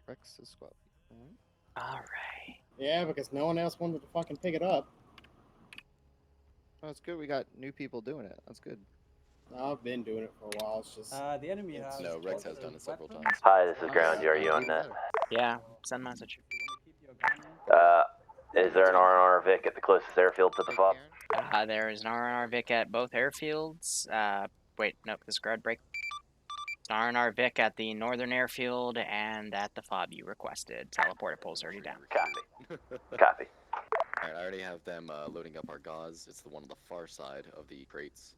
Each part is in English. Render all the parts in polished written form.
Rex's squad. Alright. Yeah, because no one else wanted to fucking pick it up. Oh, it's good. We got new people doing it. That's good. I've been doing it for a while. It's just The enemy has. No, Rex has done it several times. Hi, this is Oh, Ground. yeah. Are you on Even that? better. Yeah, send message. Is there an R&R Vic at the closest airfield to the fob? There is an R&R Vic at both airfields. Wait, nope, this guard break. It's an R&R Vic at the northern airfield and at the fob you requested. Teleporter pole's already down. Copy. Copy. Alright, I already have them loading up our gauze. It's the one on the far side of the crates.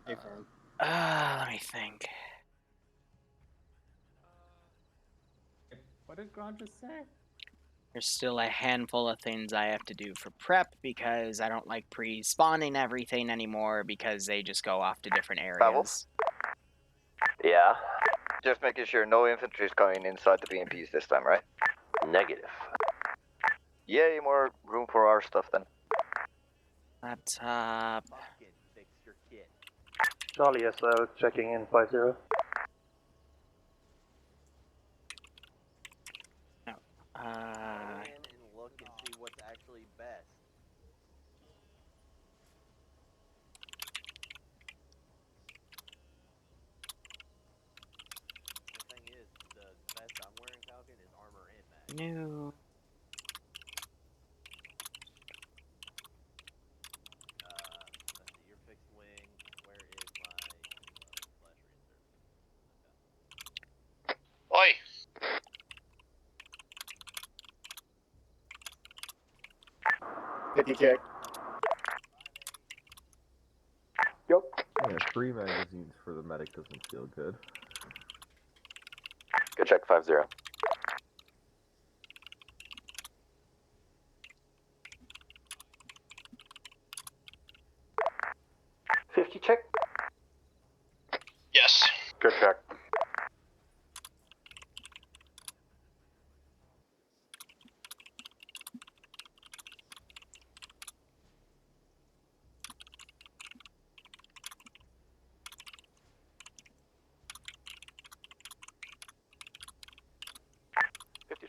hey, firm. Let me think. What did Grant just say? There's still a handful of things I have to do for prep because I don't like pre-spawning everything anymore because they just go off to different areas. Yeah. Just making sure no infantry is going inside the BMPs this time, right? Negative. Yay, more room for our stuff then. Laptop. Charlie SO checking in 50. And look and see what's actually best. The thing is, the vest I'm wearing, Falcon, is armor and mag. New. Let's see, your fixed wing. Where is my flash reinsert? Oi! Check. Yep. Yeah, 3 magazines for the medic doesn't feel good. Go check 50. Check. Yes. Good check.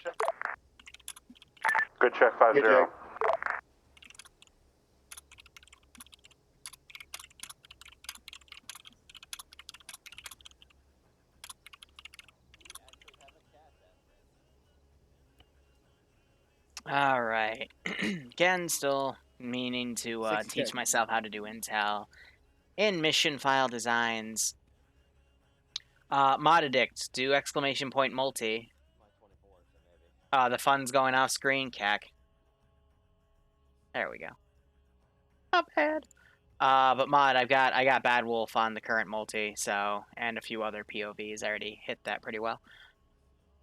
Check. Good check 50. Good check. Alright. Again, still meaning to 60K. teach myself how to do intel in mission file designs. Mod addict, do exclamation point multi. The fun's going off screen, cack. There we go. Not bad. But mod, I got Bad Wolf on the current multi, so, and a few other POVs. I already hit that pretty well.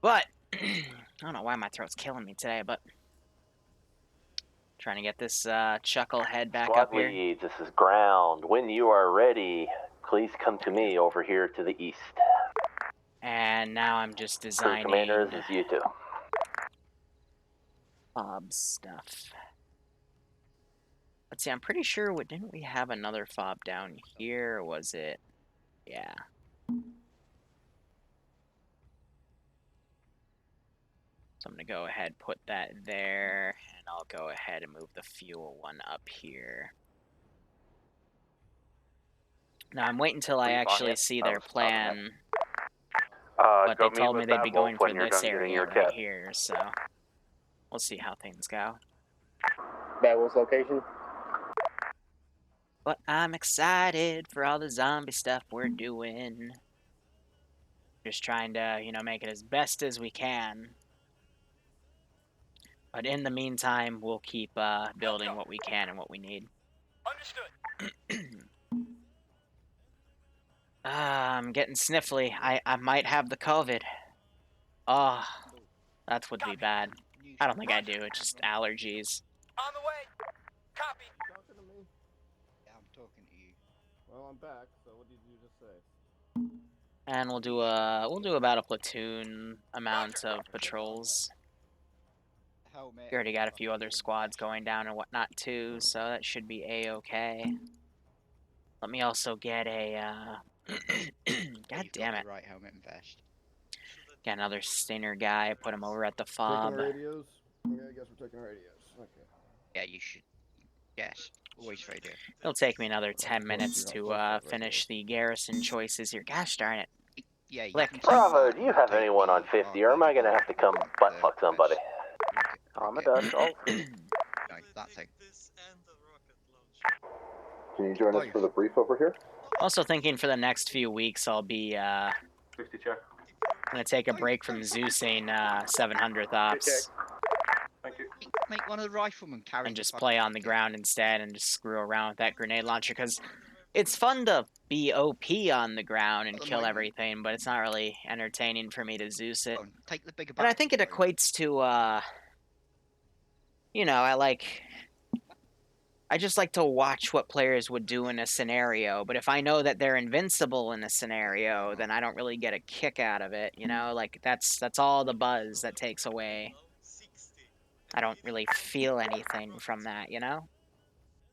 But I don't know why my throat's killing me today, but trying to get this chucklehead back Squad up here. leads, this is Ground. When you are ready, please come to me over here to the east. And now I'm just Crew designing commanders is you two. fob stuff. Let's see, I'm pretty sure, didn't we have another fob down here, or was it? Yeah. So I'm going to go ahead, put that there, and I'll go ahead and move the fuel one up here. Now I'm waiting until I actually see their plan, but they told me they'd be going for this area right here, so we'll see how things go. Bad Wolf's location. But I'm excited for all the zombie stuff we're doing. Just trying to, you know, make it as best as we can. But in the meantime, we'll keep building what we can and what we need. Understood. I'm getting sniffly. I might have the COVID. Oh, that would be bad. I don't think I do. It's just allergies. On the way. Copy. Talking to me? Yeah, I'm talking to you. Well, I'm back. So what did you just say? And we'll do about a platoon amount of patrols. Helmet. We already got a few other squads going down and whatnot too, so that should be a-okay. Let me also get a God damn it. Right helmet and vest. Got another stinger guy. Put him over at the Taking fob. radios? Okay, I guess we're taking radios. Okay. Yeah, you should. Yes, always radio. It'll take me another 10 close minutes you're not to close that finish the garrison choices here. Gosh darn it. Yeah, you Click. can take Bravo, that do you and have take anyone the on 50, or am I gonna have to come butt fuck somebody? I'm a Dutch. No, that thing. Can you join us for the brief over here? Also thinking for the next few weeks I'll be 50 check. gonna take a break from Zeusing 700th ops Thank you. Make one of the riflemen carry and the just fucking play on the thing. ground instead and just screw around with that grenade launcher because it's fun to be OP on the ground and At the kill moment. everything, but it's not really entertaining for me to Zeus it. Go on, take the bigger And I battle think it road. equates to you know, I just like to watch what players would do in a scenario, but if I know that they're invincible in a scenario, then I don't really get a kick out of it, you know? Like that's all the buzz that takes away. I don't really feel anything from that, you know?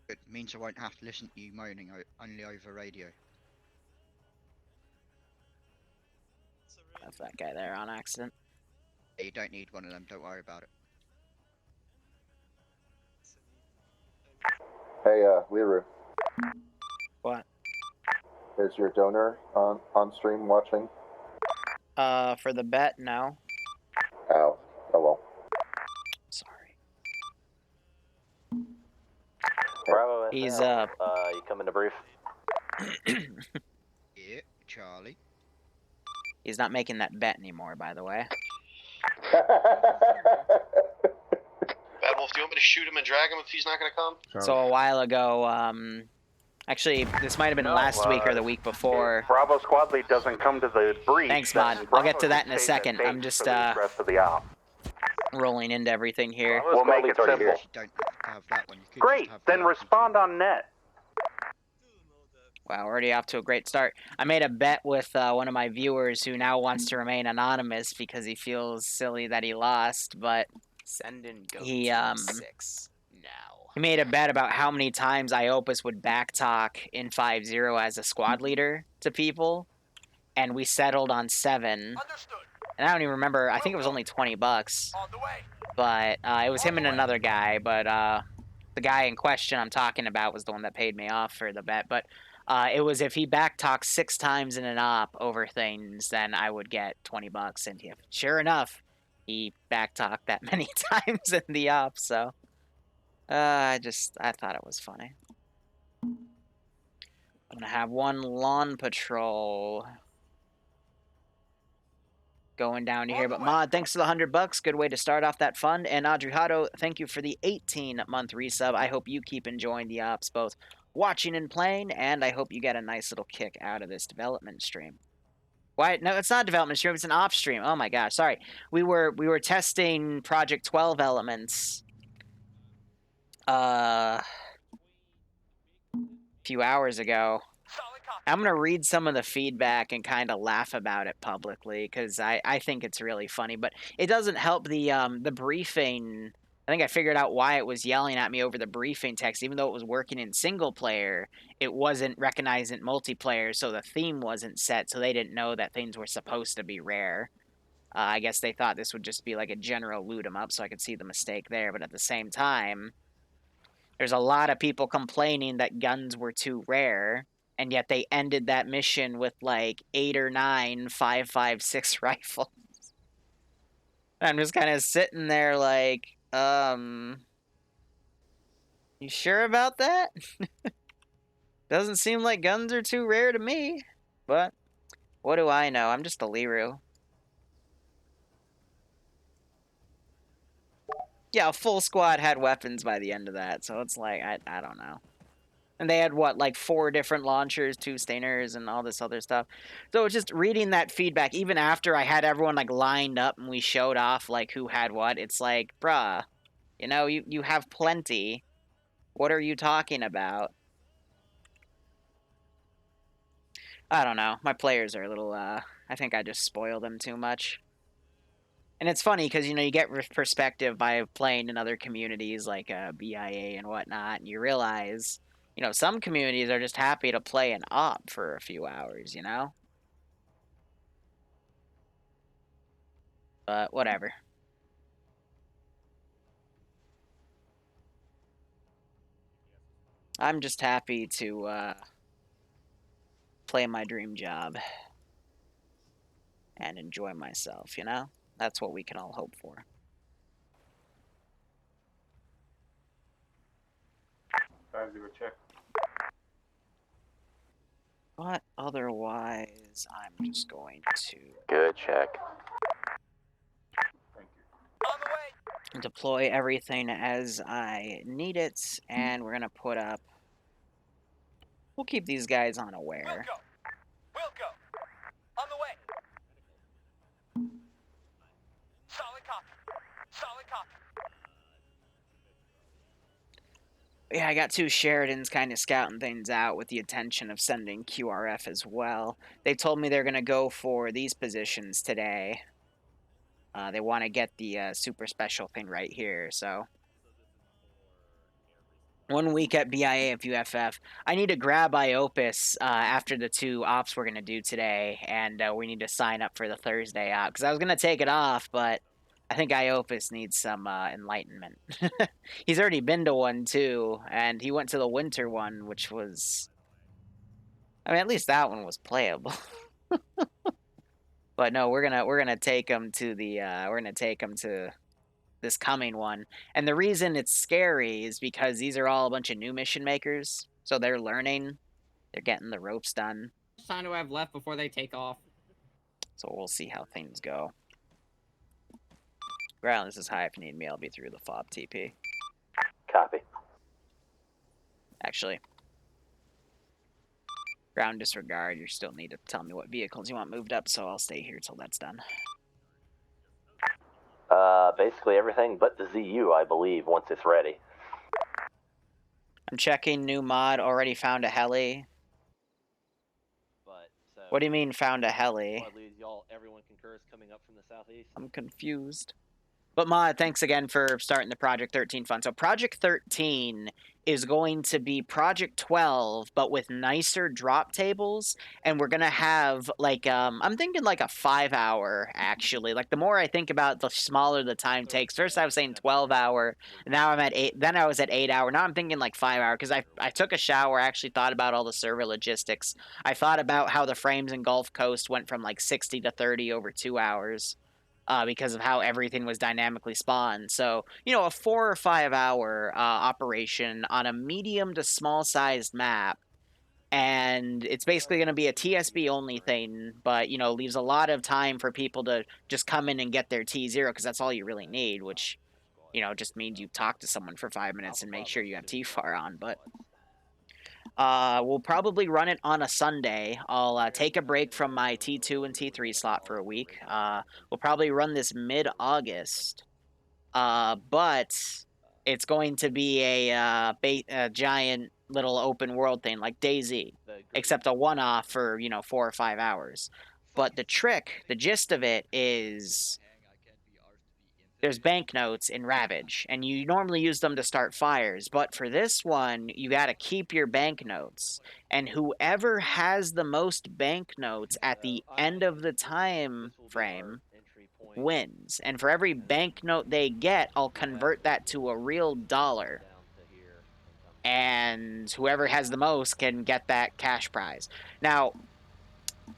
It means I won't have to listen to you moaning only over radio. Left that guy there on accident. Yeah, you don't need one of them, don't worry about it. Hey, Liru. What? Is your donor on stream watching? For the bet, no. Oh well. Sorry. Bravo, He's SL. You coming to brief? Yeah, Charlie. He's not making that bet anymore, by the way. Bad Wolf, do you want me to shoot him and drag him if he's not gonna come? So a while ago, actually, this might have been last week or the week before. Bravo squad lead doesn't come to the brief. Thanks, Mod. I'll get to that in a second. I'm just rest of the op. rolling into everything here. We'll make it simple. You don't have that one. You could Great, just have then the respond on net. Wow, already off to a great start. I made a bet with one of my viewers who now wants to remain anonymous because he feels silly that he lost, but Send in go he 6 now. he made a bet about how many times Iopus would backtalk in 5-0 as a squad leader to people, and we settled on 7. Understood. And I don't even remember. I think it was only $20, On the way. but it was him and another guy. But the guy in question I'm talking about was the one that paid me off for the bet. But it was if he backtalked 6 times in an op over things, then I would get $20. And sure enough, he backtalked that many times in the op. So I thought it was funny. I'm gonna have one lawn patrol going down to here. But Mod, thanks for the $100. Good way to start off that fund. And Adriano, thank you for the 18-month resub. I hope you keep enjoying the ops, both watching and playing, and I hope you get a nice little kick out of this development stream. Why? No, it's not a development stream. It's an ops stream. Oh my gosh, sorry. We were testing Project 12 elements a few hours ago. I'm going to read some of the feedback and kind of laugh about it publicly because I think it's really funny. But it doesn't help the briefing. I think I figured out why it was yelling at me over the briefing text. Even though it was working in single player, it wasn't recognizing multiplayer, so the theme wasn't set, so they didn't know that things were supposed to be rare. I guess they thought this would just be like a general loot 'em up, so I could see the mistake there. But at the same time, there's a lot of people complaining that guns were too rare. And yet they ended that mission with like 8 or 9 5.56 rifles. I'm just kind of sitting there like, you sure about that? Doesn't seem like guns are too rare to me. But what do I know? I'm just a Liru. Yeah, a full squad had weapons by the end of that, so it's like, I don't know. And they had, what, like 4 different launchers, 2 stingers, and all this other stuff. So it's just reading that feedback, even after I had everyone, like, lined up and we showed off, like, who had what. It's like, bruh, you know, you have plenty. What are you talking about? I don't know. My players are a little, I think I just spoil them too much. And it's funny because, you know, you get perspective by playing in other communities like BIA and whatnot, and you realize, you know, some communities are just happy to play an op for a few hours, you know? But whatever. I'm just happy to play my dream job and enjoy myself, you know? That's what we can all hope for. Check. But otherwise, I'm just going to Good check. Thank you. On the way. deploy everything as I need it, and we're gonna put up. We'll keep these guys We'll unaware. go. We'll go. On the way. Solid copy. Solid copy. Yeah, I got 2 Sheridans kind of scouting things out with the intention of sending QRF as well. They told me they're gonna go for these positions today. They want to get the super special thing right here, so. 1 week at BIA of UFF. I need to grab IOPIS after the 2 ops we're going to do today, and we need to sign up for the Thursday op, because I was going to take it off, but I think IOPIS needs some enlightenment. He's already been to one, too, and he went to the winter one, which was... I mean, at least that one was playable. But no, we're gonna take him to the this coming one. And the reason it's scary is because these are all a bunch of new mission makers. So they're learning. They're getting the ropes done. How much time do I have left before they take off? So we'll see how things go. Ground, this is high. If you need me, I'll be through the fob TP. Copy. Actually. Ground disregard. You still need to tell me what vehicles you want moved up, so I'll stay here till that's done. Basically everything but the ZU, I believe, once it's ready. I'm checking new mod. Already found a heli. But so What do you mean found a heli? Squad leads, y'all, everyone concurs coming up from the southeast. I'm confused. But Mod, thanks again for starting the Project 13 fund. So Project 13 is going to be Project 12, but with nicer drop tables. And we're going to have, like, I'm thinking like a 5-hour, actually. Like, the more I think about it, the smaller the time takes. First I was saying 12-hour. Now I'm at 8. Then I was at 8-hour. Now I'm thinking like 5-hour. Because I took a shower. I actually thought about all the server logistics. I thought about how the frames in Gulf Coast went from like 60 to 30 over 2 hours. Because of how everything was dynamically spawned. So, you know, a 4 or 5 hour operation on a medium to small sized map. And it's basically going to be a TSB only thing, but, you know, leaves a lot of time for people to just come in and get their T0, because that's all you really need, which, you know, just means you talk to someone for 5 minutes and make sure you have T-FAR on, but... we'll probably run it on a Sunday. I'll take a break from my T2 and T3 slot for a week. We'll probably run this mid-August. But it's going to be a giant little open world thing like DayZ, except a one-off for, you know, 4 or 5 hours. But the trick, the gist of it is... There's banknotes in Ravage, and you normally use them to start fires, but for this one, you gotta keep your banknotes, and whoever has the most banknotes at the end of the time frame wins. And for every banknote they get, I'll convert that to a real dollar, and whoever has the most can get that cash prize. Now,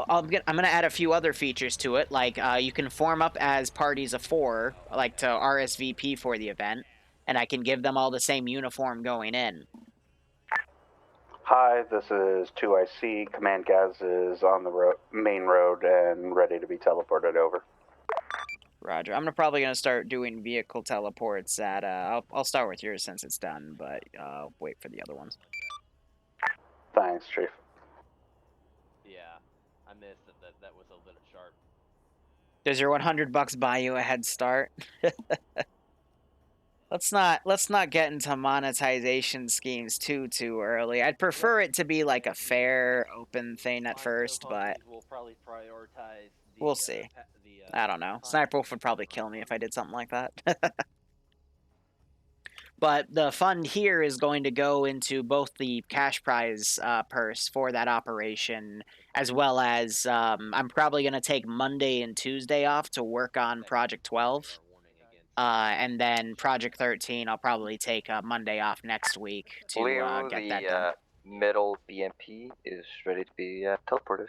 I'm gonna add a few other features to it, like you can form up as parties of 4, like to RSVP for the event, and I can give them all the same uniform going in. Hi, this is 2IC. Command Gaz is on the main road and ready to be teleported over. Roger. I'm probably gonna start doing vehicle teleports at. I'll start with yours since it's done, but wait for the other ones. Thanks, Chief. Yeah, I missed that was a little sharp. Does your $100 buy you a head start? Let's not get into monetization schemes too early. I'd prefer it to be like a fair, open thing at first, but We'll probably prioritize we'll see. I don't know. Sniper Wolf would probably kill me if I did something like that. But the fund here is going to go into both the cash prize purse for that operation, as well as I'm probably going to take Monday and Tuesday off to work on Project 12. And then Project 13, I'll probably take Monday off next week to Liru, get that done. Middle BMP is ready to be teleported.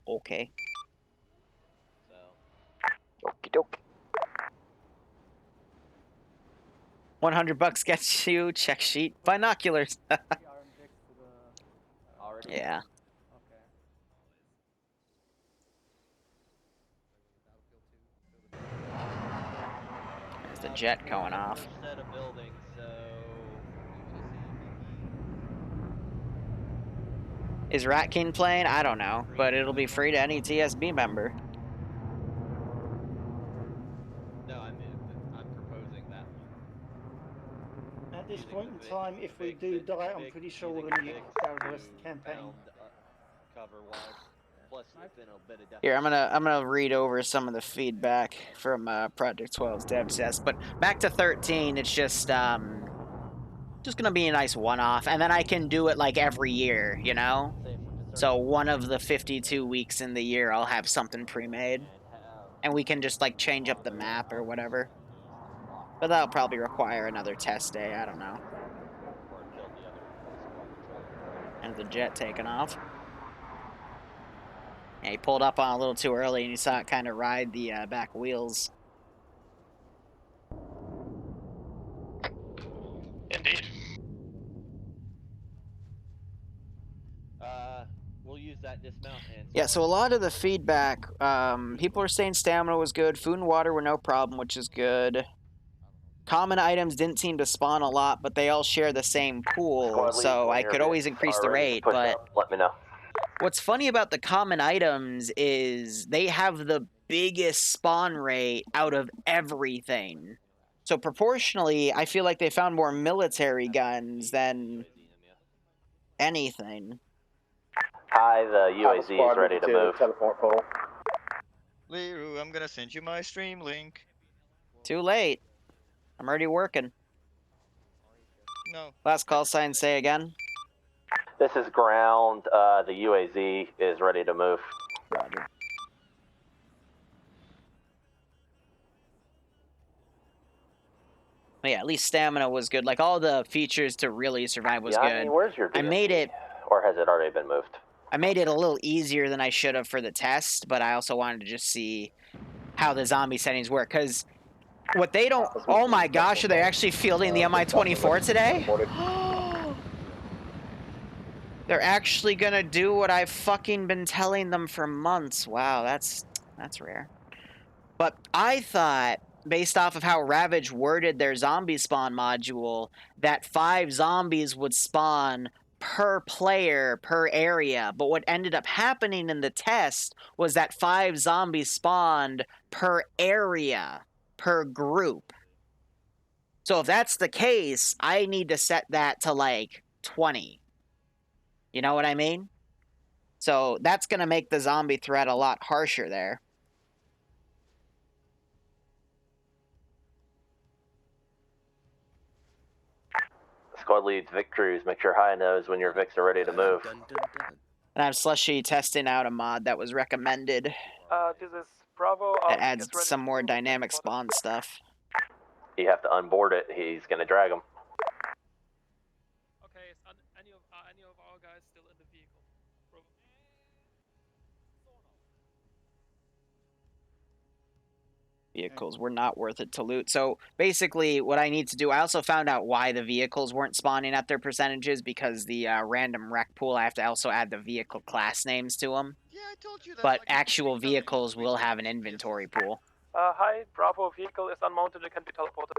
Okay. Okie doke. $100 gets you check sheet binoculars. Yeah. There's the jet going off. Set of buildings, so Is Rat King playing? I don't know, but it'll be free to any TSB member. no, I'm proposing that one. At this point in time, if we do die, I'm pretty sure we're going to get kicked out of the rest of the campaign. Cover-wise, plus it's been a bit of Here, I'm gonna read over some of the feedback from Project 12's dev test. But back to 13, it's just gonna be a nice one-off, and then I can do it like every year, you know. So one of the 52 weeks in the year, I'll have something pre-made, and we can just like change up the map or whatever. But that'll probably require another test day. I don't know. And the jet taking off. Yeah, he pulled up on a little too early, and you saw it kind of ride the back wheels. Indeed. We'll use that dismount and. Yeah, so a lot of the feedback, people are saying stamina was good, food and water were no problem, which is good. Common items didn't seem to spawn a lot, but they all share the same pool, so I could always increase the rate, but let me know. What's funny about the common items is they have the biggest spawn rate out of everything. So proportionally, I feel like they found more military guns than anything. Hi, the UAZ is ready to move. Teleport pole. Liru, I'm gonna send you my stream link. Too late. I'm already working. No. Last call sign, say again. This is ground. The UAZ is ready to move. Roger. But yeah, at least stamina was good. Like, all the features to really survive was good. Where's your I made it... Or has it already been moved? I made it a little easier than I should have for the test, but I also wanted to just see how the zombie settings work. Because what they don't... Oh my gosh, are they actually fielding the Mi-24 today? They're actually gonna do what I've fucking been telling them for months. Wow, that's rare. But I thought, based off of how Ravage worded their zombie spawn module, that 5 zombies would spawn per player, per area. But what ended up happening in the test was that 5 zombies spawned per area, per group. So if that's the case, I need to set that to like 20. You know what I mean? So that's going to make the zombie threat a lot harsher there. Squad leads Vic Cruz. Make sure High knows when your Vics are ready to move. And I'm Slushy testing out a mod that was recommended. This is Bravo. That adds some more dynamic spawn stuff. You have to unboard it. He's going to drag him. Okay, is any of our guys still in the vehicle? Bravo. Vehicles were not worth it to loot. So basically what I need to do, I also found out why the vehicles weren't spawning at their percentages, because the random rec pool, I have to also add the vehicle class names to them. Yeah, I told you that. But actual vehicles will have an inventory pool. Hi, Bravo. Vehicle is unmounted. It can be teleported.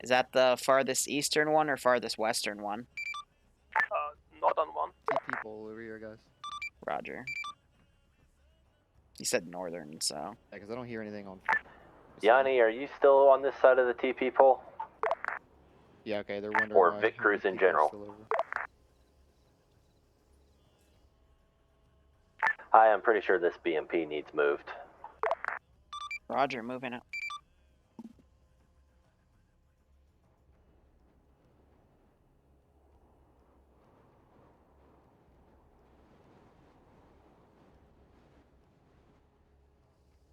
Is that the farthest eastern one or farthest western one? Northern one. See people over here, guys. Roger. He said northern, so... Yeah, because I don't hear anything on... Yanni, are you still on this side of the TP pole? Yeah, okay, they're wondering Or why Vic Cruz in general? Hi, I'm pretty sure this BMP needs moved. Roger, moving it.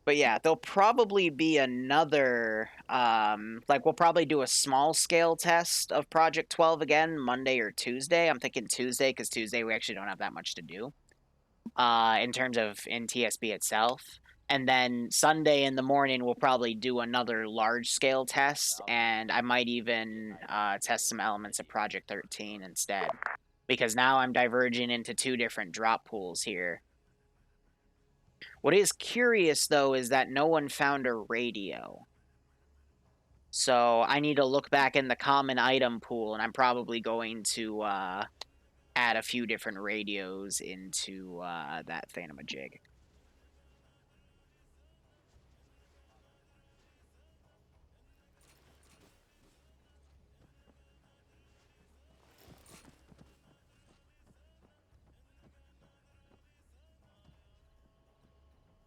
But yeah, there'll probably be another, like we'll probably do a small scale test of Project 12 again, Monday or Tuesday. I'm thinking Tuesday, because Tuesday we actually don't have that much to do, in terms of in TSB itself. And then Sunday in the morning, we'll probably do another large scale test, and I might even test some elements of Project 13 instead. Because now I'm diverging into 2 different drop pools here. What is curious, though, is that no one found a radio. So I need to look back in the common item pool, and I'm probably going to add a few different radios into that thingamajig.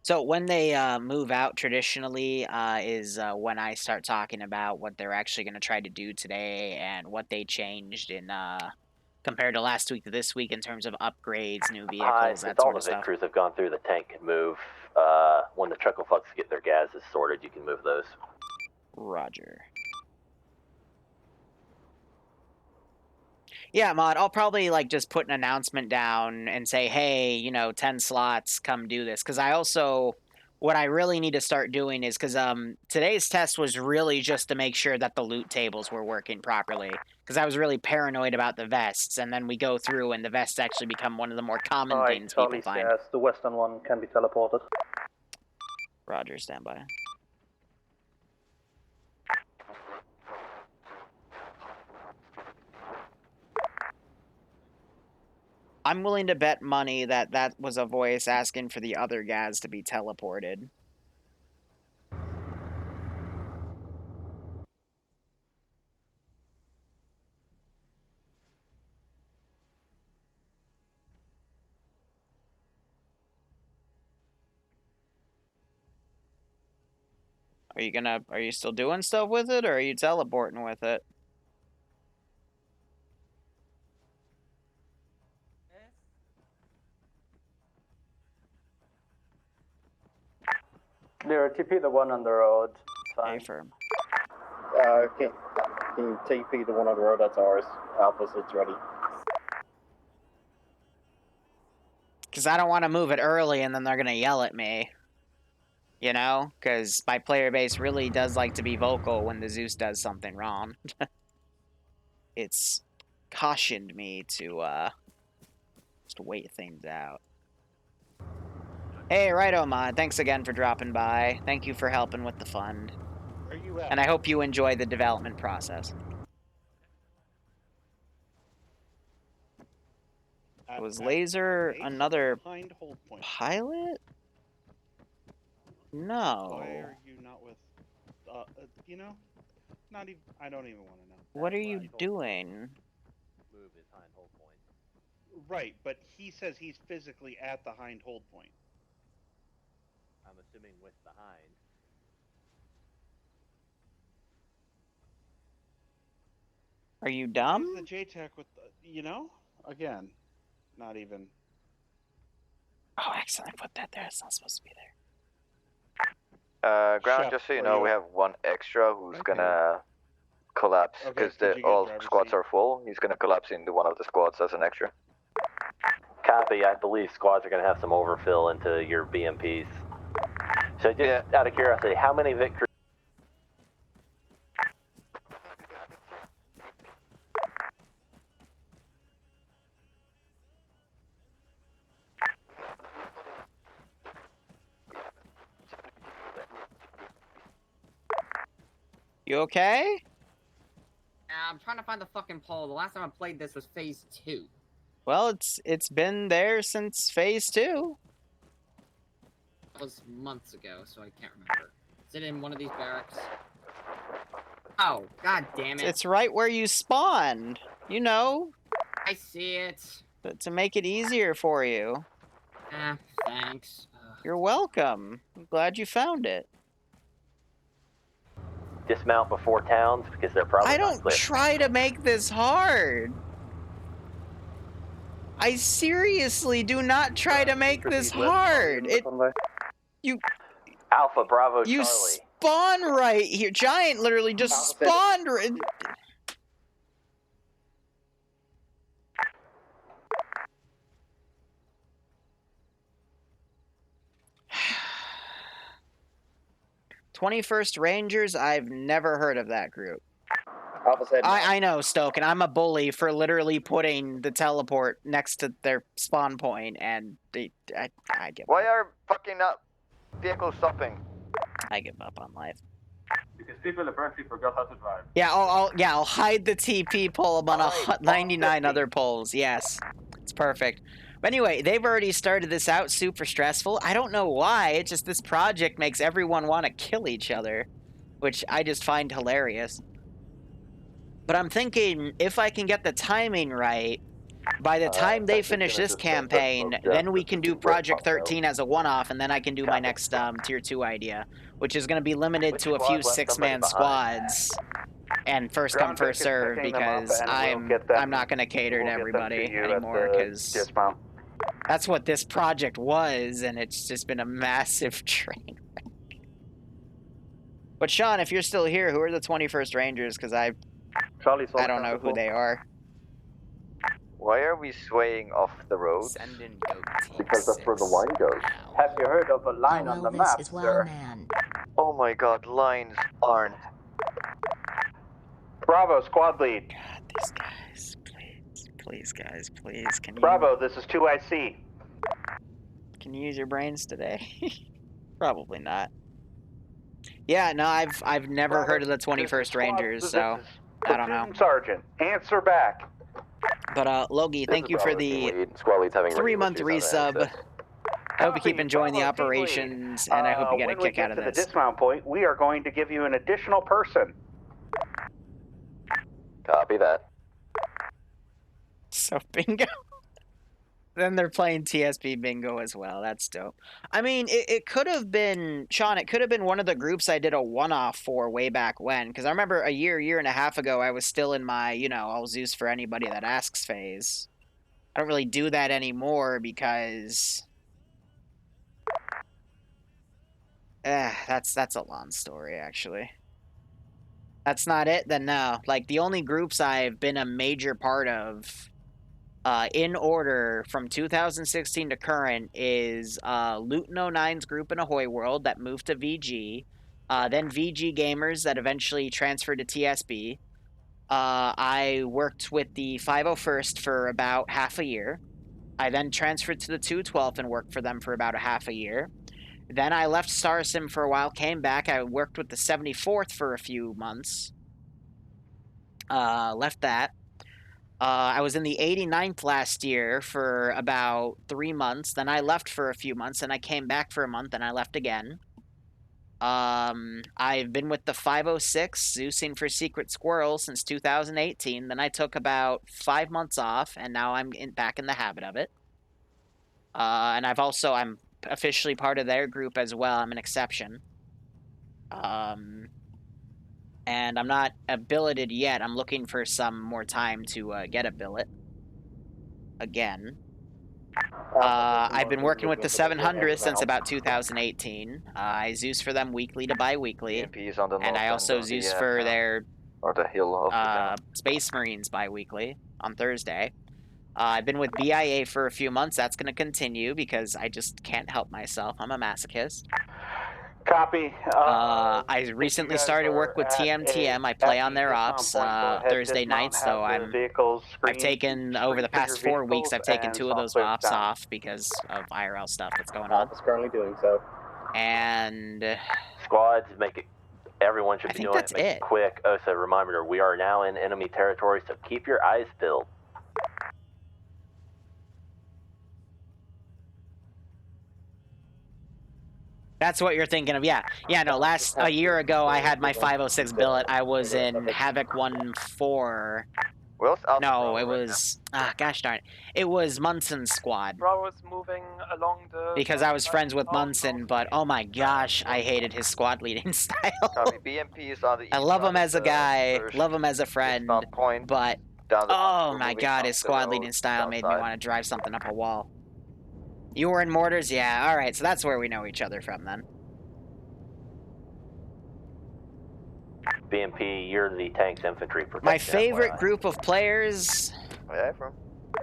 So when they move out, traditionally is when I start talking about what they're actually going to try to do today and what they changed in compared to last week to this week in terms of upgrades, new vehicles, that all sort the of stuff. Vic crews have gone through, the tank can move. When the truckle fucks get their gases sorted, you can move those. Roger. Yeah, Mod, I'll probably, like, just put an announcement down and say, hey, you know, 10 slots, come do this. Because I also, what I really need to start doing is, because today's test was really just to make sure that the loot tables were working properly. Because I was really paranoid about the vests, and then we go through and the vests actually become one of the more common things people find. Yes, the western one can be teleported. Roger, stand by. I'm willing to bet money that that was a voice asking for the other guys to be teleported. Are you still doing stuff with it, or are you teleporting with it? Liru, TP the one on the road. It's fine. A-firm. Can you TP the one on the road? That's ours. Alpha, it's ready. Because I don't want to move it early and then they're going to yell at me. You know? Because my player base really does like to be vocal when the Zeus does something wrong. It's cautioned me to just wait things out. Hey, righto, Mod. Thanks again for dropping by. Thank you for helping with the fund. Where are you at? And I hope you enjoy the development process. Was Laser another pilot? No. Why are you not with, you know? Not even, I don't even want to know. What are you doing? Move his hind hold point. Right, but he says he's physically at the hind hold point. I'm assuming with the hind. Are you dumb? Use the JTAC with, you know? Again, not even. Oh, accidentally put that there. It's not supposed to be there. Ground, Chef, just so you where know, you we at? have one extra who's gonna collapse Okay, because did you get all driver's squads seat? are full. He's gonna collapse into one of the squads as an extra. Copy, I believe squads are going to have some overfill into your BMPs. So just out of curiosity, how many Vic crews? You okay? I'm trying to find the fucking pole. The last time I played this was phase 2. Well, it's been there since phase 2. That was months ago, so I can't remember. Is it in one of these barracks? Oh, god damn it. It's right where you spawned. You know, I see it. to make it easier for you. Ah, thanks. You're welcome. I'm glad you found it. Dismount before towns because they're probably I not don't clear. try to make this hard. I seriously do not try to make this hard. Alpha Bravo You Charlie. spawn right here. Giant literally just spawned right... 21st Rangers, I've never heard of that group. Alpha said I know, Stoke, and I'm a bully for literally putting the teleport next to their spawn point, and I give Why up. are fucking vehicles stopping? I give up on life. Because people apparently forgot how to drive. Yeah, I'll hide the TP pole on 99 other poles. Yes, it's perfect. But anyway, they've already started this out super stressful. I don't know why. It's just this project makes everyone want to kill each other, which I just find hilarious. But I'm thinking if I can get the timing right, by the time they finish this campaign, then we can do Project 13 as a one-off, and then I can do my next Tier 2 idea, which is going to be limited to a few 6-man squads, and first come, first serve, because I'm not going to cater to everybody anymore, because that's what this project was, and it's just been a massive train wreck. But Sean, if you're still here, who are the 21st Rangers? Because I don't know who they are. Why are we swaying off the road? Send in go team Because that's where the line goes. Have you heard of a line on the map, sir? Oh my god, lines aren't. Bravo, squad lead. God, these guys, please, guys, please, can you... Bravo, this is 2IC. Can you use your brains today? Probably not. Yeah, no, I've never heard of the 21st Rangers, so I don't know. Sergeant, answer back. But Logie, thank you for the 3-month resub. I hope you keep enjoying the operations, and I hope you get a kick out of When we get to this. the dismount point, we are going to give you an additional person. Copy that. So bingo. Then they're playing TSP bingo as well. That's dope. I mean, it could have been, Sean, it could have been one of the groups I did a one-off for way back when. Because I remember a year and a half ago, I was still in my, I'll Zeus for anybody that asks phase. I don't really do that anymore because... that's a long story, actually. That's not it? Then no. Like, the only groups I've been a major part of... in order from 2016 to current is Luton 09's group in Ahoy World that moved to VG, then VG Gamers that eventually transferred to TSB. I worked with the 501st for about half a year. I then transferred to the 212th and worked for them for about a half a year. Then I left StarSim for a while, came back. I worked with the 74th for a few months. Left that. I was in the 89th last year for about 3 months. Then I left for a few months, and I came back for a month, and I left again. I've been with the 506, Zeusing for Secret Squirrel, since 2018. Then I took about 5 months off, and now I'm back in the habit of it. And I'm officially part of their group as well. I'm an exception. And I'm not a billeted yet. I'm looking for some more time to get a billet. Again. I've been working with the 700 since about 2018. I Zeus for them weekly to bi-weekly. And I also Zeus for their Space Marines bi-weekly on Thursday. I've been with BIA for a few months. That's going to continue because I just can't help myself. I'm a masochist. Copy. I recently started work with TMTM. I play on their ops Thursday nights, so I've taken, over the past 4 weeks, I've taken 2 of those ops off because of IRL stuff that's going on. Alpha's currently doing so. And... Squads, everyone should be doing that's it. Quick. Also, a reminder, we are now in enemy territory, so keep your eyes peeled. That's what you're thinking of, yeah. Yeah, no, a year ago, I had my 506 billet. I was in Havoc 1-4. No, it was... gosh darn it. It was Munson's squad. Bravo's moving along the... Because I was friends with Munson, but oh my gosh, I hated his squad leading style. I love him as a guy, love him as a friend, but oh my god, his squad leading style made me want to drive something up a wall. You were in Mortars? Yeah, alright, so that's where we know each other from then. BMP, you're the tank's infantry protection. My favorite FYI. group of players. Where are you from?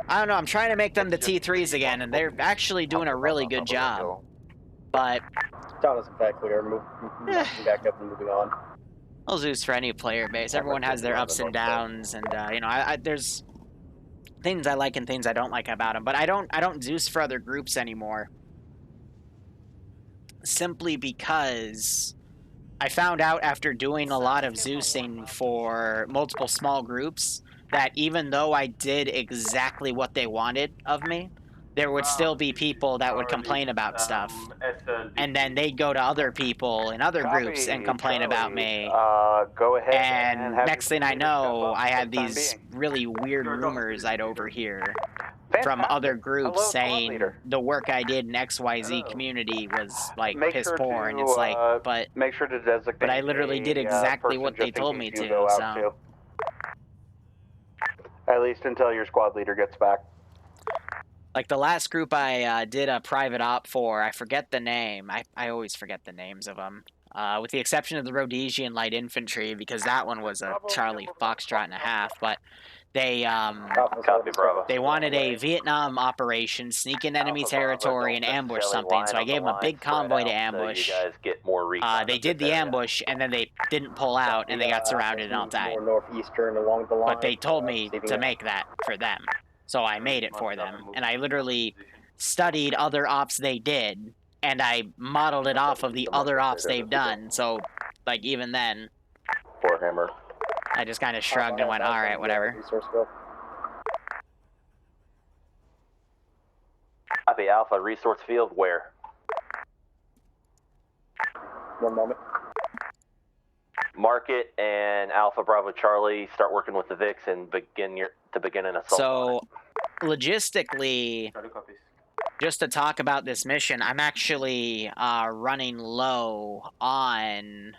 I don't know. I'm trying to make them the T3s again, and they're actually doing a really good job. But Town is in fact clear. Moving back up and moving on. I'll Zeus for any player base. Everyone has their ups and downs, and you know, there's things I like and things I don't like about them. But I don't Zeus for other groups anymore. Simply because I found out after doing a lot of Zeusing for multiple small groups that even though I did exactly what they wanted of me, there would still be people that would complain about stuff. And then they'd go to other people in other groups and complain about me. Go ahead. And next thing I know, I had these really weird rumors I'd overhear from other groups saying the work I did in XYZ community was like piss poor, and it's like, but make sure to designate. But I literally did exactly what they told me to. So at least until your squad leader gets back. like the last group I did a private op for, I forget the name. I always forget the names of them. With the exception of the Rhodesian Light Infantry, because that one was a Charlie Foxtrot and a half, but they Copy, Bravo. they wanted a Vietnam operation, sneak in enemy territory and ambush something, so I gave them a big convoy to ambush. So you guys get more recon They did the ambush, and then they didn't pull out, and they got surrounded and all died. More northeastern along the line. But they told me to make that for them, so I made it for them, and I literally studied other ops they did, and I modeled it off of the other ops they've done, so, like, even then, Warhammer. I just kind of shrugged and went, alright, whatever. Copy, Alpha, resource field, where? One moment. Mark it, and Alpha, Bravo, Charlie, start working with the VIX and begin an assault. So, logistically, just to talk about this mission, I'm actually running low on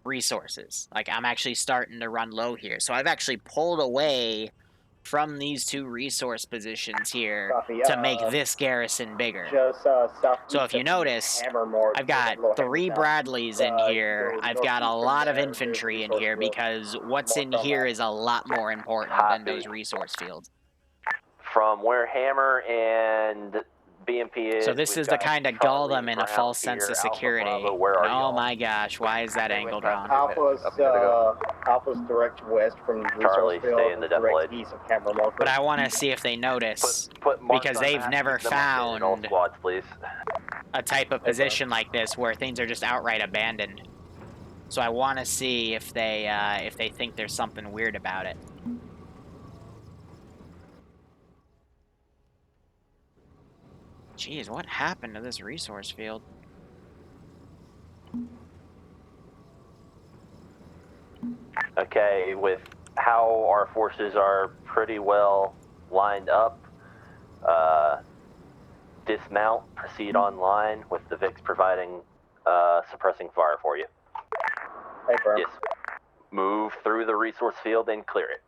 resources. Like, I'm actually starting to run low here. So I've actually pulled away from these two resource positions here to make this garrison bigger. So if you notice, I've got 3 Bradleys in here. I've got a lot of infantry in here because what's in here is a lot more important than those resource fields. From where Hammer and BMP is. So this is to kind of gull them in a false sense of security. Oh my gosh, why is that angle drawn? Alpha's direct west from the Charlie, stay in the direct east of Camera Marker. But I want to see if they notice, because they've never found a type of position like this where things are just outright abandoned. So I want to see if they think there's something weird about it. Jeez, what happened to this resource field? Okay, with how our forces are pretty well lined up, dismount, proceed online with the VIX providing suppressing fire for you. Yes. Move through the resource field and clear it.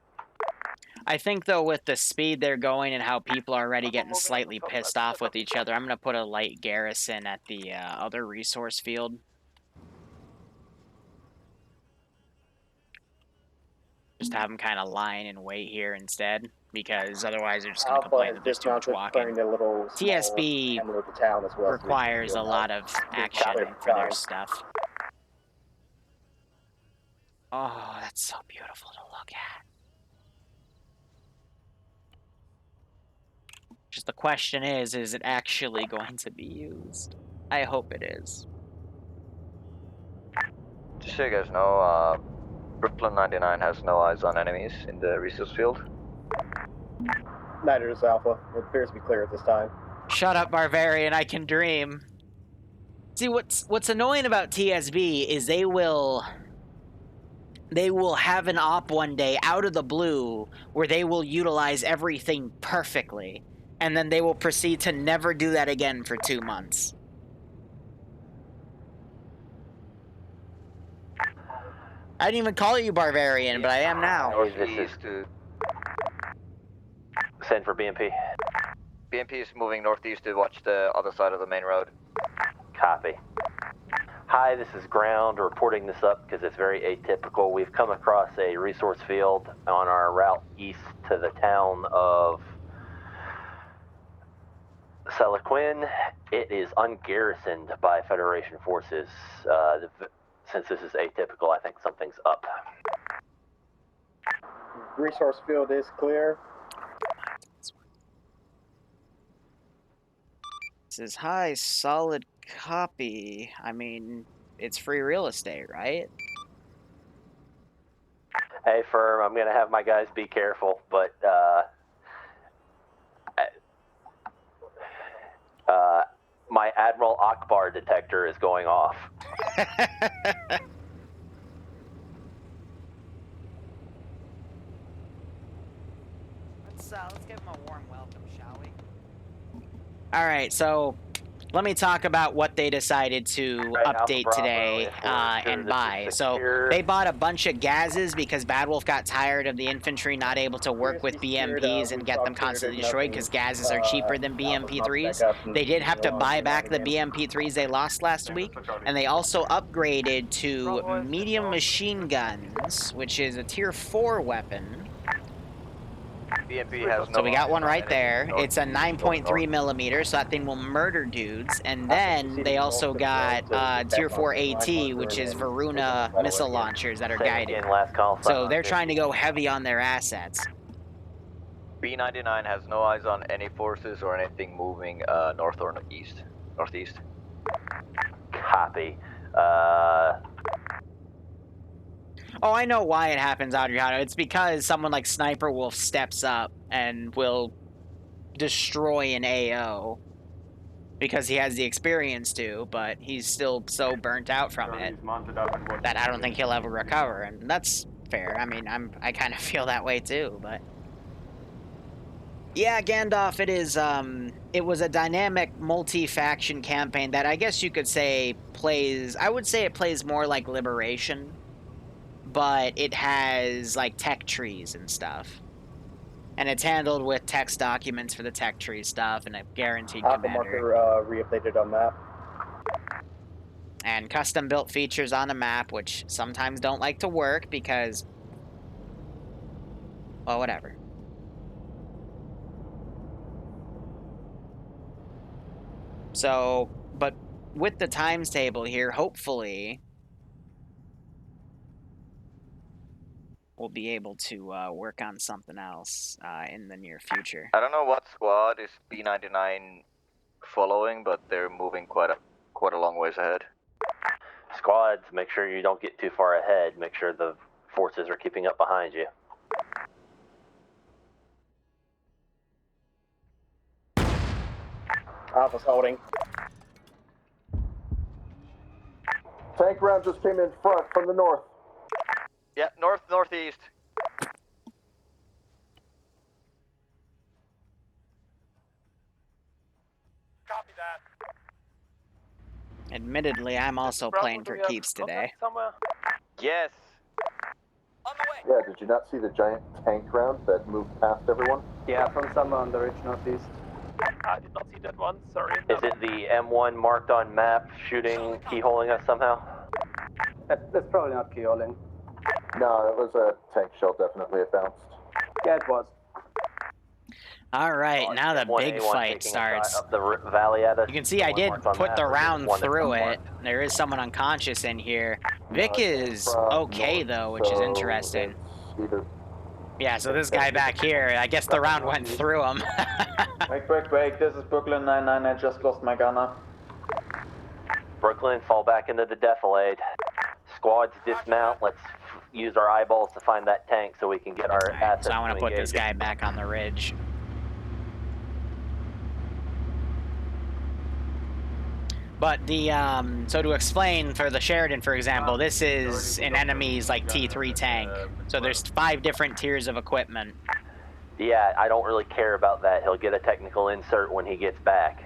I think, though, with the speed they're going and how people are already getting slightly pissed off with each other, I'm going to put a light garrison at the other resource field. Just have them kind of line and wait here instead, because otherwise they're just going to complain that there's too much walking. TSB requires a lot of action for their stuff. Oh, that's so beautiful to look at. Just the question is it actually going to be used? I hope it is. Just so you guys know, Brooklyn 99 has no eyes on enemies in the resource field. Neither does Alpha. It appears to be clear at this time. Shut up, Barbarian, I can dream. See, what's annoying about TSB is they will have an op one day out of the blue where they will utilize everything perfectly, and then they will proceed to never do that again for 2 months. I didn't even call you Barbarian, but I am now. Send for BMP. BMP is moving northeast to watch the other side of the main road. Copy. Hi, this is Ground reporting this up because it's very atypical. We've come across a resource field on our route east to the town of Selequin. It is ungarrisoned by Federation forces. Since this is atypical, I think something's up. Resource field is clear. Says, hi, solid copy. I mean, it's free real estate, right? Hey, firm, I'm going to have my guys be careful, but my Admiral Akbar detector is going off. Let's give him a warm welcome, shall we? All right, so let me talk about what they decided to update today and buy. So they bought a bunch of gases because Bad Wolf got tired of the infantry not able to work with BMPs and get them constantly destroyed because gases are cheaper than BMP3s. They did have to buy back the BMP3s they lost last week, and they also upgraded to medium machine guns, which is a tier 4 weapon. BMP has no So we got one right on there. anything It's a 9.3 millimeter, so that thing will murder dudes. And then they also got tier 4 AT, which is Varuna missile launchers that are guided. So they're trying to go heavy on their assets. B99 has no eyes on any forces or anything moving north or northeast. Copy. Oh, I know why it happens, Adriano. It's because someone like Sniper Wolf steps up and will destroy an AO. Because he has the experience to, but he's still so burnt out from it that I don't think he'll ever recover, and that's fair. I mean, I kind of feel that way too, but yeah, Gandalf, it was a dynamic multi-faction campaign that I guess you could say I would say it plays more like Liberation, but it has like tech trees and stuff. And it's handled with text documents for the tech tree stuff and a guaranteed commander. Marker re-updated on map. And custom-built features on a map, which sometimes don't like to work because... well, whatever. So, but with the times table here, hopefully... we'll be able to work on something else in the near future. I don't know what squad is B99 following, but they're moving quite a long ways ahead. Squads, make sure you don't get too far ahead. Make sure the forces are keeping up behind you. Alpha's holding. Tank round just came in front from the north. Yeah, northeast. Copy that. Admittedly, I'm also playing for keeps today. Yes. On the way. Yeah, did you not see the giant tank round that moved past everyone? Yeah, from somewhere on the ridge northeast. I did not see that one. Sorry. Is it the M1 marked on map shooting, keyholing us somehow? That's probably not keyholing. No, it was a tank shell, definitely. It bounced. Yeah, it was. All right, now the big fight starts. Up the valley at us. You can see I did put the round through it. There is someone unconscious in here. Vic is okay, though, which is interesting. Yeah, so this guy back here, I guess the round went through him. Wait, this is Brooklyn 99, I just lost my gunner. Brooklyn, fall back into the defilade. Squads dismount, let's use our eyeballs to find that tank so we can get our assets. So I want to put this guy back on the ridge. But the, so to explain for the Sheridan, for example, this is an enemy's, like, T3 tank. So there's 5 different tiers of equipment. Yeah, I don't really care about that. He'll get a technical insert when he gets back.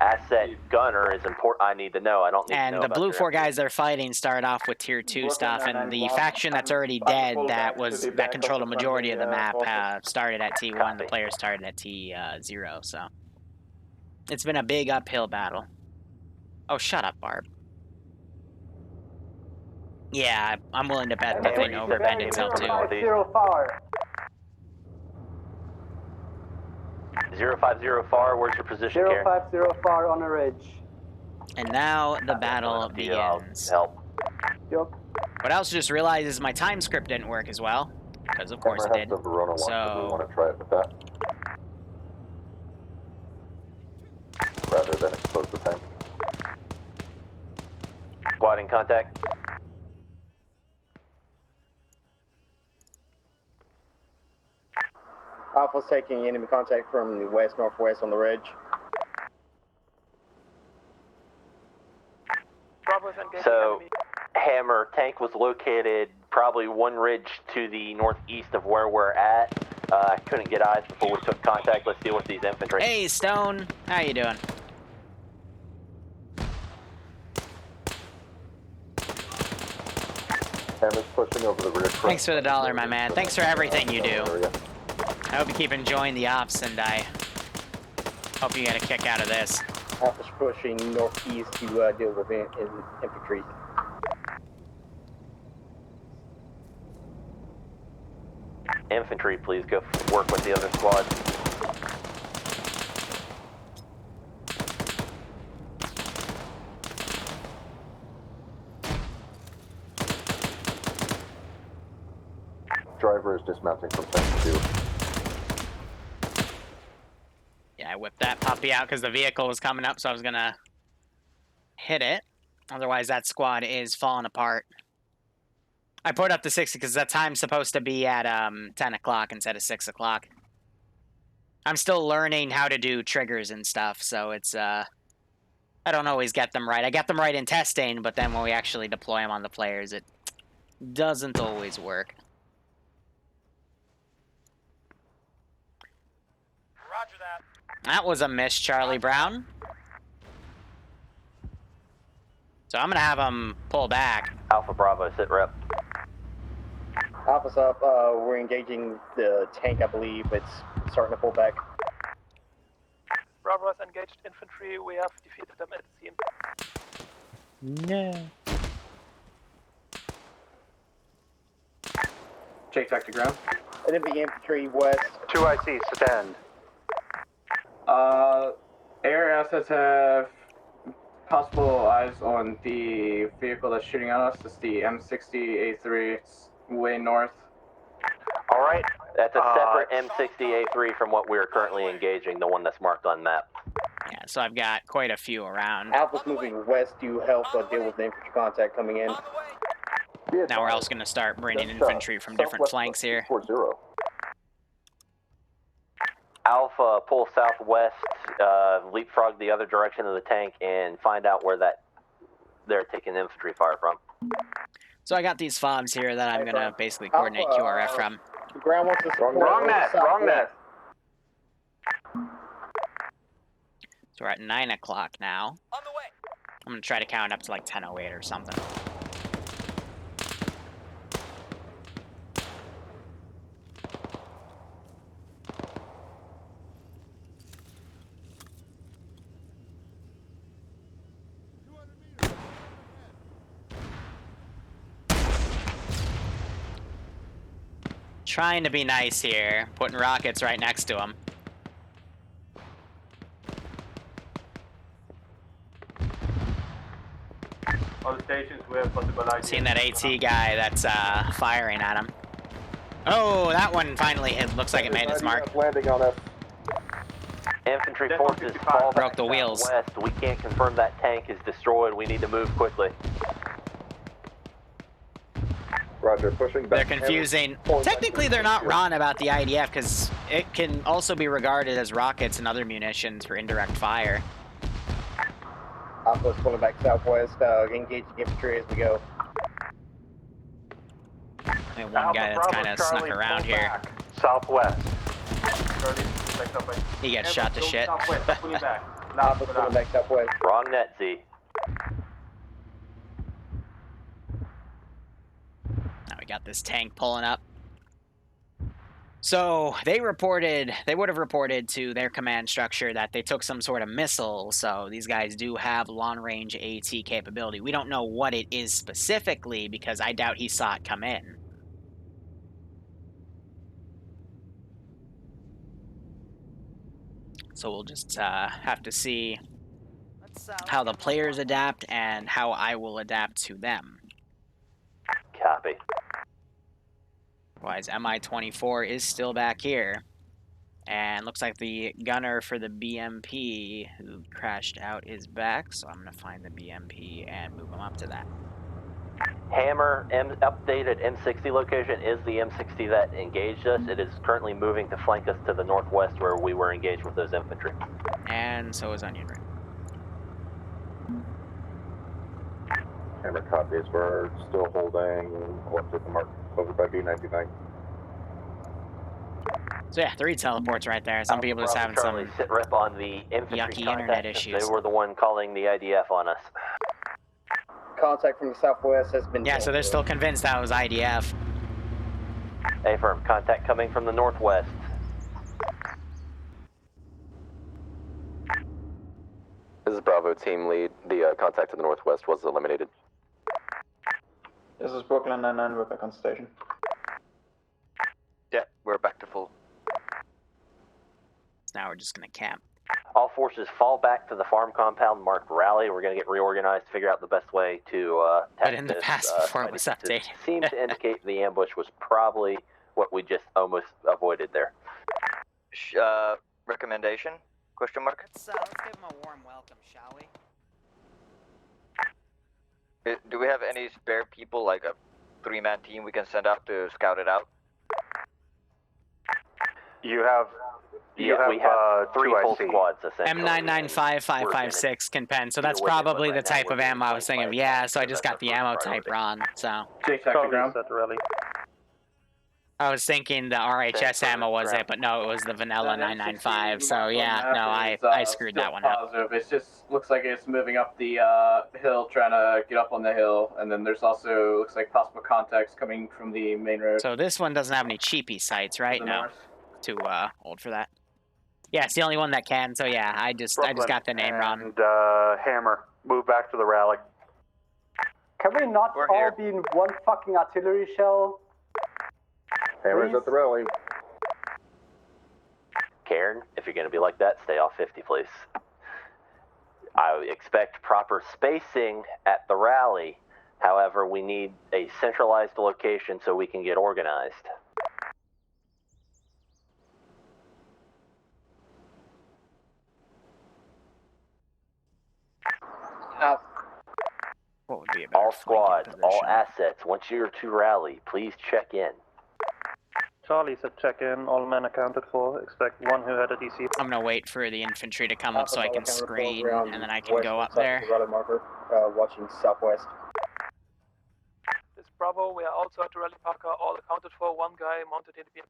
Asset gunner is important. I need to know. I don't need to know. And the blue 4 guys they're fighting start off with tier 2 stuff, and the faction that's already dead that controlled a majority of the map started at T1. The players started at T0, so it's been a big uphill battle. Oh, shut up, Barb. Yeah, I'm willing to bet that they know over Bend itself too. 050 FAR, where's your position, Gary? 050 FAR on a ridge. And now the battle begins. Help. Yup. What I also just realized is my time script didn't work as well. Because of course it did. The Verona one, so we want to try it with that. Rather than expose the tank. Squad in contact. Alpha's taking enemy contact from the west-northwest on the ridge. So, Hammer, tank was located probably one ridge to the northeast of where we're at. I couldn't get eyes before we took contact. Let's deal with these infantry. Hey, Stone. How you doing? Hammer's pushing over the rear. Thanks for the dollar, my man. Thanks for everything you do. I hope you keep enjoying the ops, and I hope you get a kick out of this. Alpha's pushing northeast to deal with infantry. Infantry, please go work with the other squad. Driver is dismounting from tank 2. Yeah, I whipped that puppy out because the vehicle was coming up, so I was gonna hit it. Otherwise, that squad is falling apart. I put up to 60 because that time's supposed to be at 10 o'clock instead of 6 o'clock. I'm still learning how to do triggers and stuff, so it's I don't always get them right. I get them right in testing, but then when we actually deploy them on the players, it doesn't always work. Roger that. That was a miss, Charlie Brown. So I'm gonna have him pull back. Alpha Bravo, sit rep. Alpha's up. We're engaging the tank, I believe. It's starting to pull back. Bravo has engaged infantry. We have defeated them at the No. Jake back to ground. Enemy infantry west. 2 IC, stand. Air assets have possible eyes on the vehicle that's shooting at us. It's the M60A3. It's way north. All right, that's a separate M60A3 from what we are currently engaging, the one that's marked on map. Yeah, so I've got quite a few around. Alpha's moving west to help deal with the infantry contact coming in. Now we're also going to start bringing infantry from different flanks here. 40. Alpha, pull southwest, leapfrog the other direction of the tank, and find out where they're taking infantry fire from. So I got these fobs here that I'm going to basically coordinate QRF from. The ground wants to support. Wrong net. So we're at 9 o'clock now. On the way. I'm going to try to count up to like 10:08 or something. Trying to be nice here, putting rockets right next to him. All stations, we have possible ID. Seeing that 8C guy that's firing at him. Oh, that one finally hit. Looks like it made its mark. Landing on us. Infantry forces fall Broke the wheels. west. We can't confirm that tank is destroyed. We need to move quickly. Roger, pushing back. They're confusing. Technically, they're not wrong about the IDF because it can also be regarded as rockets and other munitions for indirect fire. Alpha's pulling back southwest, engaging infantry as we go. And one guy that's kind of snuck around here. Southwest. He gets shot to shit. Alpha's pulling back southwest. Wrong net, Z. Now we got this tank pulling up. So they would have reported to their command structure that they took some sort of missile. So these guys do have long-range AT capability. We don't know what it is specifically because I doubt he saw it come in. So we'll just have to see how the players adapt and how I will adapt to them. Copy. Otherwise, MI-24 is still back here. And looks like the gunner for the BMP who crashed out is back. So I'm going to find the BMP and move him up to that. Hammer, updated M60 location is the M60 that engaged us. It is currently moving to flank us to the northwest where we were engaged with those infantry. And so is Onion Ring. Hammer copies. We're still holding left at the mark over by B99. So yeah, 3 teleports right there. Some people just having Charlie, some sit rep on the infantry yucky internet contact, issues. They were the one calling the IDF on us. Contact from the southwest has been... Yeah, so they're still convinced that was IDF. Affirm, contact coming from the northwest. This is Bravo team lead. The contact to the northwest was eliminated. This is Brooklyn 99, we're back on station. Yeah, we're back to full. Now we're just going to camp. All forces fall back to the farm compound marked rally. We're going to get reorganized, figure out the best way to But in the past, before it was updated. Seems to indicate the ambush was probably what we just almost avoided there. Recommendation? Question mark? Let's give him a warm welcome, shall we? Do we have any spare people, like a 3-man team we can send out to scout it out? You have... we have 3 full squads, essentially. M995556 can pen, so that's probably the type of ammo I was thinking of. Yeah, so I just got the ammo type wrong, so. I was thinking the RHS ammo was it, but no, it was the vanilla 995, so yeah, no, I screwed that one up. It just looks like it's moving up the hill, trying to get up on the hill, and then there's also, looks like possible contacts coming from the main road. So this one doesn't have any cheapy sights, right? No, too old for that. Yeah, it's the only one that can, so yeah, I just got the name wrong. And Hammer, move back to the rally. Can we not all be in one fucking artillery shell? Hammer's at the rally. Karen, if you're going to be like that, stay off 50, please. I expect proper spacing at the rally. However, we need a centralized location so we can get organized. What would be a all squads, all assets, once you're to rally, please check in. Charlie said check in, all men accounted for, expect 1 who had a DC. I'm gonna wait for the infantry to come up so I can screen, and then I can go up there. Rally marker, watching southwest. This is Bravo, we are also at the rally marker, all accounted for, 1 guy mounted in the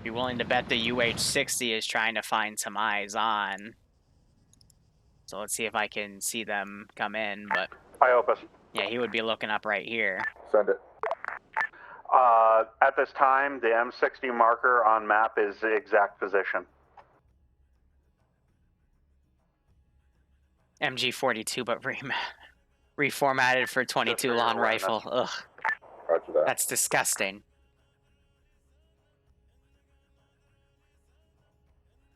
Be willing to bet the UH-60 is trying to find some eyes on. So let's see if I can see them come in, but... IOPUS. Yeah, he would be looking up right here. Send it. At this time, the M60 marker on map is the exact position. MG42, but reformatted for 22 long rifle. Ugh. Roger that. That's disgusting.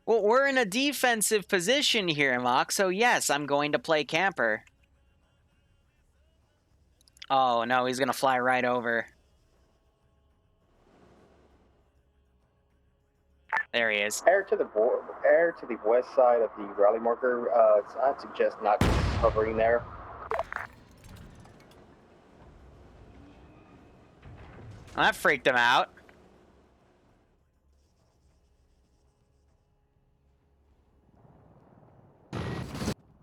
Well, we're in a defensive position here, Mock, so yes, I'm going to play camper. Oh, no, he's going to fly right over. There he is. Air to the west side of the rally marker. I'd suggest not hovering there. Well, that freaked him out.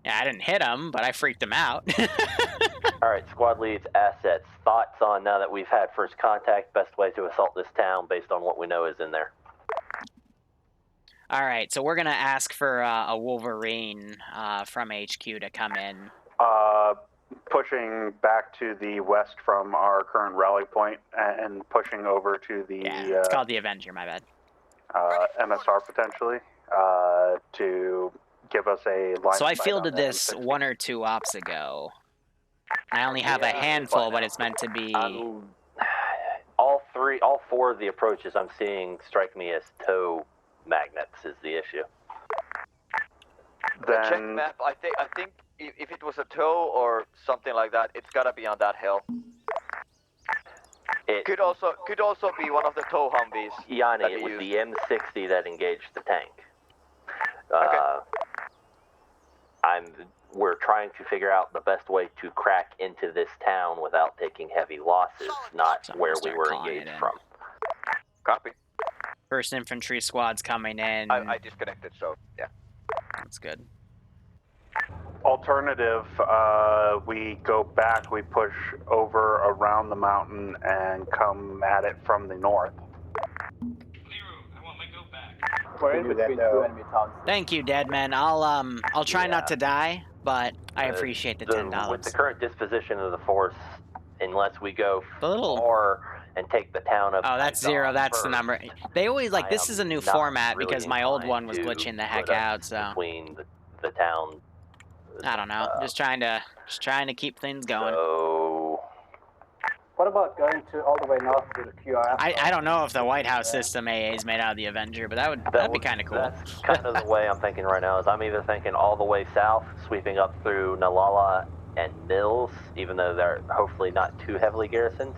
Yeah, I didn't hit him, but I freaked him out. All right, squad leads, assets, thoughts on now that we've had first contact, best way to assault this town based on what we know is in there. All right, so we're going to ask for a Wolverine from HQ to come in. pushing back to the west from our current rally point and pushing over to the it's called the Avenger, my bad. MSR potentially to give us a line. So I of sight fielded on the this M60. 1 or 2 ops ago. I only have a handful, but it's meant to be. All 4 of the approaches I'm seeing strike me as tow magnets is the issue. The check map, I think if it was a tow or something like that, it's gotta be on that hill. It could also be one of the tow Humvees. Yanni, it was the M60 that engaged the tank. We're trying to figure out the best way to crack into this town without taking heavy losses, not where we were engaged from. Copy. First infantry squad's coming in. I disconnected, so yeah. That's good. Alternative, we go back, we push over around the mountain and come at it from the north. We're in between two enemy towns. Thank you, Deadman. I'll try not to die, but I appreciate the $10. With the current disposition of the force, unless we go far and take the town of... Oh, that's 0. That's the number. They always, like, this is a new format really because my old one was inclined glitching the to heck put us out, so... Between the town... I don't know. Just trying to keep things going. So... What about going to all the way north to the QRF? I don't know if the White House system AA is made out of the Avenger, but that'd be kind of cool. That's kind of the way I'm thinking right now. Is I'm either thinking all the way south, sweeping up through Nalala and Mills, even though they're hopefully not too heavily garrisoned.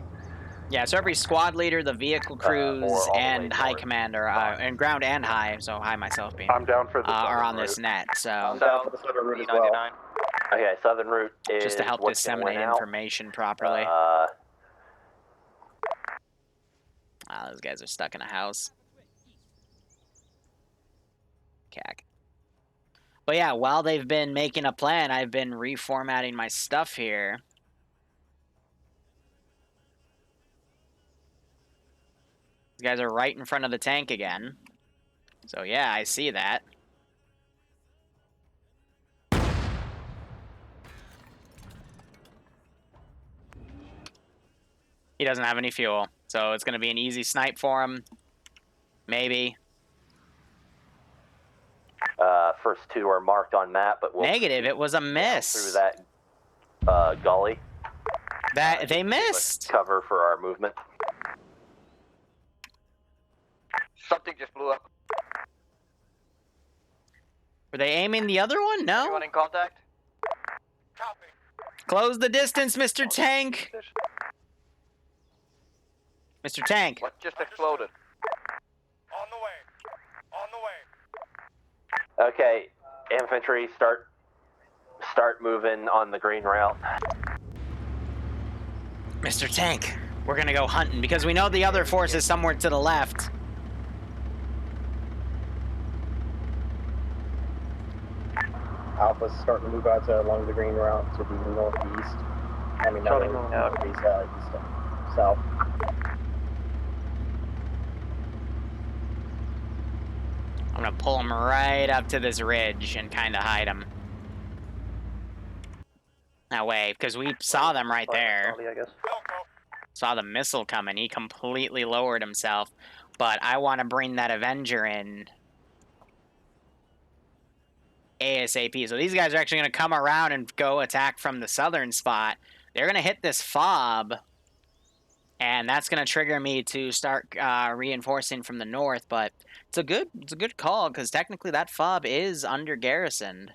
Yeah, so every squad leader, the vehicle crews, and high commander, and ground and high, so high myself being, I'm down for the are on this net, so... I'm down for the southern route as well. Okay, southern route is just to help what's gonna disseminate win out. information properly. Those guys are stuck in a house. Cack. But yeah, while they've been making a plan, I've been reformatting my stuff here. These guys are right in front of the tank again. So yeah, I see that. He doesn't have any fuel, so it's going to be an easy snipe for him. Maybe. First 2 are marked on map, but we'll... Negative, it was a miss. Through that gully. They missed. Cover for our movement. Something just blew up. Were they aiming the other one? No. Anyone in contact? Close the distance, Mr. Tank. Mr. Tank. What just exploded? Okay, infantry, start moving on the green route. Mr. Tank, we're gonna go hunting because we know the other force is somewhere to the left. Alpha's starting to move out along the green route to the northeast. I mean, not northeast, east, south. I'm gonna pull him right up to this ridge and kind of hide him. That way, because we saw them right there. Saw the missile coming. He completely lowered himself. But I want to bring that Avenger in ASAP. So these guys are actually going to come around and go attack from the southern spot. They're going to hit this fob. And that's going to trigger me to start reinforcing from the north. But it's a good call, because technically that fob is under garrisoned.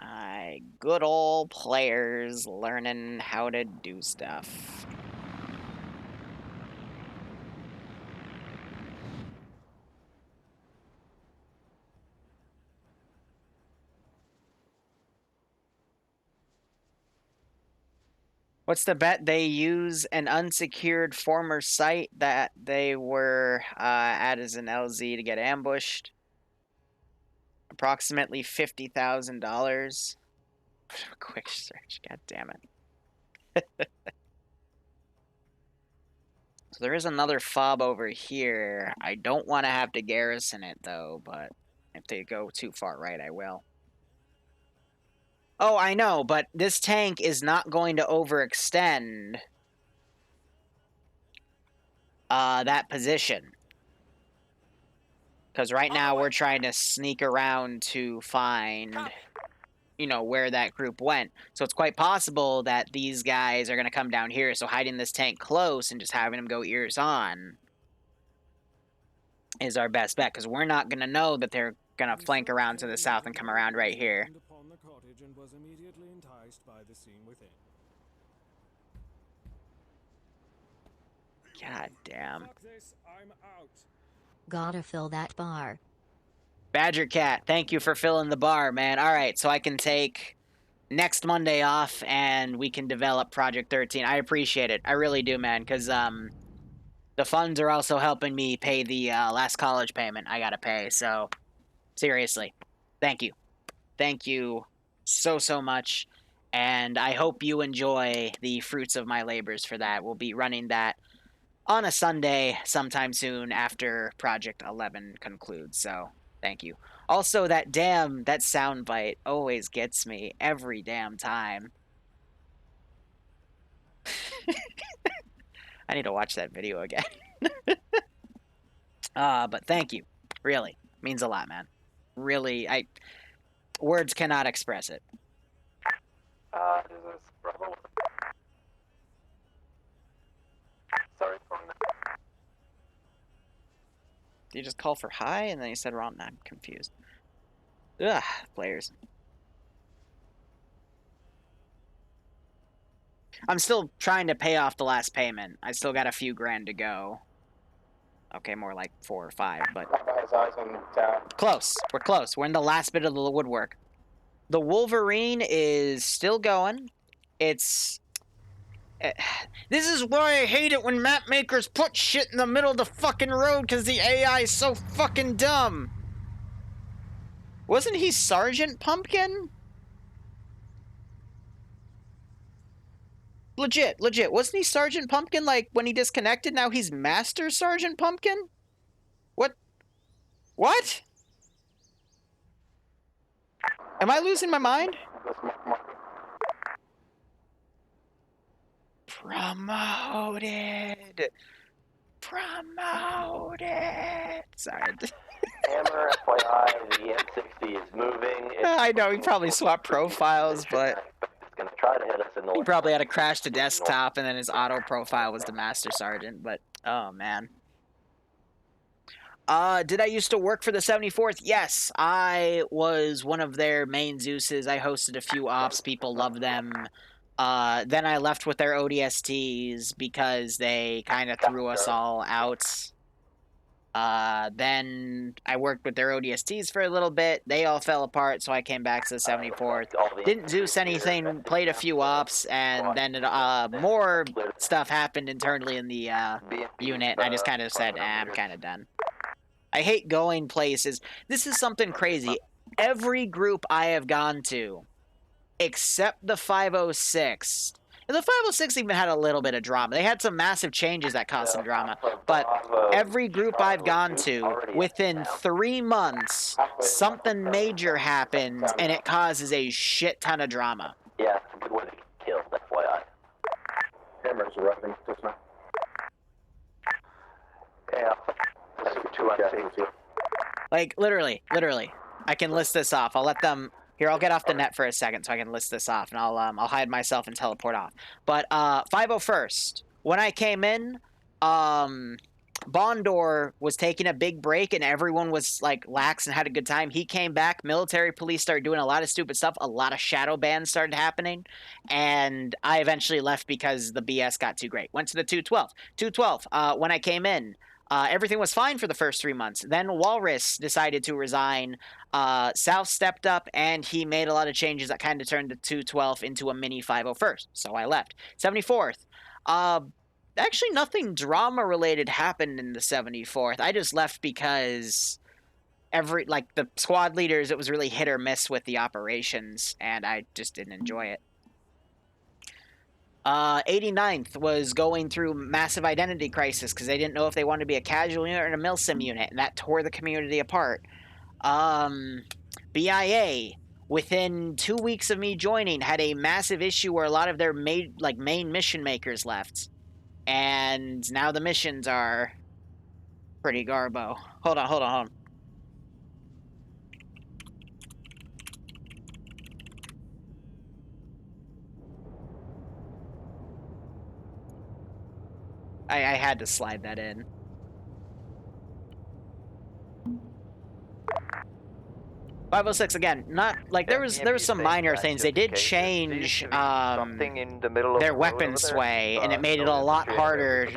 My good old players learning how to do stuff. What's the bet? They use an unsecured former site that they were at as an LZ to get ambushed. Approximately $50,000. Quick search. God damn it. So there is another fob over here. I don't want to have to garrison it, though, but if they go too far right, I will. Oh, I know, but this tank is not going to overextend that position. Because right now we're trying to sneak around to find, you know, where that group went. So it's quite possible that these guys are going to come down here. So hiding this tank close and just having them go ears on is our best bet. Because we're not going to know that they're going to flank around to the south and come around right here. God damn. Gotta fill that bar. Badger Cat, thank you for filling the bar, man. All right, so I can take next Monday off and we can develop Project 13. I appreciate it. I really do, man, because the funds are also helping me pay the last college payment I got to pay. So, seriously, thank you. Thank you so, so much. And I hope you enjoy the fruits of my labors for that. We'll be running that on a Sunday sometime soon after Project 11 concludes. So, thank you. Also, that soundbite always gets me every damn time. I need to watch that video again. But thank you. Really. Means a lot, man. Really, words cannot express it. This is Bravo. Sorry for that. Did you just call for hi and then you said wrong? I'm confused. Ugh, players. I'm still trying to pay off the last payment. I still got a few grand to go. Okay, more like 4 or 5, but close. We're close. We're in the last bit of the woodwork. The Wolverine is still going. It's... This is why I hate it when map makers put shit in the middle of the fucking road because the AI is so fucking dumb. Wasn't he Sergeant Pumpkin? Legit. Wasn't he Sergeant Pumpkin, like, when he disconnected? Now he's Master Sergeant Pumpkin? What? Am I losing my mind? Promoted. Sorry. Hammer, FYI, the M60 is moving. I know, he probably swapped profiles, but... It's gonna try to hit us in the... He probably had to crash to desktop, and then his auto profile was the Master Sergeant, but... Oh, man. Did I used to work for the 74th? Yes, I was one of their main Zeuses. I hosted a few ops. People loved them. Then I left with their ODSTs because they kind of threw us all out. Then I worked with their ODSTs for a little bit. They all fell apart, so I came back to the 74th. Didn't Zeus anything, played a few ops, and then more stuff happened internally in the unit. I just kind of said, I'm kind of done. I hate going places. This is something crazy. Every group I have gone to, except the 506. And the 506 even had a little bit of drama. They had some massive changes that caused some drama. But every group I've gone to, within 3 months, something major happens, and it causes a shit ton of drama. Yeah, it's a good way to get killed, FYI. Hammer's arriving just now. Yeah. Like, literally. I can list this off. I'll let them... Here, I'll get off the net for a second so I can list this off, and I'll hide myself and teleport off. But 501st, when I came in, Bondor was taking a big break, and everyone was like lax and had a good time. He came back. Military police started doing a lot of stupid stuff. A lot of shadow bans started happening, and I eventually left because the BS got too great. Went to the 212. 212. When I came in, Everything was fine for the first 3 months. Then Walrus decided to resign. South stepped up, and he made a lot of changes that kind of turned the 212th into a mini 501st. So I left. 74th. Actually, nothing drama-related happened in the 74th. I just left because the squad leaders, it was really hit or miss with the operations, and I just didn't enjoy it. 89th was going through massive identity crisis because they didn't know if they wanted to be a casual unit or a milsim unit, and that tore the community apart. BIA, within 2 weeks of me joining, had a massive issue where a lot of their main mission makers left, and now the missions are pretty garbo. Hold on. I had to slide that in. .506 again. Not like there was some minor things. They did change something in the middle of their the road weapon over there? sway, and it made it a lot harder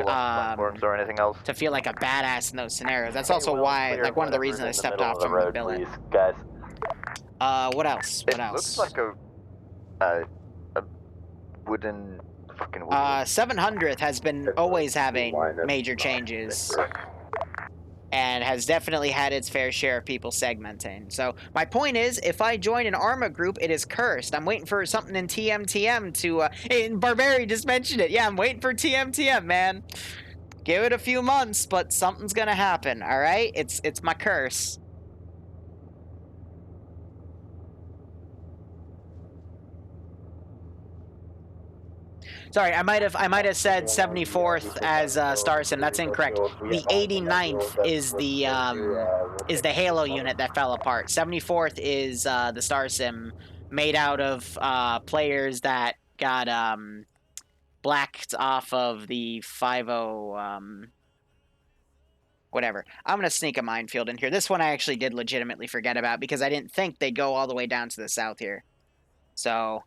or anything else? to feel like a badass in those scenarios. That's also why, like, one of the reasons I stepped off from the billet. Guys. What else? What else? Looks like a wooden fucking. 700th has been always having major changes, and has definitely had its fair share of people segmenting. So my point is, if I join an Arma group, it is cursed. I'm waiting for something in TMTM to. And Barbary just mentioned it. Yeah, I'm waiting for TMTM, man. Give it a few months, but something's gonna happen. All right, it's my curse. Sorry, I might have said 74th as Starsim. That's incorrect. The 89th is the Halo unit that fell apart. 74th is the Starsim, made out of players that got blacked off of the 50 whatever. I'm gonna sneak a minefield in here. This one I actually did legitimately forget about because I didn't think they'd go all the way down to the south here. So.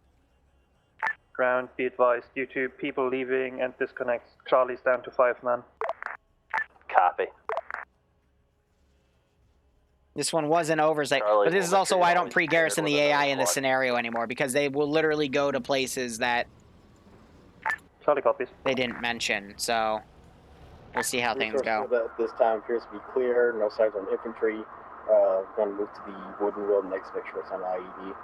Ground, be advised, due to people leaving and disconnects, Charlie's down to 5 men. Copy. This one was an oversight, but this is also why I don't pre-garrison the AI in this scenario anymore, because they will literally go to places that Charlie copies. They didn't mention, so we'll see how things go. This time appears to be clear, no signs on infantry. Going to move to the wooden wheel next, make sure it's on IED.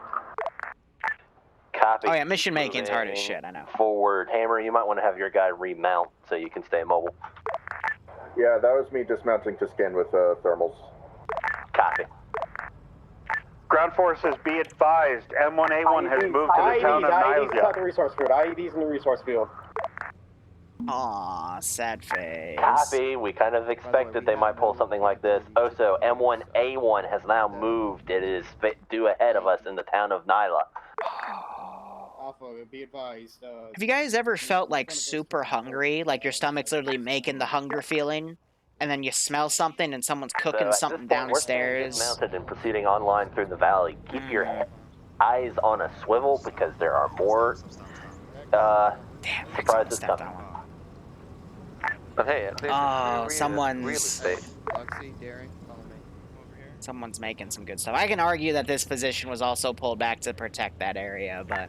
Copy. Oh yeah, mission making's hard as shit, I know. Forward. Hammer, you might want to have your guy remount so you can stay mobile. Yeah, that was me dismounting to scan with thermals. Copy. Ground forces, be advised, M1A1 has moved to the town of IED's Nilesya. the resource field. IED's in the resource field. Aw, sad face. Copy. We kind of expected they might pull something like this. Also, M1A1 has now moved. It is due ahead of us in the town of Nyla. Be advised. Have you guys ever felt like super hungry, like your stomach's literally making the hunger feeling, and then you smell something and someone's cooking something downstairs? We're dismounted and proceeding online through the valley. Keep your eyes on a swivel because there are more surprises coming. But hey, at least oh, it's someone's real estate. Someone's making some good stuff. I can argue that this position was also pulled back to protect that area, but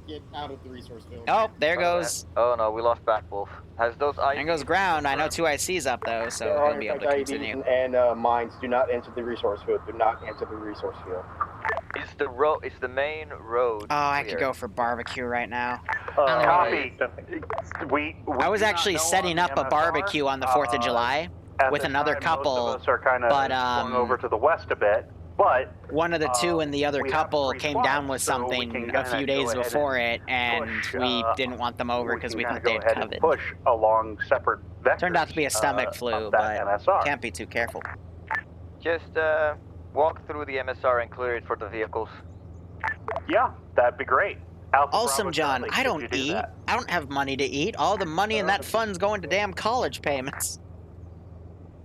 get out of the resource field. Oh, there goes. Oh no, we lost Backwolf. Has those IEDs? There goes ground. I know 2 ICs up though, so he'll be able to continue. And mines do not enter the resource field. Do not enter the resource field. Is the main road? Oh, I could go for barbecue right now. Copy. I was actually setting up a barbecue on the 4th of July with another couple, most of us are kind of swung over to the west a bit, but one of the two and the other couple came down with something a few days before it, and we didn't want them over because we thought they'd COVID. Push along separate vectors. Turned out to be a stomach flu, but can't be too careful. Just walk through the MSR and clear it for the vehicles. Yeah, that'd be great. Awesome, John. I don't eat. I don't have money to eat. All the money in that fund's going to damn college payments.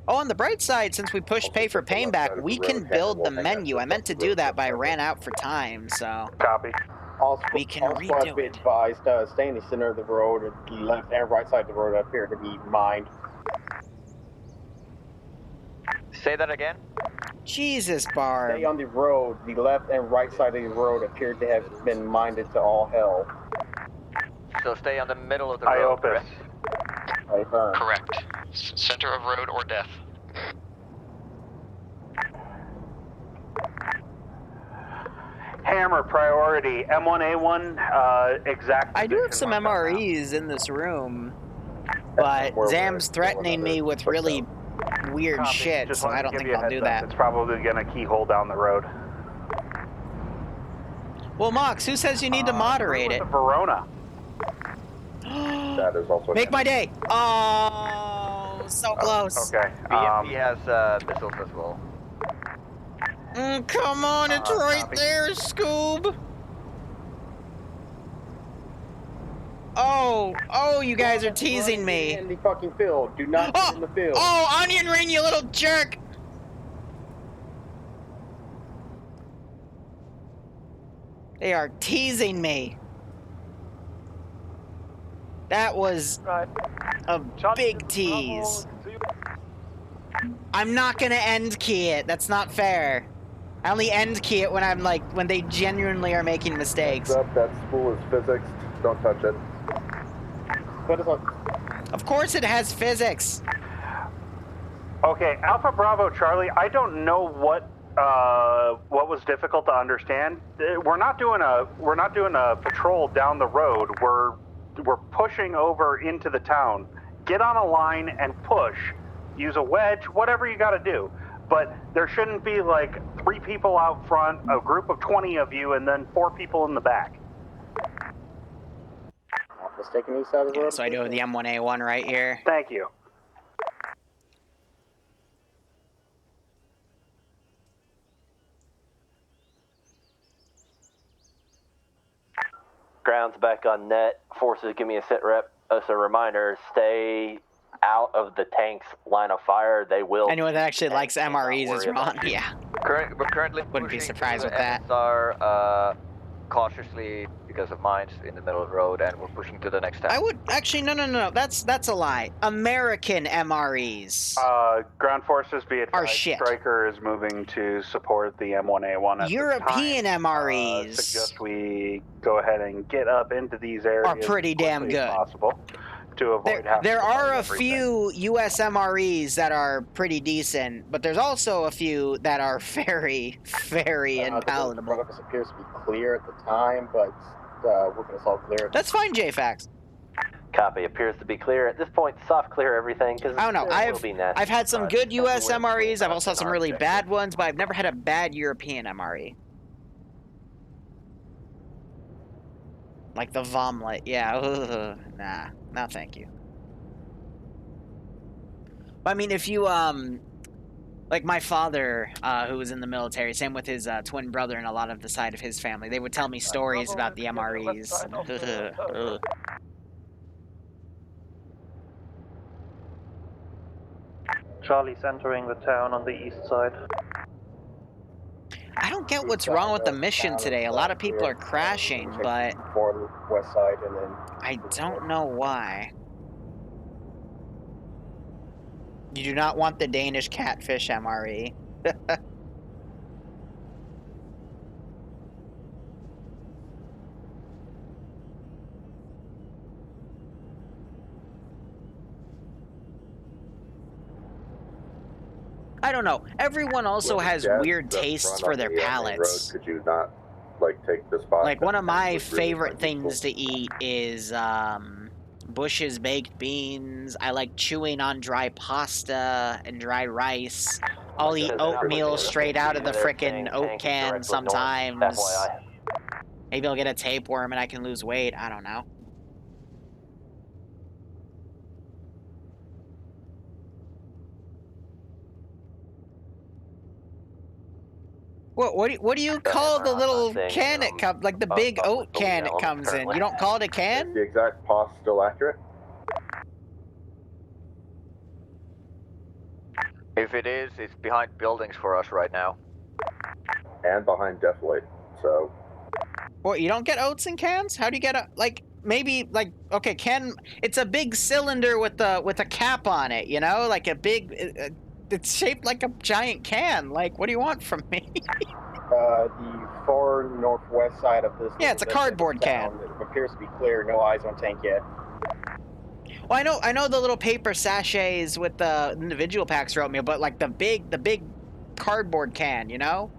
Oh, on the bright side, since we pushed pay for pain back, we can build the menu. I meant to do that, but I ran out for time, so. Copy. We can redo it. Advised, stay in the center of the road, and the left and right side of the road appear to be mined. Say that again? Jesus, Barb. Stay on the road. The left and right side of the road appear to have been minded to all hell. So stay on the middle of the road, correct? Correct. Center of road or death. Hammer priority. M1A1, exact. I do have some MREs in this room, but Zam's threatening me with really weird Copy. shit, Just so wanted I to don't give think you a I'll do heads up. that. It's probably gonna keyhole down the road. Well, Mox, who says you need to moderate it? Verona. That is also. Make my day. Oh, so close. Okay. BMP has missiles as well. Come on, it's right there, Scoob. Oh, you guys are teasing me. In the fucking field. Do not get in the field. Oh, onion ring, you little jerk. They are teasing me. That was a big tease. I'm not gonna end key it. That's not fair. I only end key it when I'm like, when they genuinely are making mistakes. Heads up, that spool is physics. Don't touch it. Of course it has physics. Okay, Alpha Bravo Charlie. I don't know what was difficult to understand. We're not doing a patrol down the road. We're pushing over into the town. Get on a line and push. Use a wedge, whatever you got to do. But there shouldn't be like 3 people out front, a group of 20 of you, and then 4 people in the back. Mistaken east side of the road. So I do have the M1A1 right here. Thank you. Ground's back on net. Forces, give me a sit rep. As a reminder, stay out of the tank's line of fire. They will. Anyone that actually likes MREs is wrong. Yeah. We're currently Wouldn't be surprised with the that. MSR, cautiously because of mines in the middle of the road, and we're pushing to the next town. I would actually no. That's a lie. American MREs. Ground forces, be advised. shit. Stryker is moving to support the M1A1. At European this time. MREs Suggest we go ahead and get up into these areas. are pretty damn quickly as good. possible to avoid having There to are fight a everything. few US MREs that are pretty decent, but there's also a few that are very, very The unpalatable. front of us appears to be clear at the time, but we're going to solve clear. That's fine, JFAX. Copy. Appears to be clear. At this point, soft clear everything. Because I don't know. I've had some good US everywhere MREs. I've also had some really objective. bad ones, but I've never had a bad European MRE. Like the Vomlet. Yeah. Ugh, nah. No, thank you. I mean, if you, like my father, who was in the military, same with his twin brother and a lot of the side of his family, they would tell me stories about the MREs. Ugh. Charlie's entering the town on the east side. I don't get what's wrong with the mission today. A lot of people are crashing, but For the west side, and then I don't know why. You do not want the Danish catfish MRE. I don't know. Everyone also has weird tastes for their palates. Could you not take the spot? Like one of my favorite things to eat is Bush's baked beans. I like chewing on dry pasta and dry rice. I'll eat oatmeal straight out of the frickin' oat can sometimes. Maybe I'll get a tapeworm and I can lose weight. I don't know. What do you call the little can it comes, like the big oat can it comes in? You don't call it a can? Is the exact POS still accurate? If it is, it's behind buildings for us right now. And behind Deflate, so. What, you don't get oats in cans? How do you get a, maybe, it's a big cylinder with a cap on it, you know? Like a big, it's shaped like a giant can. Like, what do you want from me? The far northwest side of this. Yeah, it's a cardboard can. It appears to be clear. No eyes on tank yet. Well, I know the little paper sachets with the individual packs for oatmeal, but like the big cardboard can, you know?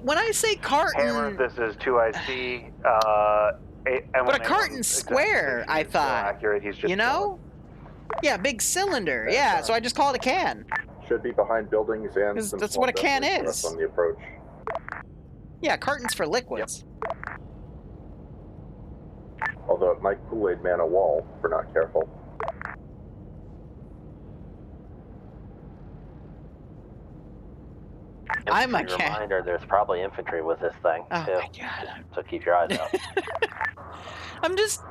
When I say carton... Hammer, this is 2IC. But a carton's square, I thought. Accurate. He's just you know? Yeah, big cylinder. Yeah, so I just call it a can. Should be behind buildings and some that's small what a can vessels is. on the approach. Yeah, cartons for liquids. Although it might Kool-Aid man a wall if we're not careful. I'm a reminder, there's probably infantry with this thing, oh too. My God. So keep your eyes out. I'm just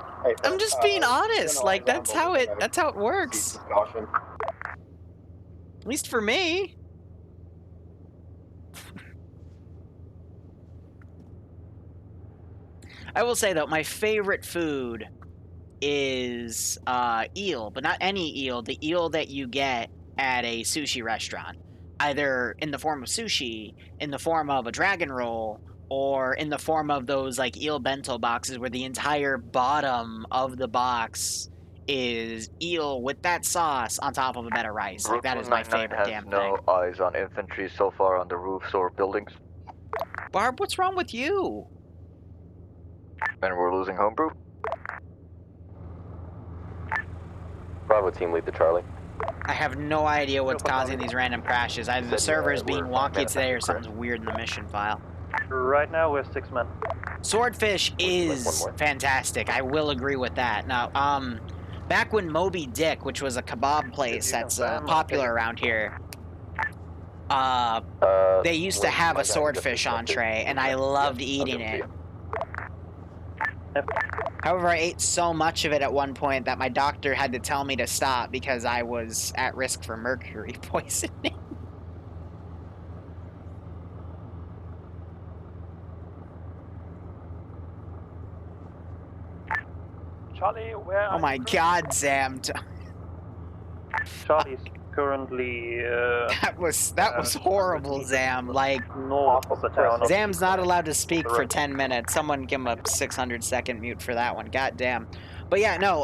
being honest. Like, that's how it works. At least for me. I will say, though, my favorite food is eel, but not any eel. The eel that you get at a sushi restaurant. Either in the form of sushi, in the form of a dragon roll, or in the form of those, like, eel bento boxes where the entire bottom of the box is eel with that sauce on top of a bed of rice. Like, that is my favorite damn thing. No eyes on infantry so far on the roofs or buildings. Barb, what's wrong with you? And we're losing homebrew? Bravo team, lead the Charlie. I have no idea what's causing these random crashes. Either the server's being wonky today or something's weird in the mission file. Right now we're 6 men. Swordfish is fantastic. I will agree with that. Now, back when Moby Dick, which was a kebab place that's popular around here, they used to have a swordfish entree, and I loved eating it. However, I ate so much of it at one point that my doctor had to tell me to stop because I was at risk for mercury poisoning. Charlie, where Oh my God, Zam! Charlie's currently that was horrible, Zam. Like, north of the town. Zam's not allowed to speak for 10 minutes. Someone give him a 600-second mute for that one. God damn. But yeah, no.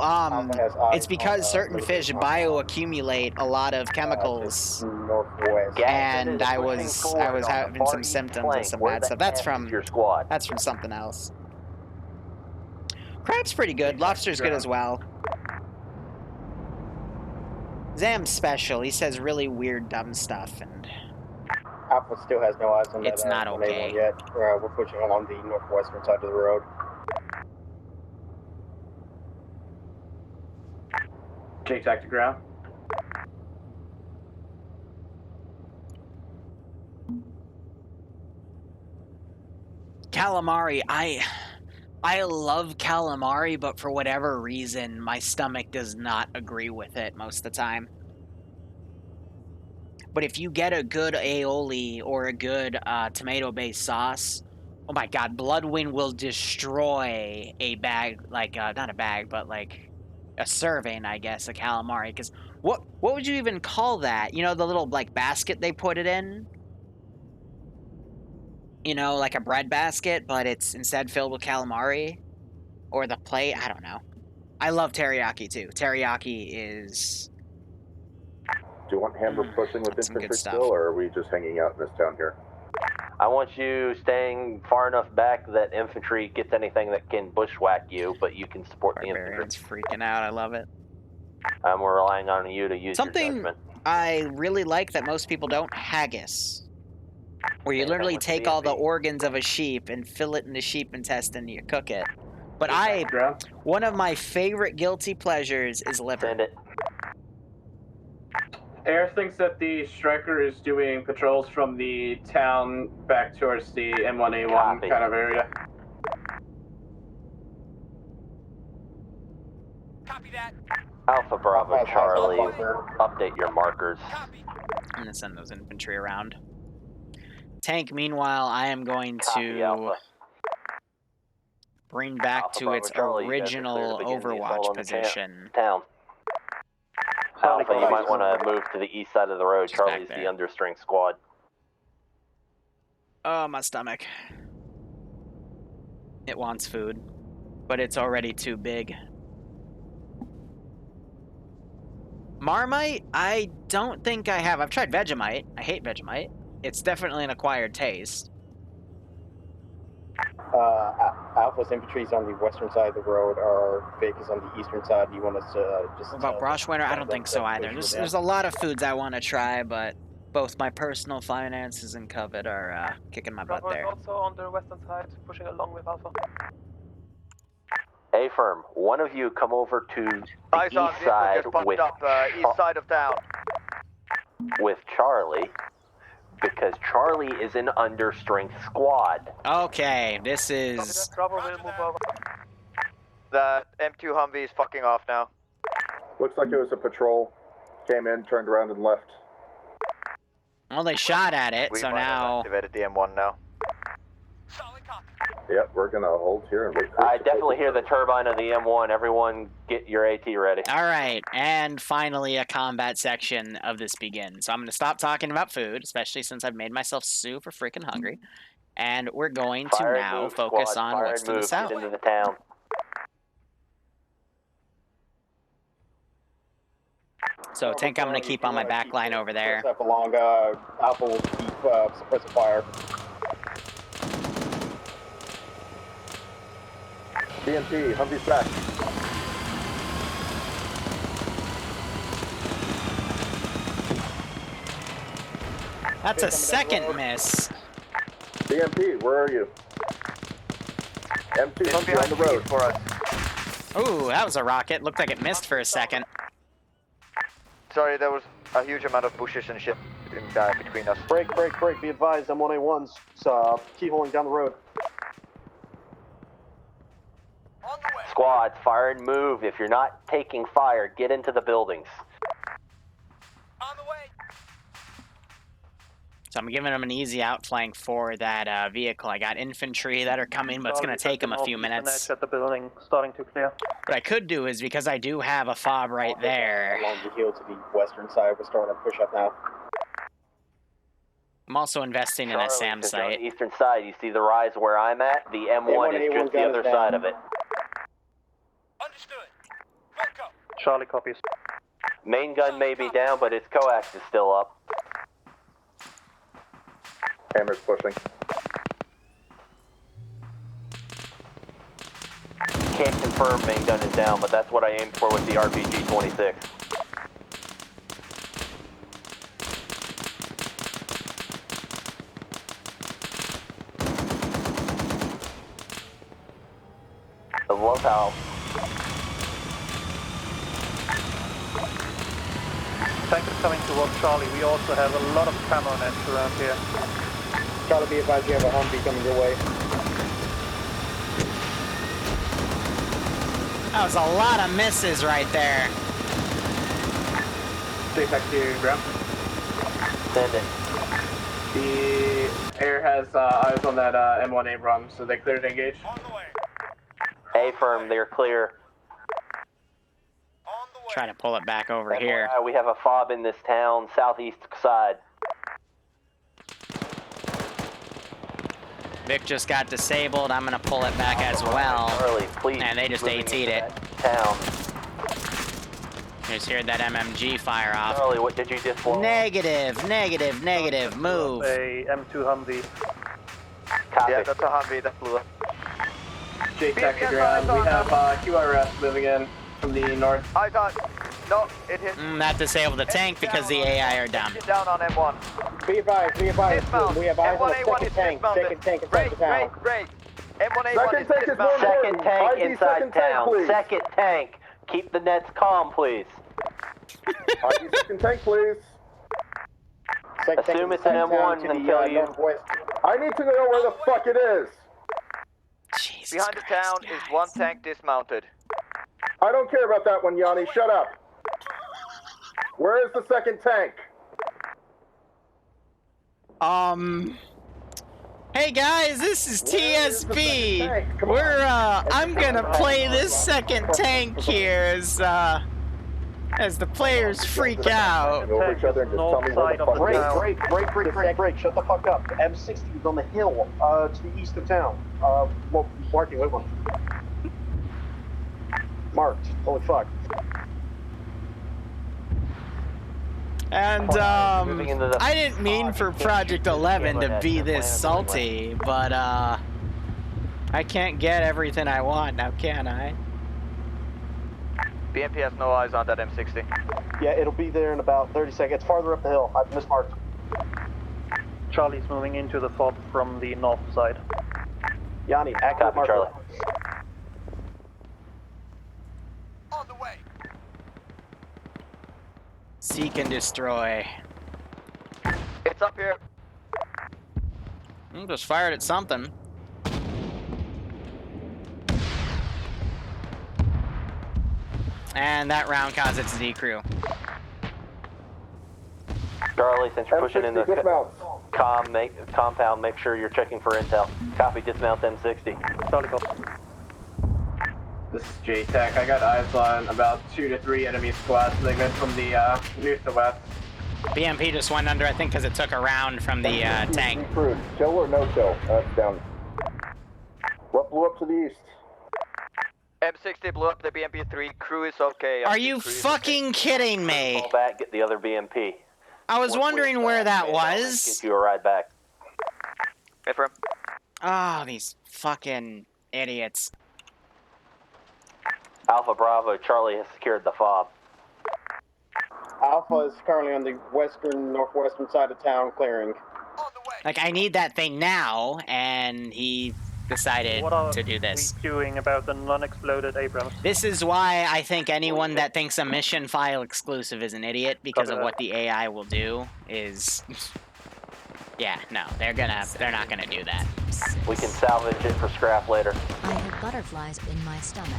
It's because certain fish bioaccumulate a lot of chemicals, and I was having some symptoms of some bad stuff. That's from something else. Crab's pretty good. Lobster's good as well. Zam's special. He says really weird, dumb stuff, and Alpha still has no eyes on that. It's not okay. Yet. We're pushing along the northwestern side of the road. Jake, back to ground. Calamari, I love calamari, but for whatever reason, my stomach does not agree with it most of the time. But if you get a good aioli or a good tomato-based sauce, oh my God, Bloodwind will destroy a bag, like, not a bag, but like a serving, I guess, of calamari. Because what would you even call that? You know, the little, like, basket they put it in? You know, like a bread basket, but it's instead filled with calamari? Or the plate? I don't know. I love teriyaki, too. Teriyaki is... Do you want Hammer pushing with infantry still, or are we just hanging out in this town here? I want you staying far enough back that infantry gets anything that can bushwhack you, but you can support the infantry. Barbarian's freaking out. I love it. We're relying on you to use your judgment. I really like that most people don't, haggis. Where you literally take all the organs of a sheep and fill it in the sheep intestine and you cook it. But one of my favorite guilty pleasures is liver. Send it. Air thinks that the striker is doing patrols from the town back towards the M1A1 kind of area. Copy that. Alpha Bravo Charlie, update your markers. I'm gonna send those infantry around. Tank, meanwhile, I am going to bring back to its original Overwatch position. Alpha, you might want to move to the east side of the road. Charlie's the understrength squad. Oh, my stomach. It wants food, but it's already too big. Marmite? I don't think I have. I've tried Vegemite. I hate Vegemite. It's definitely an acquired taste. Alpha's infantry's on the western side of the road, or Vic is on the eastern side. Do you want us to just... What about Broshwinter? I don't think so either. There's a lot of foods I want to try, but both my personal finances and covet are kicking my butt Bravo there. is also on the western side, pushing along with Alpha. A-firm, one of you come over to the east side with east side of town. With Charlie, because Charlie is an understrength squad. Okay, this is... Bravo will move over. The M2 Humvee is fucking off now. Looks like it was a patrol. Came in, turned around, and left. Well, they shot at it, so now... Activated the M1 now. Yep, we're gonna hold here and wait for I definitely hear the turbine of the M1. Everyone get your AT ready. Alright, and finally a combat section of this begins. So I'm going to stop talking about food, especially since I've made myself super freaking hungry. And we're going to now focus on what's to the south. Get into the town. So tank I'm going to keep on my back line over there. Up along, Alpha will keep suppressive fire. BMP, Humvee's back. That's a second miss. BMP, where are you? M2 Humvee on the road for us. Ooh, that was a rocket. Looked like it missed for a second. Sorry, there was a huge amount of bushes and shit between us. Break. Be advised, M1A1's keep holding down the road. Squads, fire and move. If you're not taking fire, get into the buildings. So I'm giving them an easy outflank for that vehicle. I got infantry that are coming, but it's going to take them a few minutes. At the building, starting to clear. What I could do is, because I do have a fob right there... Along the hill to the western side, we're starting to push up now. I'm also investing in a SAM site. On the eastern side, you see the rise where I'm at? The M1 is just the other side of it. Charlie copies. Main gun may be down, but its coax is still up. Hammer's pushing. Can't confirm main gun is down, but that's what I aimed for with the RPG-26. I love how... Tank is coming towards Charlie. We also have a lot of camo nets around here. Charlie, be advised you have a Humvee coming your way. That was a lot of misses right there. Take back to your ground. Send it. The air has eyes on that M1 Abrams, so they cleared to engage. A-firm, they're clear. Try to pull it back over here. We have a fob in this town, southeast side. Vic just got disabled. I'm going to pull it back as well. Early, please. And they just AT'd it. Town. Just heard that MMG fire off. Charlie, what did you just blow? Negative. Move. A M2 Humvee. Copy. Yeah, that's a Humvee that blew up. Jake, back to ground. We have QRS moving in from the north. I got... No, it hit. That disabled the tank because the AI are down. Down on M1. Be advised. Dismount. We have eyes on the M1A1 is second tank. dismounted. Second tank inside the town. Great. M1A1 is dismounted. Second tank inside town. Second tank. Keep the nets calm, please. Second tank, please. Assume it's an M1 until you... I need to know where the fuck it is. Jesus Behind the town is one tank dismounted. I don't care about that one, Yanni. Shut up. Where is the second tank? Hey guys, this is TSB. We're I'm gonna play this second tank here as As the players freak out. Over each other and just tell me where the fuck Break, shut the fuck up. M60 is on the hill, to the east of town. Well, marking, wait one. Marked, holy fuck. And, I didn't mean for Project 11 to be this salty, but, I can't get everything I want now, can I? BMP has no eyes on that M60. Yeah, it'll be there in about 30 seconds. It's farther up the hill. I've mismarked. Charlie's moving into the fob from the north side. Yanni, accurate marker. Charlie. On the way. Seek and destroy. It's up here. Just fired at something. And that round caused its Z-crew. Charlie, since you're pushing in the compound, make sure you're checking for intel. Copy, dismount M60. Charlie, go. This is J-Tech. I got eyes on about 2 to 3 enemy squads moving from the north to west. BMP just went under, I think, because it took a round from the tank. Show or no show? That's down. What blew up to the east? M60 blew up the BMP-3. Crew is okay. Are you fucking kidding me? Call back, get the other BMP. I was wondering where that was. Get you a ride back. Affirm. Oh, these fucking idiots. Alpha Bravo, Charlie has secured the fob. Alpha is currently on the northwestern side of town, clearing. Like, I need that thing now, and he decided to do this. What are we doing about the non-exploded Abrams? This is why I think anyone that thinks a mission file exclusive is an idiot, because of what the AI will do is... Yeah, no, they're not gonna do that. We can salvage it for scrap later. I have butterflies in my stomach.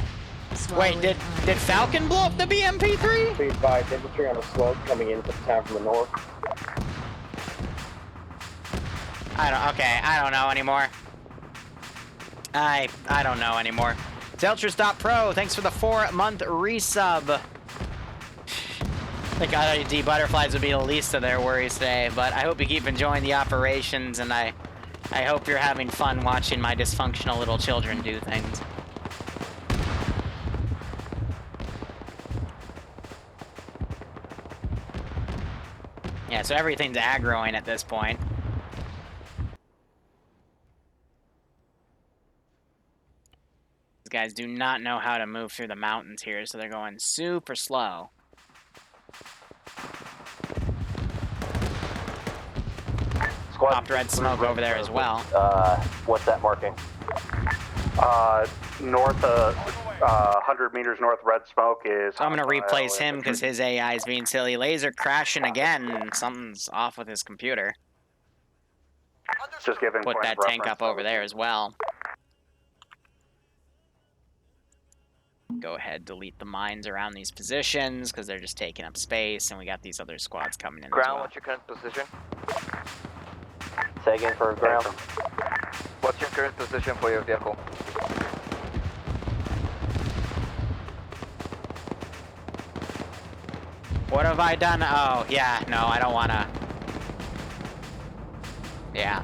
Wait, did Falcon blow up the BMP-3? Please advise infantry on a slope coming into the town from the north. I don't know anymore. I don't know anymore. Zeltras.pro, thanks for the 4-month resub. I think IOD butterflies would be the least of their worries today, but I hope you keep enjoying the operations, and I hope you're having fun watching my dysfunctional little children do things. Yeah, so everything's aggroing at this point. These guys do not know how to move through the mountains here, so they're going super slow. Popped red smoke over there as well. What's that marking? North, 100 meters north, red smoke is... So I'm going to replace him because his AI is being silly. Laser crashing again. Something's off with his computer. Just giving Put that tank up over there as well. Go ahead, delete the mines around these positions because they're just taking up space, and we got these other squads coming in Ground, as well. what's your current position? Say again for ground. What's your current position for your vehicle? What have I done? Oh, yeah, no, I don't want to. Yeah.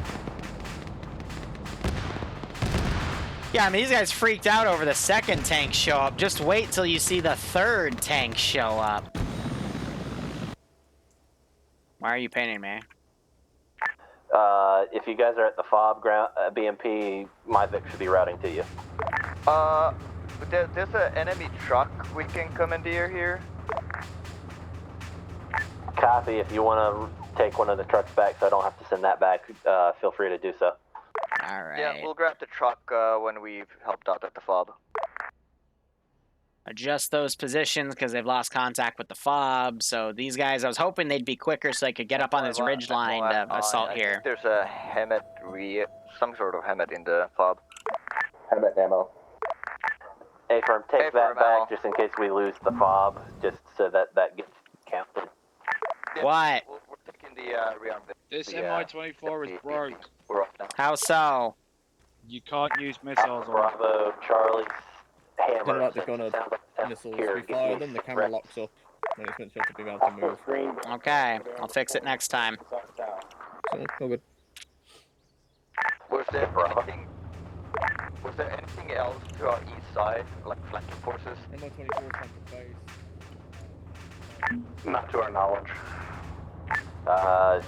Yeah, I mean, these guys freaked out over the second tank show up. Just wait till you see the third tank show up. Why are you painting me? If you guys are at the FOB ground, BMP, my Vic should be routing to you. There's an enemy truck we can commandeer here. Copy. If you want to take one of the trucks back so I don't have to send that back, feel free to do so. Alright. Yeah, we'll grab the truck when we've helped out at the FOB. Adjust those positions because they've lost contact with the FOB. So these guys, I was hoping they'd be quicker so they could get up on this ridge line to assault here. There's a HEMET, some sort of HEMET in the FOB. HEMET ammo. A-firm, take that back just in case we lose the FOB, just so that gets counted. What? We're taking the rearm. This MI-24 is broke. We're off now. How so? You can't use missiles on it. Bravo, Charlie, hammer. They're like they're gonna missiles. We fire them, the camera locks up. Management should be about to move. Okay, I'll fix it next time. So, all good. Was there anything else to our east side, like flanking forces? Ammo 24 is on the base. Not to our knowledge.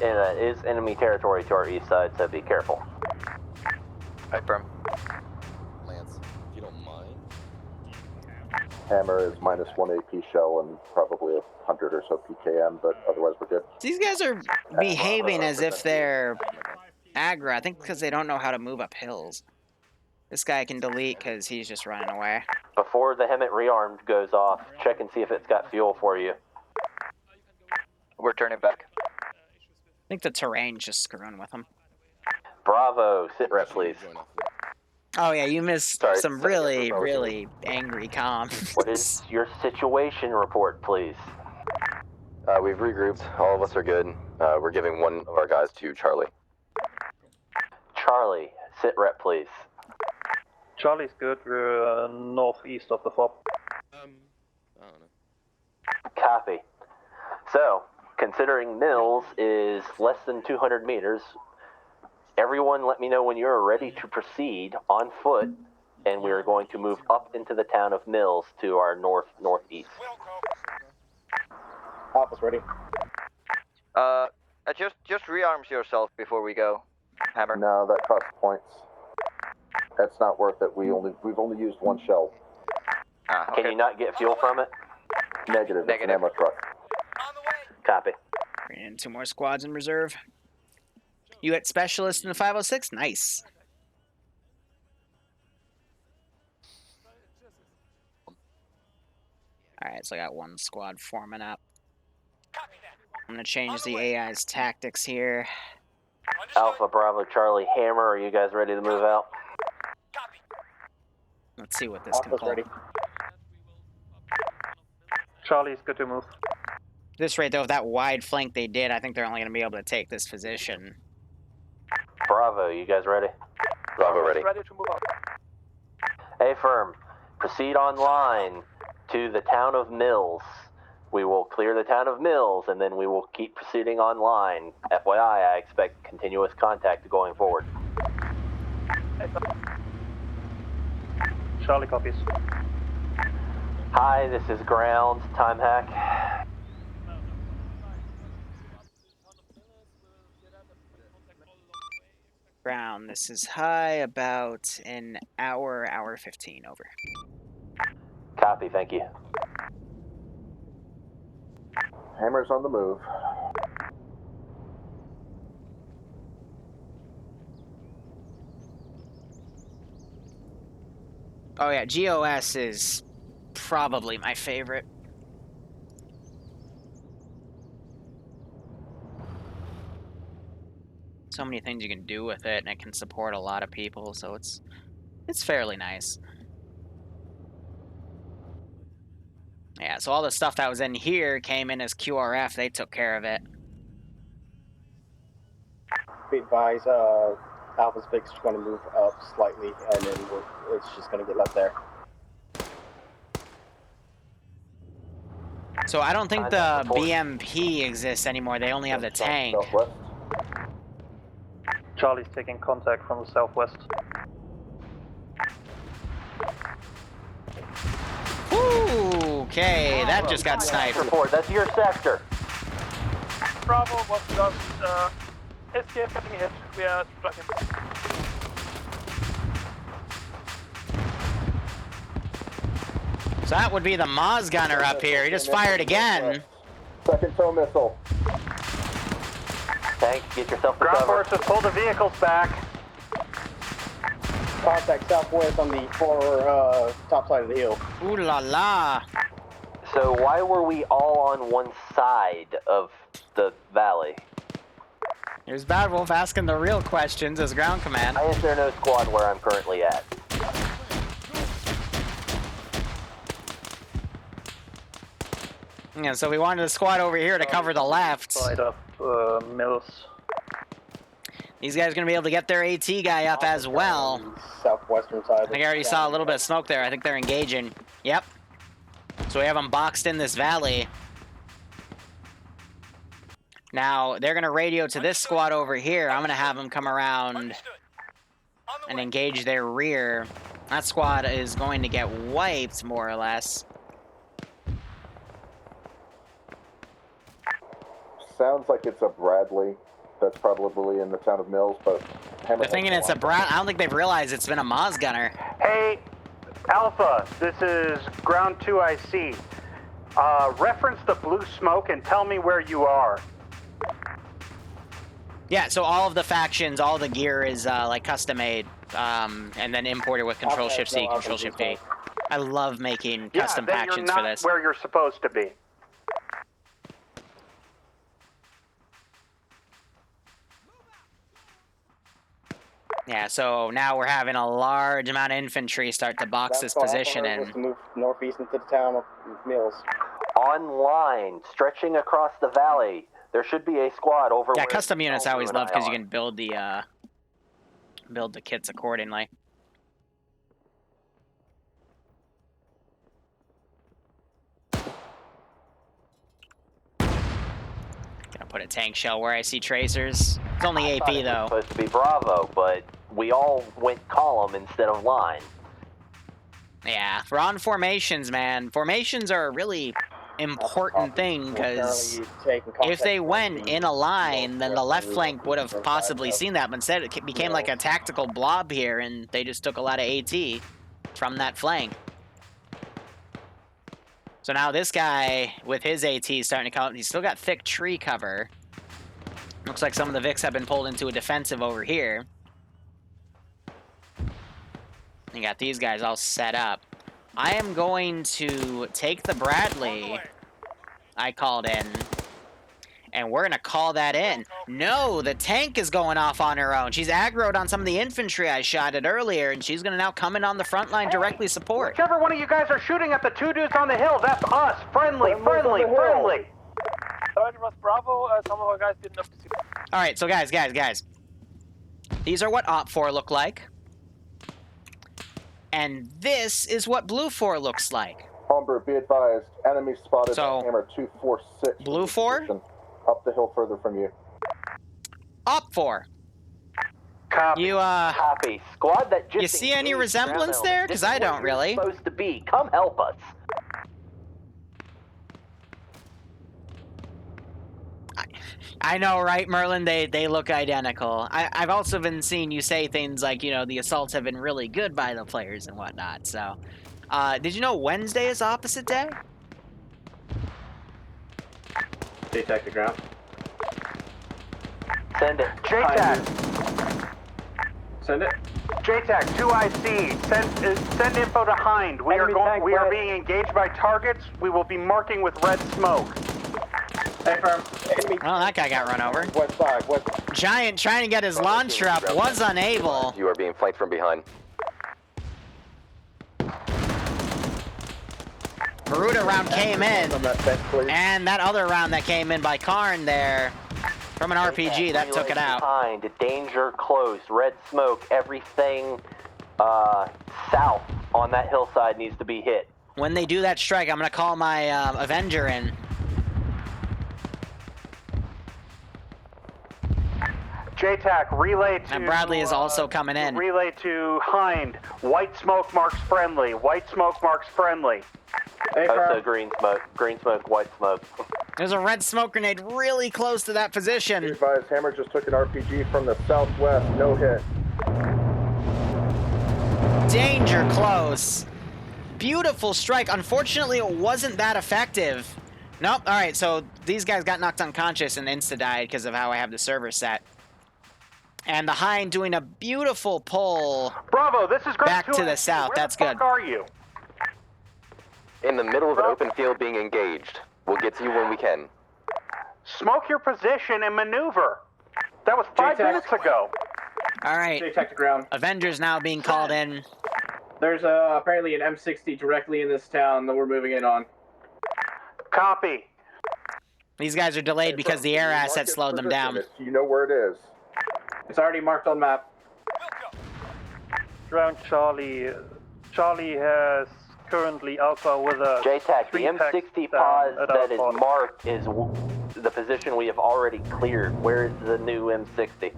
It is enemy territory to our east side, so be careful. Confirm. Lance, if you don't mind. Hammer is -1 AP shell and probably 100 or so PKM, but otherwise we're good. These guys are behaving as if they're aggro. I think because they don't know how to move up hills. This guy can delete because he's just running away. Before the Hemet rearmed goes off, check and see if it's got fuel for you. We're turning back. I think the terrain's just screwing with him. Bravo, sit rep, please. Oh yeah, you missed some really, really angry comms. What is your situation report, please? We've regrouped. All of us are good. We're giving one of our guys to Charlie. Charlie, sit rep, please. Charlie's good. We're northeast of the FOB. I don't know. Copy. So, considering Mills is less than 200 meters, everyone let me know when you're ready to proceed on foot, and we are going to move up into the town of Mills to our northeast. Alpha's ready. Just rearms yourself before we go, Hammer. No, that costs points. That's not worth it. We've only used one shell. Okay. Can you not get fuel from it? Negative. It's an ammo truck. Copy. Bring in 2 more squads in reserve. You at specialist in the 506? Nice. Alright, so I got 1 squad forming up. I'm gonna change the AI's tactics here. Alpha, Bravo, Charlie, Hammer, are you guys ready to move out? Let's see what this can pull. Ready. Charlie's good to move. This rate, though, with that wide flank they did, I think they're only going to be able to take this position. Bravo, you guys ready? Bravo, ready. Ready to move up. A firm, proceed online to the town of Mills. We will clear the town of Mills, and then we will keep proceeding online. FYI, I expect continuous contact going forward. Charlie copies. Hi, this is Ground, time hack. Ground, this is high, about an hour 15, over. Copy, thank you. Hammer's on the move. Oh yeah, GOS is probably my favorite. So many things you can do with it, and it can support a lot of people, so it's fairly nice. Yeah, so all the stuff that was in here came in as QRF. They took care of it. Be advised, Alpha's Vic's going to move up slightly, and then it's just going to get left there. So I don't think the BMP exists anymore. They only have the tank. Southwest. Charlie's taking contact from the southwest. Ooh, okay, that just got sniped. Report, that's your sector. Bravo was just STF getting hit. We are striking. So that would be the Moz gunner up here. He just fired again. Second tow missile. Tank, get yourself to Ground cover. forces, pull the vehicles back. Contact southwest on the top side of the hill. Ooh la la. So why were we all on one side of the valley? Here's Bad Wolf asking the real questions as ground command. Why is there no squad where I'm currently at? Yeah, so we wanted the squad over here to cover the left. Side of Mills. These guys are going to be able to get their AT guy up as well. Southwestern side. I think I already saw a little bit of smoke there. I think they're engaging. Yep. So we have them boxed in this valley. Now, they're going to radio to this squad over here. I'm going to have them come around and engage their rear. That squad is going to get wiped, more or less. Sounds like it's a Bradley. That's probably in the town of Mills, but... They're thinking it's a Brad. I don't think they've realized it's been a Moz gunner. Hey, Alpha, this is Ground 2 IC. Reference the blue smoke and tell me where you are. Yeah, so all of the factions, all the gear is like custom made, and then imported with Control Shift C, Control Shift D. I love making custom factions for this. Where you're supposed to be. Yeah, so now we're having a large amount of infantry start to box this position in. Move northeast into the town of Mills. On line, stretching across the valley, there should be a squad over. Yeah, custom units I always love because you can build the kits accordingly. Gonna put a tank shell where I see tracers. It's only AP though. It's supposed to be Bravo, but we all went column instead of line. Yeah, we're on formations, man. Formations are a really important thing because if they went in a line, then the left flank would have possibly seen that. But instead, it became like a tactical blob here, and they just took a lot of AT from that flank. So now this guy with his AT is starting to come up. He's still got thick tree cover. Looks like some of the Vics have been pulled into a defensive over here. You got these guys all set up. I am going to take the Bradley I called in, and we're going to call that in. No, the tank is going off on her own. She's aggroed on some of the infantry I shot at earlier, and she's going to now come in on the front line, directly support. Whichever one of you guys are shooting at the two dudes on the hill, that's us. Friendly. Sorry, Bravo. Some of our guys didn't have to see. All right, so guys. These are what Op 4 look like. And this is what Blue 4 looks like. Homebrew, be advised. Enemy spotted So, Hammer 246. Blue 4? Up the hill further from you. Op 4. Copy. You, Copy. Squad that just you see any resemblance ground there? This Because is I where don't you're really. Supposed to be. Come help us. I know, right, Merlin? They look identical. I've also been seeing you say things like, you know, the assaults have been really good by the players and whatnot. So, did you know Wednesday is opposite day? Stay tech to ground. Send it. JTAC. Send it. JTAC 2IC. Send info to Hind. We are being engaged by targets. We will be marking with red smoke. Hey, firm. Oh, that guy got run over. West side, west. Giant trying to get his launcher up, was unable. You are being flanked from behind. Maruda round came in, and that other round that came in by Karn there, from an RPG, that took it out. Behind, danger close, red smoke, everything south on that hillside needs to be hit. When they do that strike, I'm going to call my Avenger in. JTAC, relay to... And Bradley is also coming in. Relay to Hind. White smoke marks friendly. White smoke marks friendly. Hey, so green smoke, white smoke. There's a red smoke grenade really close to that position. Be advised, Hammer just took an RPG from the southwest. No hit. Danger close. Beautiful strike. Unfortunately, it wasn't that effective. Nope. All right, so these guys got knocked unconscious and insta-died because of how I have the server set. And the Hind doing a beautiful pull. Bravo, this is back to the south. That's good. Where the fuck are you? In the middle of an open field being engaged. We'll get to you when we can. Smoke your position and maneuver. That was 5 minutes ago. All right. Stay tech to ground. Avengers now being called in. There's apparently an M60 directly in this town that we're moving in on. Copy. These guys are delayed because the air asset slowed them down. You know where it is. It's already marked on map. Ground Charlie. Charlie has currently Alpha with a JTAC, the M60 pause that is marked is the position we have already cleared. Where is the new M60?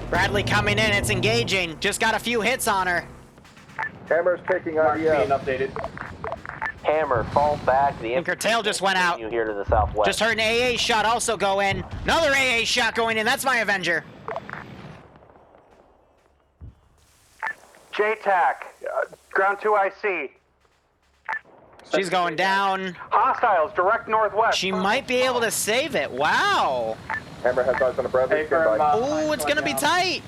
Bradley coming in, it's engaging. Just got a few hits on her. Hammer's taking Mark's RDF. being updated. Hammer, fall back. The Anchor tail just went out. You here to the southwest. Just heard an AA shot also go in. Another AA shot going in. That's my Avenger. JTAC, ground 2 IC. She's going down. Hostiles, direct northwest. She might be able to save it. Wow. Hammer has eyes on a Bradley. Oh, it's going to be tight.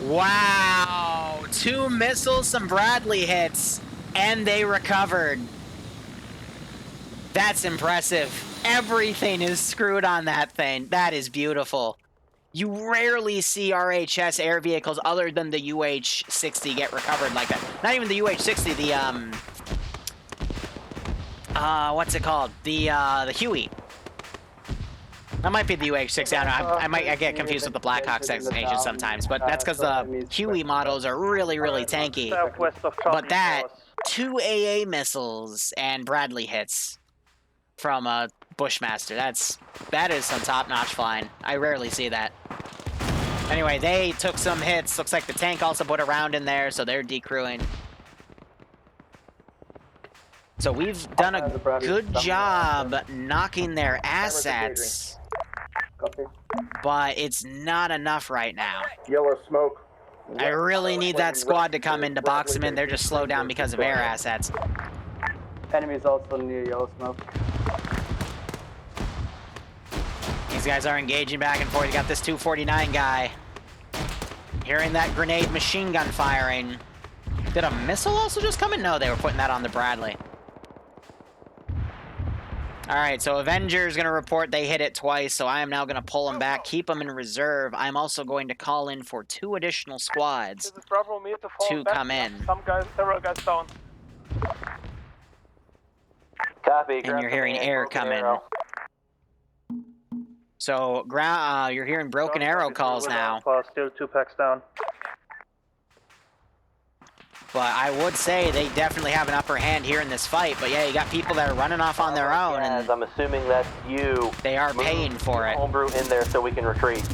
Wow. 2 missiles, some Bradley hits, and they recovered. That's impressive. Everything is screwed on that thing. That is beautiful. You rarely see RHS air vehicles other than the UH-60 get recovered like that. Not even the UH-60, the, what's it called? The Huey. That might be the UH-60, I don't know. I get confused with the Blackhawk designation sometimes, but that's because the Huey models are really, really tanky. But that, 2 AA missiles and Bradley hits from a Bushmaster. That is some top-notch flying. I rarely see that. Anyway, they took some hits. Looks like the tank also put a round in there, so they're decrewing. So we've done a good job knocking their assets, but it's not enough right now. Yellow smoke. I really need that squad to come in to box them in. They're just slowed down because of air assets. Enemies also near yellow smoke. These guys are engaging back and forth. You got this 249 guy. Hearing that grenade machine gun firing. Did a missile also just come in? No, they were putting that on the Bradley. Alright, so Avenger's going to report they hit it twice, so I am now going to pull them back, keep them in reserve. I'm also going to call in for 2 additional squads to come in. Several guys down. Copy. And you're hearing air come in. So, you're hearing broken arrow calls now. Still 2 packs down. But I would say they definitely have an upper hand here in this fight. But yeah, you got people that are running off on their own, and I'm assuming that's you. They are paying for it. Homebrew in there so we can retreat.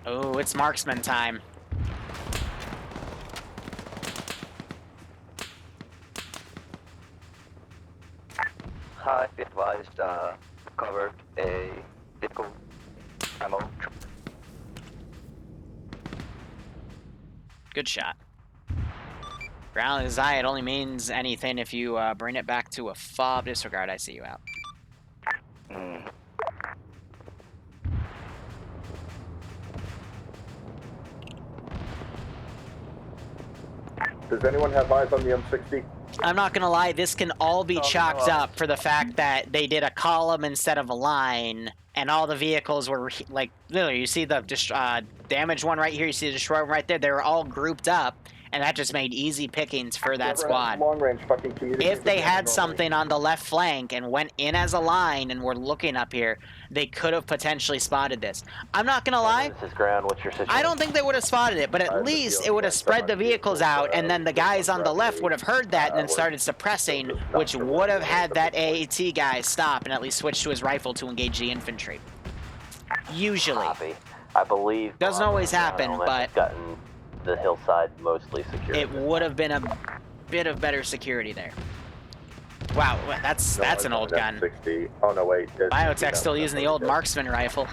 Oh, it's marksman time. Hi, advised, covered a vehicle ammo. Good shot. Ground is high. It only means anything if you bring it back to a fob. Disregard, I see you out. Does anyone have eyes on the M60? I'm not gonna lie, this can all be chalked up for the fact that they did a column instead of a line, and all the vehicles were, like, literally, you see the damaged one right here, you see the destroyed one right there, they were all grouped up, and that just made easy pickings for that squad. Long range fucking If they had something on the left flank and went in as a line and were looking up here, they could have potentially spotted this. I'm not gonna lie, This is ground. What's your situation? I don't think they would have spotted it, but at least it would have spread the vehicles out, and then the guys on the left would have heard that and then started suppressing, which would have had that AAT guy stop and at least switch to his rifle to engage the infantry. Usually. Copy. I believe. Doesn't always happen, but gotten the hillside mostly secure. it would have been a bit of better security there. Wow, that's an old gun. 60. Oh no, wait. Biotech's still using the old marksman rifle.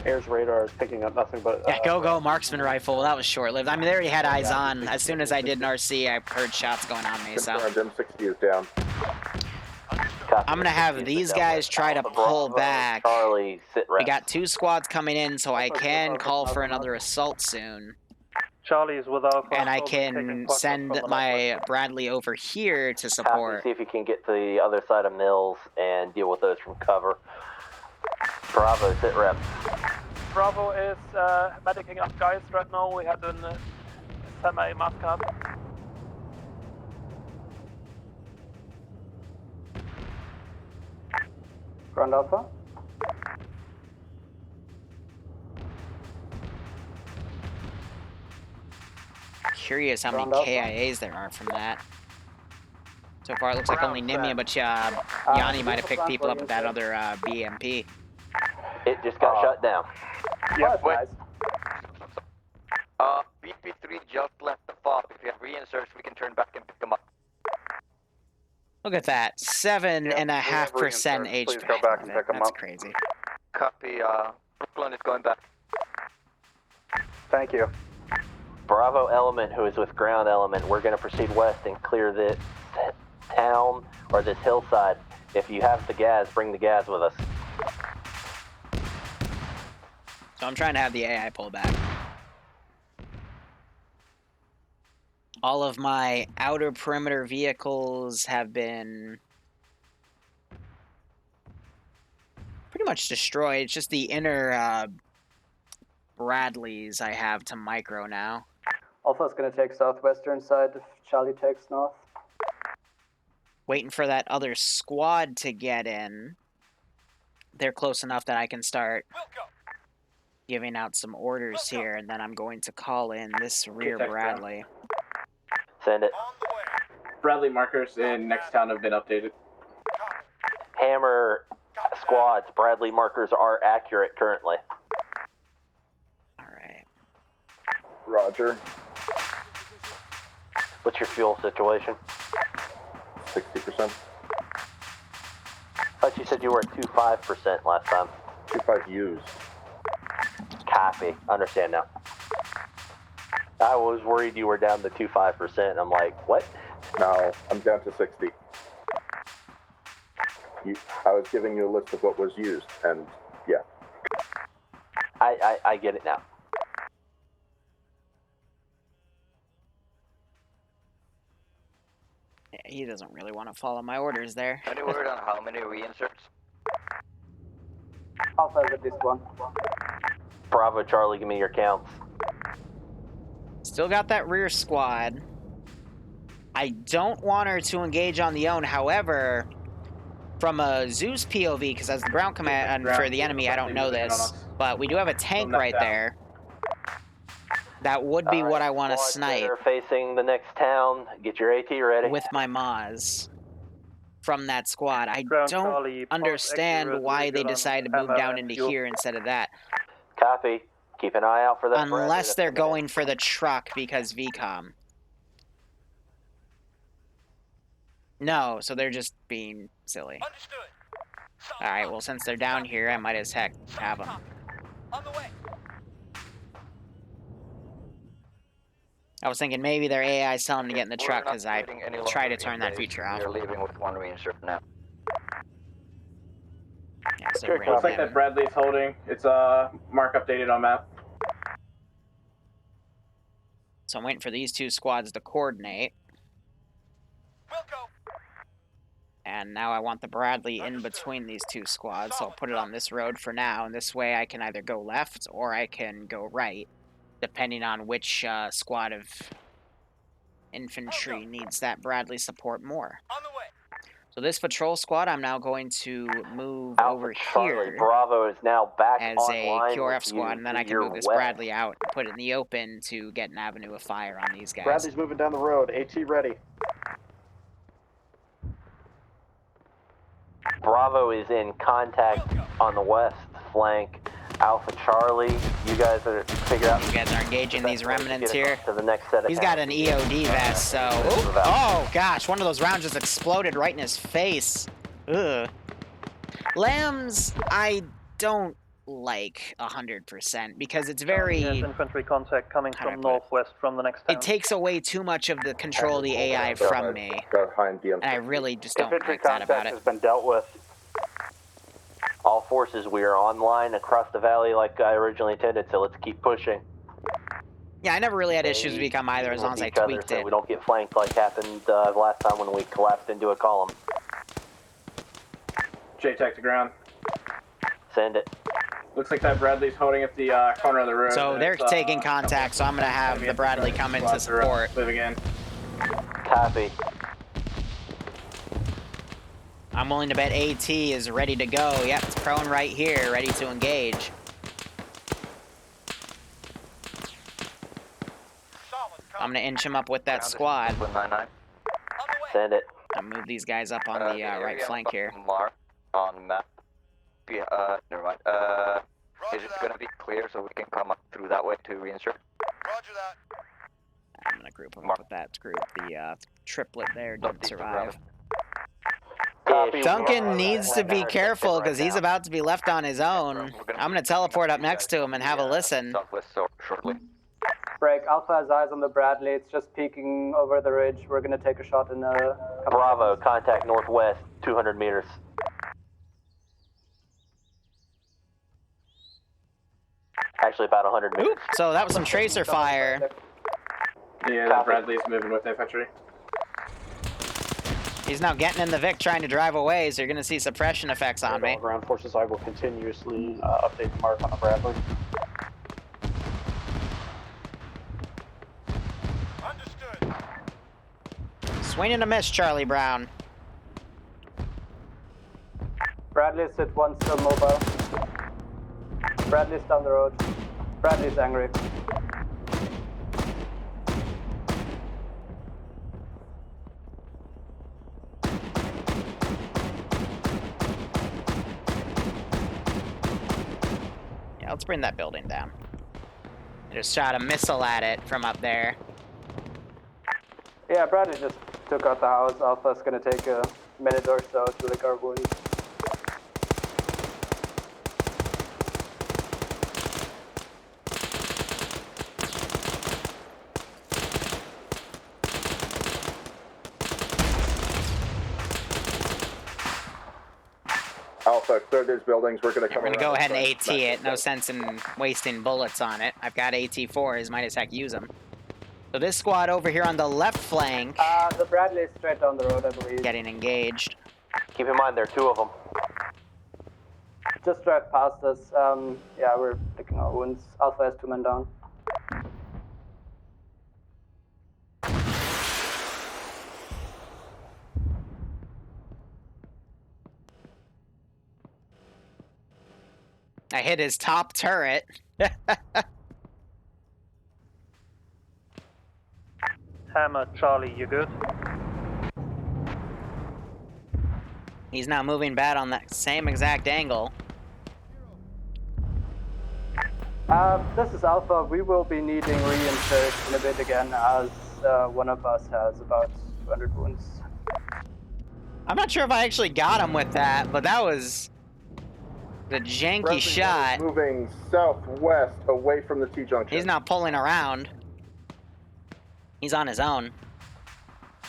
Air's radar is picking up nothing but... Yeah, go marksman rifle. That was short-lived. I mean, they already had eyes on. As soon as I did an RC, I heard shots going on me, so... M60 is down. I'm gonna have these guys try to pull back. Charlie, sit We got 2 squads coming in, so I can call for another assault soon. Charlie is with Alpha. And I can send my Bradley over here to support. See if you can get to the other side of Mills and deal with those from cover. Bravo, sit rep. Bravo is medicing up guys right now. We had a semi-mascot. Ground Alpha. Curious how many Round up. KIAs there are from that. So far, it looks like only Nimia, but Yanni might have picked people up with that other BMP. It just got shut down. Yep. Guys. BP3 just left the fob. If you have reinserts, we can turn back and pick them up. Look at that, 7.5% HP. Please go back and pick them That's up. crazy. Copy. Brooklyn is going back. Thank you. Bravo element who is with ground element, we're going to proceed west and clear this town or this hillside. If you have the gas, bring the gas with us. So I'm trying to have the AI pull back. All of my outer perimeter vehicles have been pretty much destroyed. It's just the inner Bradleys I have to micro now. Alpha's gonna take southwestern side if Charlie takes north. Waiting for that other squad to get in. They're close enough that I can start giving out some orders here, and then I'm going to call in this rear Bradley. Send it. Bradley markers in next town have been updated. Hammer squads, Bradley markers are accurate currently. Alright. Roger. What's your fuel situation? 60%. I thought you said you were at 25% last time. 25 used. Copy. Understand now. I was worried you were down to 25%. I'm like, what? No, I'm down to 60. I was giving you a list of what was used, and yeah. I get it now. Yeah, he doesn't really want to follow my orders there. Any word on how many reinserts? Alpha with this one. Bravo, Charlie, give me your counts. Still got that rear squad. I don't want her to engage on the own. However, from a Zeus POV, because as the ground command for the enemy, I don't know this, but we do have a tank right there. That would be what I want to snipe. Facing the next town. Get your AT ready. With my Maz from that squad. I don't understand why they decided to move down into here instead of that. Copy. Keep an eye out for that. Unless they're going for the truck because VCOM. No, so they're just being silly. Alright, well, since they're down here, I might as heck have them. On the way. I was thinking maybe their AI is telling them to get in the truck because I try to turn that feature off. We're leaving with one reinsert now. Yeah, so Looks like that Bradley's holding. It's mark updated on map. So I'm waiting for these two squads to coordinate. And now I want the Bradley in between these two squads, so I'll put it on this road for now, and this way I can either go left or I can go right, depending on which squad of infantry needs that Bradley support more. So this patrol squad, I'm now going to move over here. Bravo is now back as a QRF squad, and then I can move this Bradley out and put it in the open to get an avenue of fire on these guys. Bradley's moving down the road. AT ready. Bravo is in contact on the west flank. Alpha Charlie, you guys are figure out. You guys are engaging these remnants here. To the next set of He's got an EOD vest, so. Oh gosh, one of those rounds just exploded right in his face. Ugh. Lambs, I don't like 100% because it's very. There's infantry contact coming from northwest from the next town. It takes away too much of the control of the AI from me, and I really just don't like that about it. Has been dealt with. All forces, we are online across the valley like I originally intended, so let's keep pushing. Yeah, I never really had issues with VCOM either, as long as I tweaked it. We don't get flanked like happened last time when we collapsed into a column. JTAC to ground. Send it. Looks like that Bradley's holding at the corner of the road. So they're taking contact, so I'm going to have the Bradley come in to support. Moving in. Copy. I'm willing to bet AT is ready to go. Yep, it's prone right here, ready to engage. I'm going to inch him up with that squad. Send it. I'll move these guys up on the right flank here. Mark on the map. Yeah, never mind. Is it gonna be clear so we can come up through that way to reinsert? Roger that. I'm going to group them up with that group. The triplet there didn't survive. Duncan needs to be careful because he's about to be left on his own. I'm going to teleport up next to him and have a listen. Shortly. Break. Alpha has eyes on the Bradley. It's just peeking over the ridge. We're gonna take a shot in a couple Bravo, contact northwest, 200 meters. Actually, about 100 meters. So that was some tracer fire. Yeah, that Bradley's moving with infantry. He's now getting in the Vic trying to drive away, so you're going to see suppression effects on me. Ground forces, I will continuously update the mark on the Bradley. Swing and a miss, Charlie Brown. Bradley's at one, still mobile. Bradley's down the road. Bradley's angry. Yeah, let's bring that building down. I just shot a missile at it from up there. Yeah, Bradley just took out the house. Alpha's gonna take a minute or so to lick our wounds. Alpha, clear these buildings. We're gonna come. We're gonna go ahead and AT it. No sense in wasting bullets on it. I've got AT4s. Might as heck use them. So this squad over here on the left flank. The Bradley is straight down the road, I believe. Getting engaged. Keep in mind, there are two of them. Just drive past us. Yeah, we're licking our wounds. Alpha has 2 men down. I hit his top turret. Hammer, Charlie, you good? He's now moving bad on that same exact angle. This is Alpha. We will be needing reinsert in a bit again, as one of us has about 200 wounds. I'm not sure if I actually got him with that, but that was the janky shot. Moving southwest away from the T-junction. He's not pulling around. He's on his own.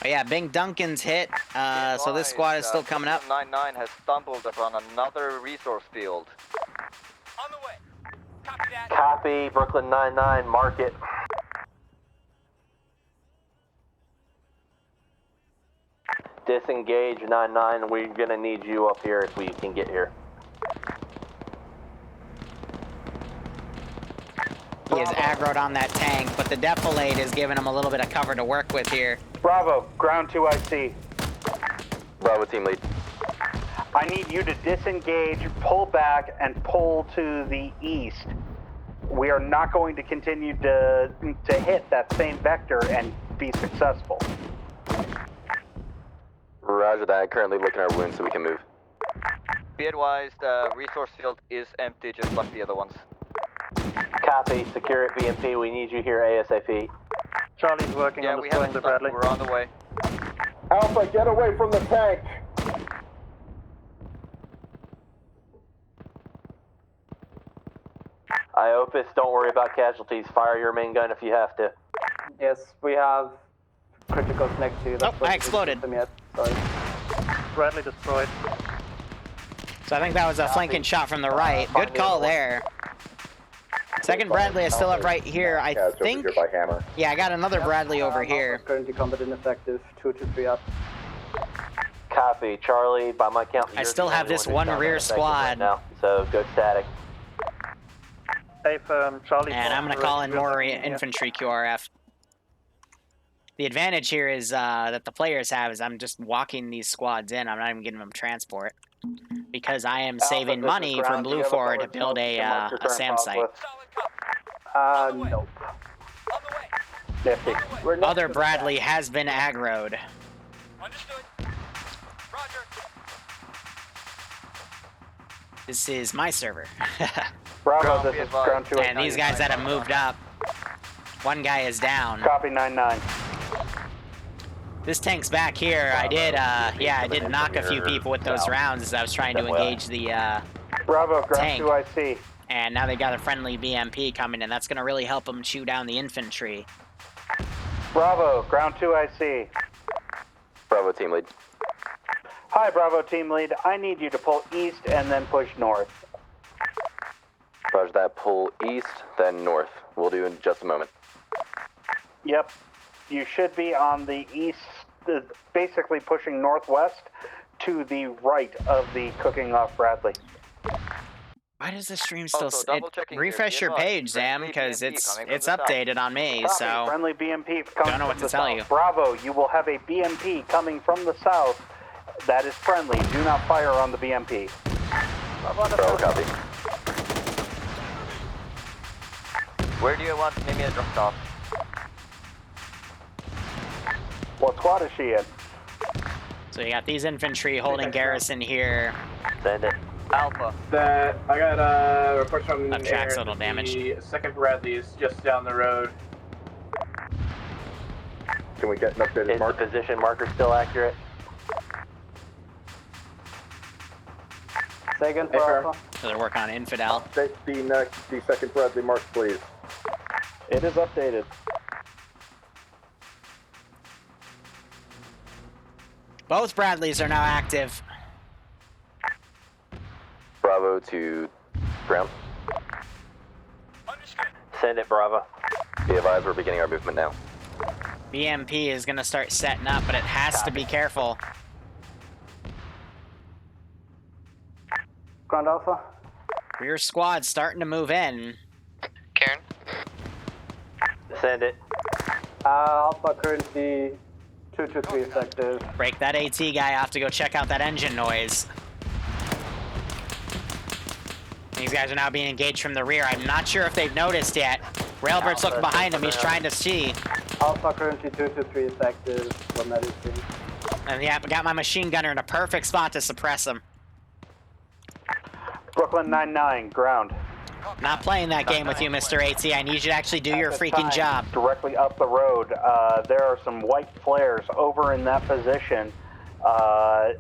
But yeah, Bing Duncan's hit, so this squad is still coming up. 99 has stumbled upon another resource field. On the way. Copy that. Copy, Brooklyn 99, mark it. Disengage 99, we're gonna need you up here if we can get here. He is aggroed on that tank, but the defilade is giving him a little bit of cover to work with here. Bravo, ground 2 IC. Bravo team lead. I need you to disengage, pull back, and pull to the east. We are not going to continue to hit that same vector and be successful. Roger that. Currently looking at our wounds so we can move. Be advised, resource field is empty just like the other ones. Copy, secure it BMP, we need you here ASAP. Charlie's working on the cylinder, Bradley. We're on the way. Alpha, get away from the tank! Iopis, don't worry about casualties. Fire your main gun if you have to. Yes, we have criticals next to you. Oh, I exploded. Sorry. Bradley destroyed. So I think that was a flanking shot from the right. Good call there. Second Bradley is still up right here. I think. Over here by Hammer. Yeah, I got another Bradley over here. Currently combat ineffective. 2 to 3 up. Copy, Charlie. By my count, I still have this one rear squad. right now, so go static. Hey, Charlie. And I'm going to call in more infantry QRF. The advantage here is that the players have is I'm just walking these squads in. I'm not even giving them transport. Because I am saving money for Blue 4 to build a SAM site. Nope. Nifty. Other Bradley has been aggroed. Understood. Roger. This is my server. Bravo, this is ground 2. And these guys that have moved up, one guy is down. Copy 9-9. This tank's back here. I did, I did knock a few people with those rounds as I was trying to engage the Bravo, ground tank. 2 IC. And now they got a friendly BMP coming in. That's going to really help them chew down the infantry. Bravo, ground 2 IC. Bravo team lead. Hi, Bravo team lead. I need you to pull east and then push north. Roger that. Pull east, then north. We'll do in just a moment. Yep. You should be on the east, basically pushing northwest to the right of the cooking off Bradley. Why does the stream still... refresh your page, Sam, because it's updated on me, so... Friendly BMP coming don't know what to tell you. Bravo, you will have a BMP coming from the south that is friendly. Do not fire on the BMP. Bravo, copy. Where do you want Mimia dropped off? What squad is she in? So you got these infantry holding garrison here. Send it. Alpha. I got reports from Left track's a little damaged. The second Bradley is just down the road. Can we get an updated Is mark? the position marker still accurate? Second for Alpha. So they're working on Infidel. Update the second Bradley mark, please. It is updated. Both Bradleys are now active. Bravo to ground. Send it, Bravo. Be advised, we're beginning our movement now. BMP is going to start setting up, but it has to be careful. Ground Alpha. Rear squad's starting to move in. Karen? Send it. Alpha currently 223 effective. Break that AT guy off to go check out that engine noise. These guys are now being engaged from the rear. I'm not sure if they've noticed yet. Railbird's looking behind him. He's trying to see. Alpha currently 223 effective for medicine. And yeah, I got my machine gunner in a perfect spot to suppress him. Brooklyn 9-9, ground. Not playing that game with you, Mr. AT. I need you to actually do your freaking job. Directly up the road, there are some white flares over in that position.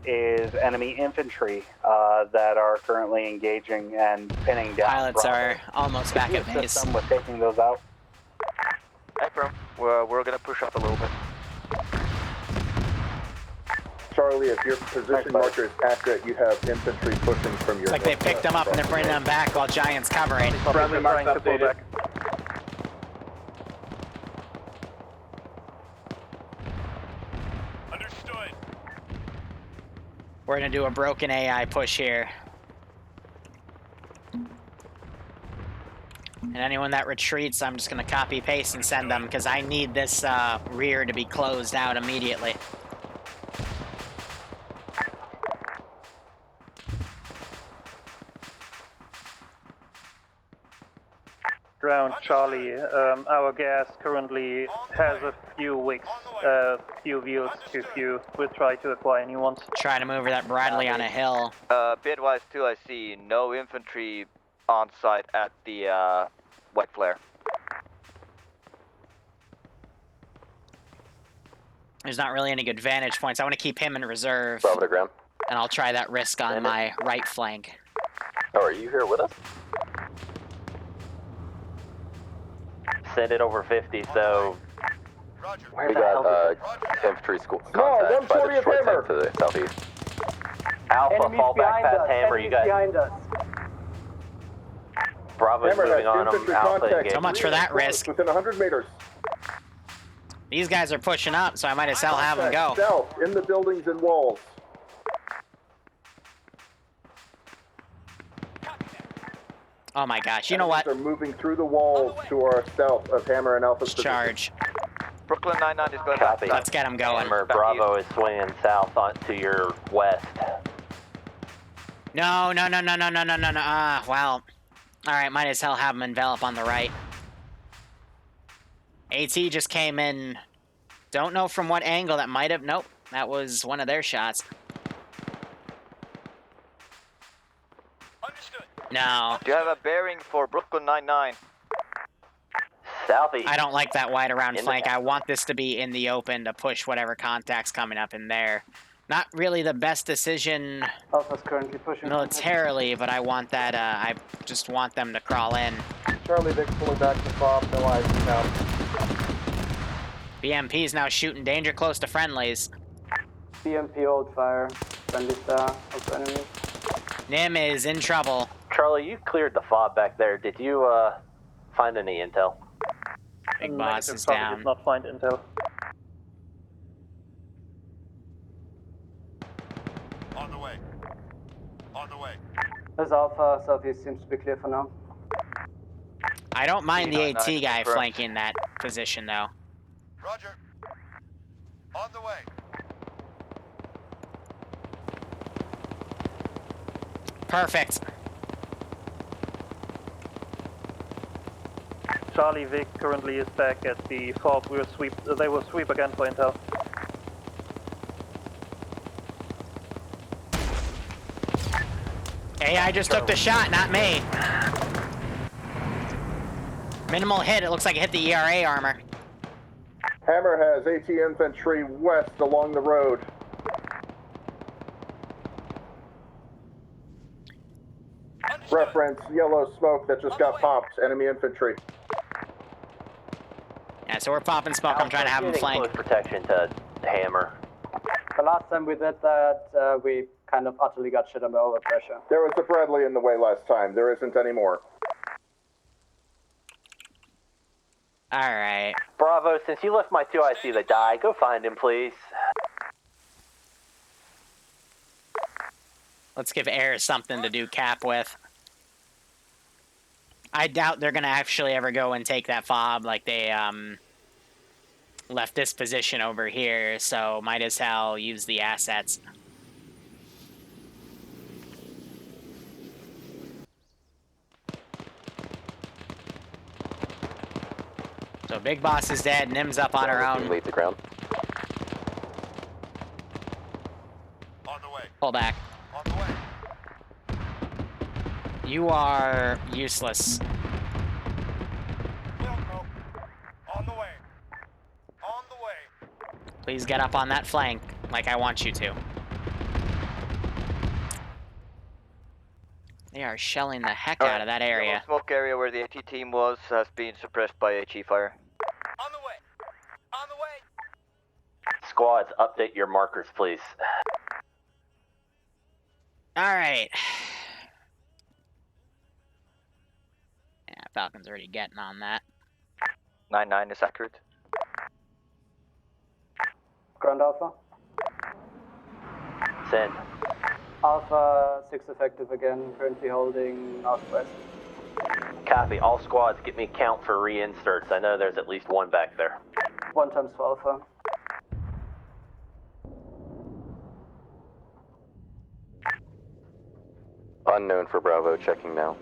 Is enemy infantry that are currently engaging and pinning down. Pilots are almost back at base. System with taking those out. Hey, bro. We're gonna push up a little bit. Charlie, if your position marker is accurate, you have infantry pushing from your... It's like they picked them up and they're bringing them back while Giant's covering. Friendly marks updated. Understood. We're gonna do a broken AI push here. And anyone that retreats, I'm just gonna copy paste and send them because I need this rear to be closed out immediately. Ground Charlie, our gas currently has a few wicks, few wheels too few. We'll try to acquire new ones. Try to move over that Bradley on a hill. Bitwise 2, I see no infantry on site at the white flare. There's not really any good vantage points. I want to keep him in reserve. Bravo to ground. And I'll try that risk on my right flank. Oh, are you here with us? Send it over 50, so... We got infantry school contact by the Detroit tank to the southeast. Alpha, Enemies fall back behind past us. Hammer, you guys. Behind us. Bravo's moving on them. Alpha engaged. So much for that risk. Within 100 meters. These guys are pushing up, so I might as well have them go. South, in the buildings and walls. Oh my gosh, you know what? They're moving through the walls to our south of Hammer and Alpha. Charge. Brooklyn 99 is going Copy. Let's get him going. Hammer, Bravo is swinging south on to your west. No. Well. Alright, might as hell have him envelop on the right. AT just came in. Don't know from what angle that might have. Nope. That was one of their shots. Understood. No. Do you have a bearing for Brooklyn 99? Southeast. I don't like that wide around flank. I want this to be in the open to push whatever contact's coming up in there. Not really the best decision Alpha's currently pushing militarily, but I want that, I just want them to crawl in. Charlie Vic pulling back to Bob, no eyes now. BMP's now shooting danger close to friendlies. BMP old fire. Friendly star of enemies. Nim is in trouble. Charlie, you cleared the fob back there. Did you find any intel? Big boss is Charlie down. did not find intel. On the way. On the way. There's Alpha, southeast seems to be clear for now. I don't mind the AT guy correct. flanking that position, though. Roger. On the way. Perfect. Charlie Vic currently is back at the fob. They will sweep again for intel. AI just took the shot, not me. Minimal hit. It looks like it hit the ERA armor. Hammer has AT infantry west along the road. Reference yellow smoke that just got popped. Enemy infantry. Yeah, so we're popping smoke. I'm trying to have him flank. Close protection to Hammer. The last time we did that, we kind of utterly got shit under overpressure. There was a Bradley in the way last time. There isn't anymore. Alright. Bravo, since you left my 2IC to die, go find him, please. Let's give Air something to do cap with. I doubt they're gonna actually ever go and take that fob like they left this position over here, so might as well use the assets. So Big Boss is dead, Nim's up on her own. Leave the ground. On the way. Pull back. On the way. You are useless. Wilco. On the way. On the way. Please get up on that flank like I want you to. They are shelling the heck out of that area. The smoke area where the AT team was has been suppressed by HE fire. On the way. On the way. Squads, update your markers, please. Alright. Yeah, Falcon's already getting on that. 99 is accurate. Ground Alpha. Send. Alpha 6 effective again, currently holding northwest. Copy. All squads, get me count for reinserts. I know there's at least one back there. 1 times for Alpha. Unknown for Bravo, checking now.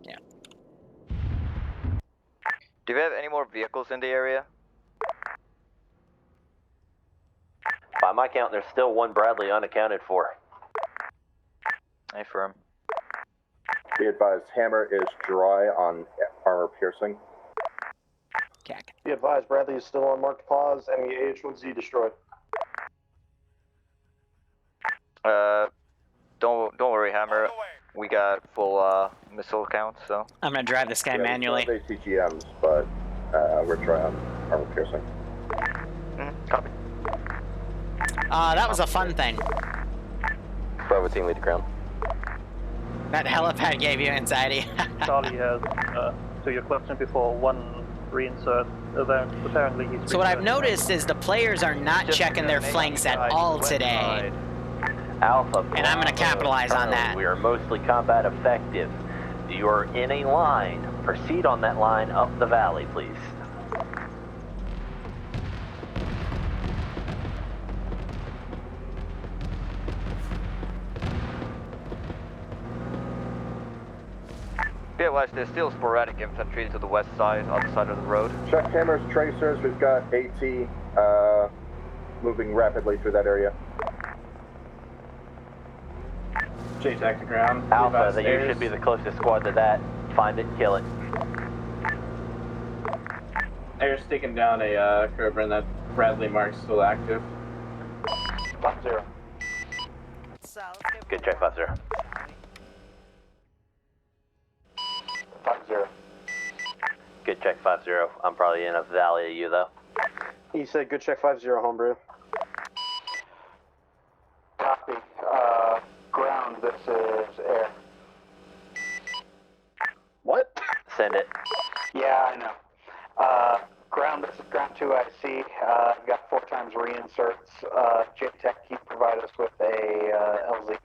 Yeah. Do we have any more vehicles in the area? By my count, there's still one Bradley unaccounted for. Affirm. Be advised, Hammer is dry on armor piercing. Be advised, Bradley is still on marked pause. Enemy AH-1Z destroyed. Don't worry, Hammer. We got full missile count, so. I'm gonna drive this guy manually. We still have ATGMs, but we're dry on armor piercing. Copy. That was a fun thing. Bravo team, lead the ground. That helipad gave you anxiety. Charlie has, to your question before, 1 reinsert. Apparently he's. So what I've noticed is the players are not checking their flanks at all today. Alpha. And I'm going to capitalize on that. We are mostly combat effective. You are in a line. Proceed on that line up the valley, please. Yeah, West, there's still sporadic infantry to the west side, other side of the road. Check Hammer's tracers. We've got AT moving rapidly through that area. J-Tac to ground. Alpha, that you should be the closest squad to that. Find it, kill it. Air's taking down a Cobra and that Bradley mark's still active. 5-0. Good check, 5-0. 5-0. Good check, 5-0. I'm probably in a valley of you, though. He said good check 5-0, homebrew. Copy. Ground, this is air. What? Send it. Yeah, I know. Ground, this is ground 2 IC. I've got 4 times reinserts. J-Tech, can you provide us with a LZ?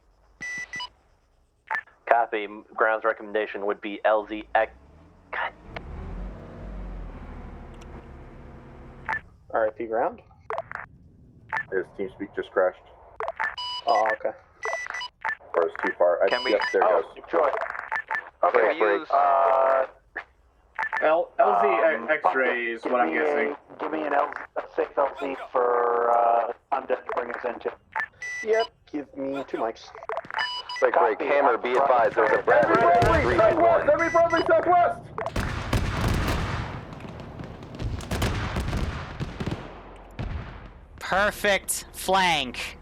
Copy. Ground's recommendation would be LZX. RIP ground? His TeamSpeak just crashed. Oh, okay. Or it's too far. Can we? Yep, there it goes. Joy. Okay, use. LZ X-ray is what I'm guessing. Give me a safe LZ for Undead to bring us into. Yep, give me 2 mics. Break, Hammer, be advised, there's a Bradley Ray 321. Enemy Bradley southwest! Perfect flank.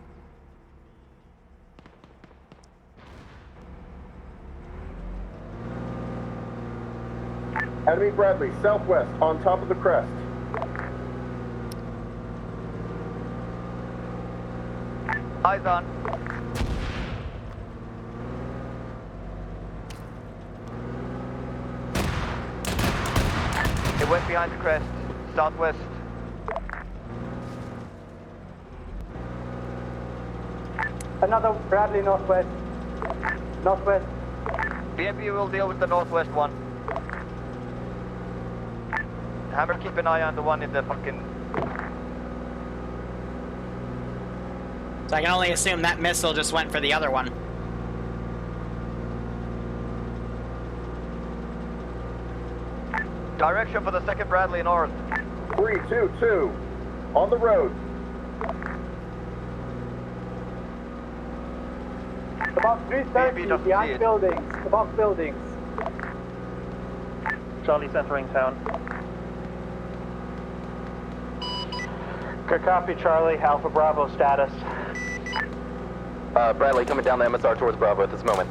Enemy Bradley southwest on top of the crest. Eyes on. It went behind the crest, southwest. Another Bradley northwest. Northwest. BMP will deal with the northwest one. Hammer, keep an eye on the one in the fucking... So I can only assume that missile just went for the other one. Direction for the second Bradley north. 322 on the road. About 330 behind buildings. Above buildings. Charlie's entering town. Good copy, Charlie. Alpha Bravo status. Bradley coming down the MSR towards Bravo at this moment.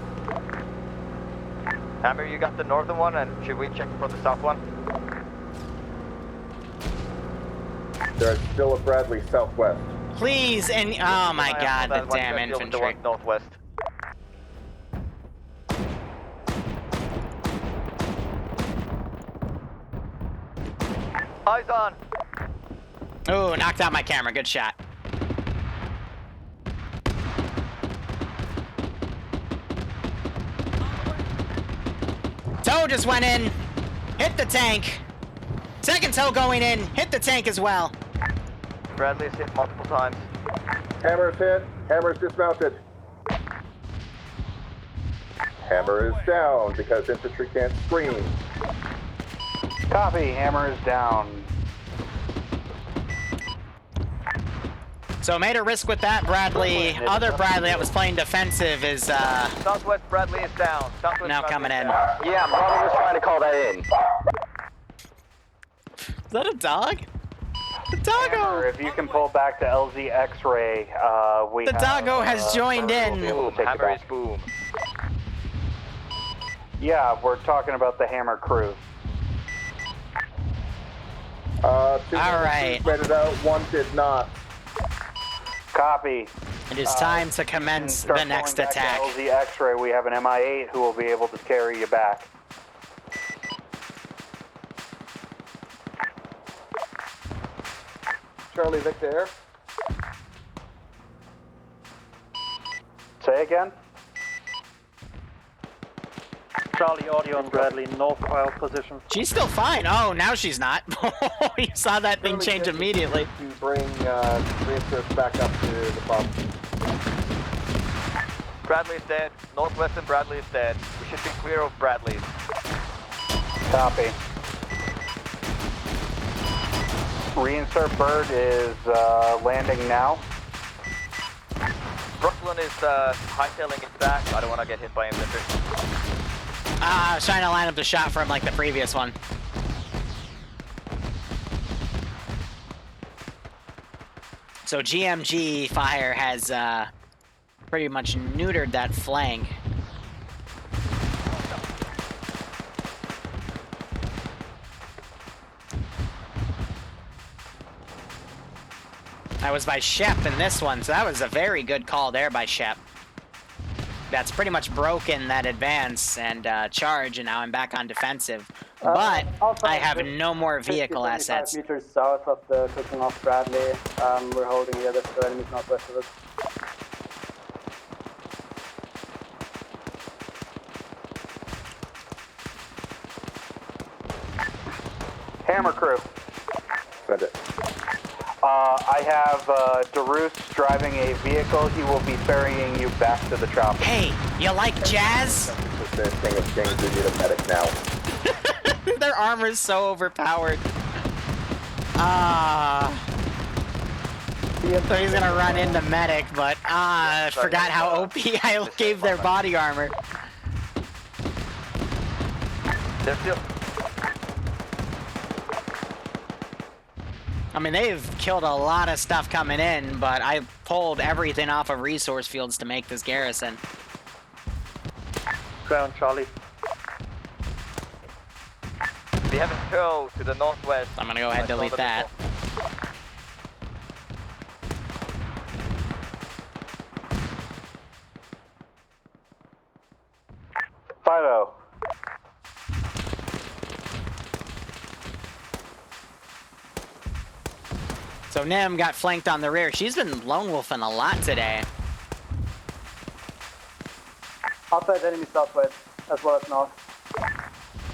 Hammer, you got the northern one, and should we check for the south one? There's still a Bradley southwest. Please, and oh my god, the damn infantry. Northwest. Eyes on. Oh, knocked out my camera. Good shot. Tow just went in. Hit the tank. Second tow going in. Hit the tank as well. Bradley's hit multiple times. Hammer's hit. Hammer's dismounted. Hammer is down because infantry can't screen. Copy. Hammer is down. So made a risk with that Bradley. Other Bradley that was playing defensive is Southwest Bradley is down. Southwest now Bradley coming in. Yeah, Bravo was trying to call that in. Is that a dog? The doggo! Hammer, if you can pull back to LZ X-ray, The doggo has joined in. Boom. Hammer is boom. Yeah, we're talking about the Hammer crew. Two all right. made it out. One did not. Copy. It is time to commence the next attack. LZ X-ray, we have an MI-8 who will be able to carry you back. Charlie Victor Air. Say again? Charlie, audio and Bradley, northbound position. She's still fine. Oh, now she's not. You saw that thing change immediately. To bring reinserts back up to the pub. Bradley is dead. Northwestern Bradley is dead. We should be clear of Bradley's. Copy. Reinsert Bird is landing now. Brooklyn is hightailing it back. I don't want to get hit by infantry. I was trying to line up the shot from like the previous one. So GMG fire has pretty much neutered that flank. That was by Shep in this one, so that was a very good call there by Shep. That's pretty much broken that advance and charge, and now I'm back on defensive. But I have no more vehicle assets. Meters south of the cooking off Bradley. We're holding here. There's two enemies northwest of us. Hammer crew. Send it. I have DeRoos driving a vehicle. He will be ferrying you back to the chopper. Hey, you like jazz? This thing is getting to need a medic now. Their armor is so overpowered. So he's gonna run into medic, but I forgot how OP I gave their body armor. They're still... I mean, they've killed a lot of stuff coming in, but I pulled everything off of resource fields to make this garrison. Ground, Charlie. We have a tow to the northwest. I'm gonna go ahead and delete that. Fido. So Nim got flanked on the rear. She's been lone wolfing a lot today. Outside enemy southwest, as well as north.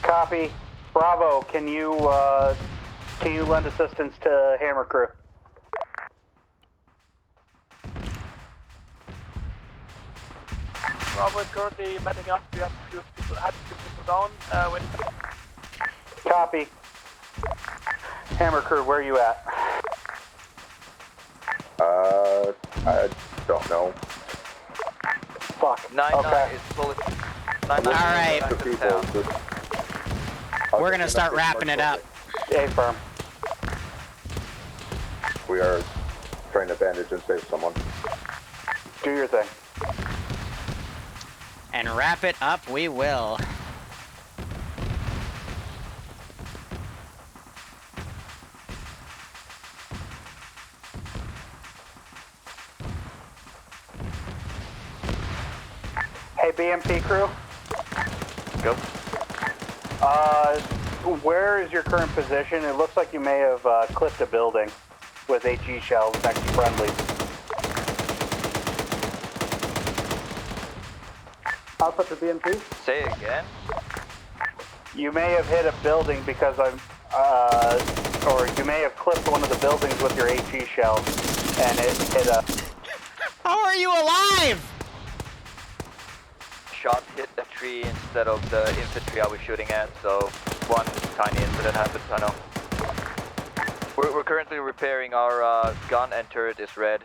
Copy. Bravo, can you lend assistance to Hammer crew? Bravo is currently meting up. We have to people down. Copy. Hammer crew, where are you at? I don't know. Fuck. 9-9 is fully... 9-9 Alright. We're gonna start wrapping it up. A firm. We are trying to bandage and save someone. Do your thing. And wrap it up we will. Hey, BMP crew. Go. Where is your current position? It looks like you may have clipped a building with HE shells next to friendly. Alpha to BMP. Say again. You may have hit a building because or you may have clipped one of the buildings with your HE shell, and it hit a... How are you alive? Shot hit a tree instead of the infantry I was shooting at, so one tiny incident happened, I know. We're currently repairing our gun and turret is red.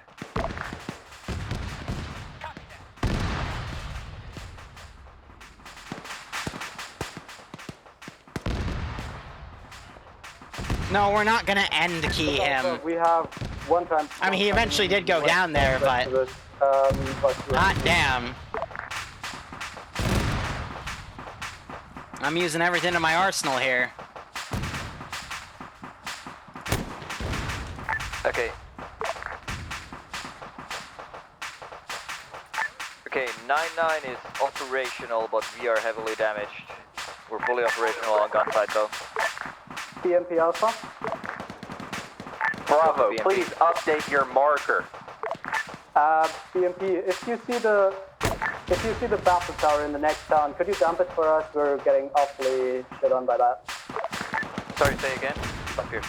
No, we're not gonna end key him. We have one time. I mean, he eventually did go down there, but... Hot damn. I'm using everything in my arsenal here. Okay. Okay, 9-9 is operational, but we are heavily damaged. We're fully operational on gunsight though. BMP Alpha. Bravo, BMP. please update your marker. BMP, if you see the If you see the battle tower in the next town, could you dump it for us? We're getting awfully shit on by that. Sorry, say again. Stop here.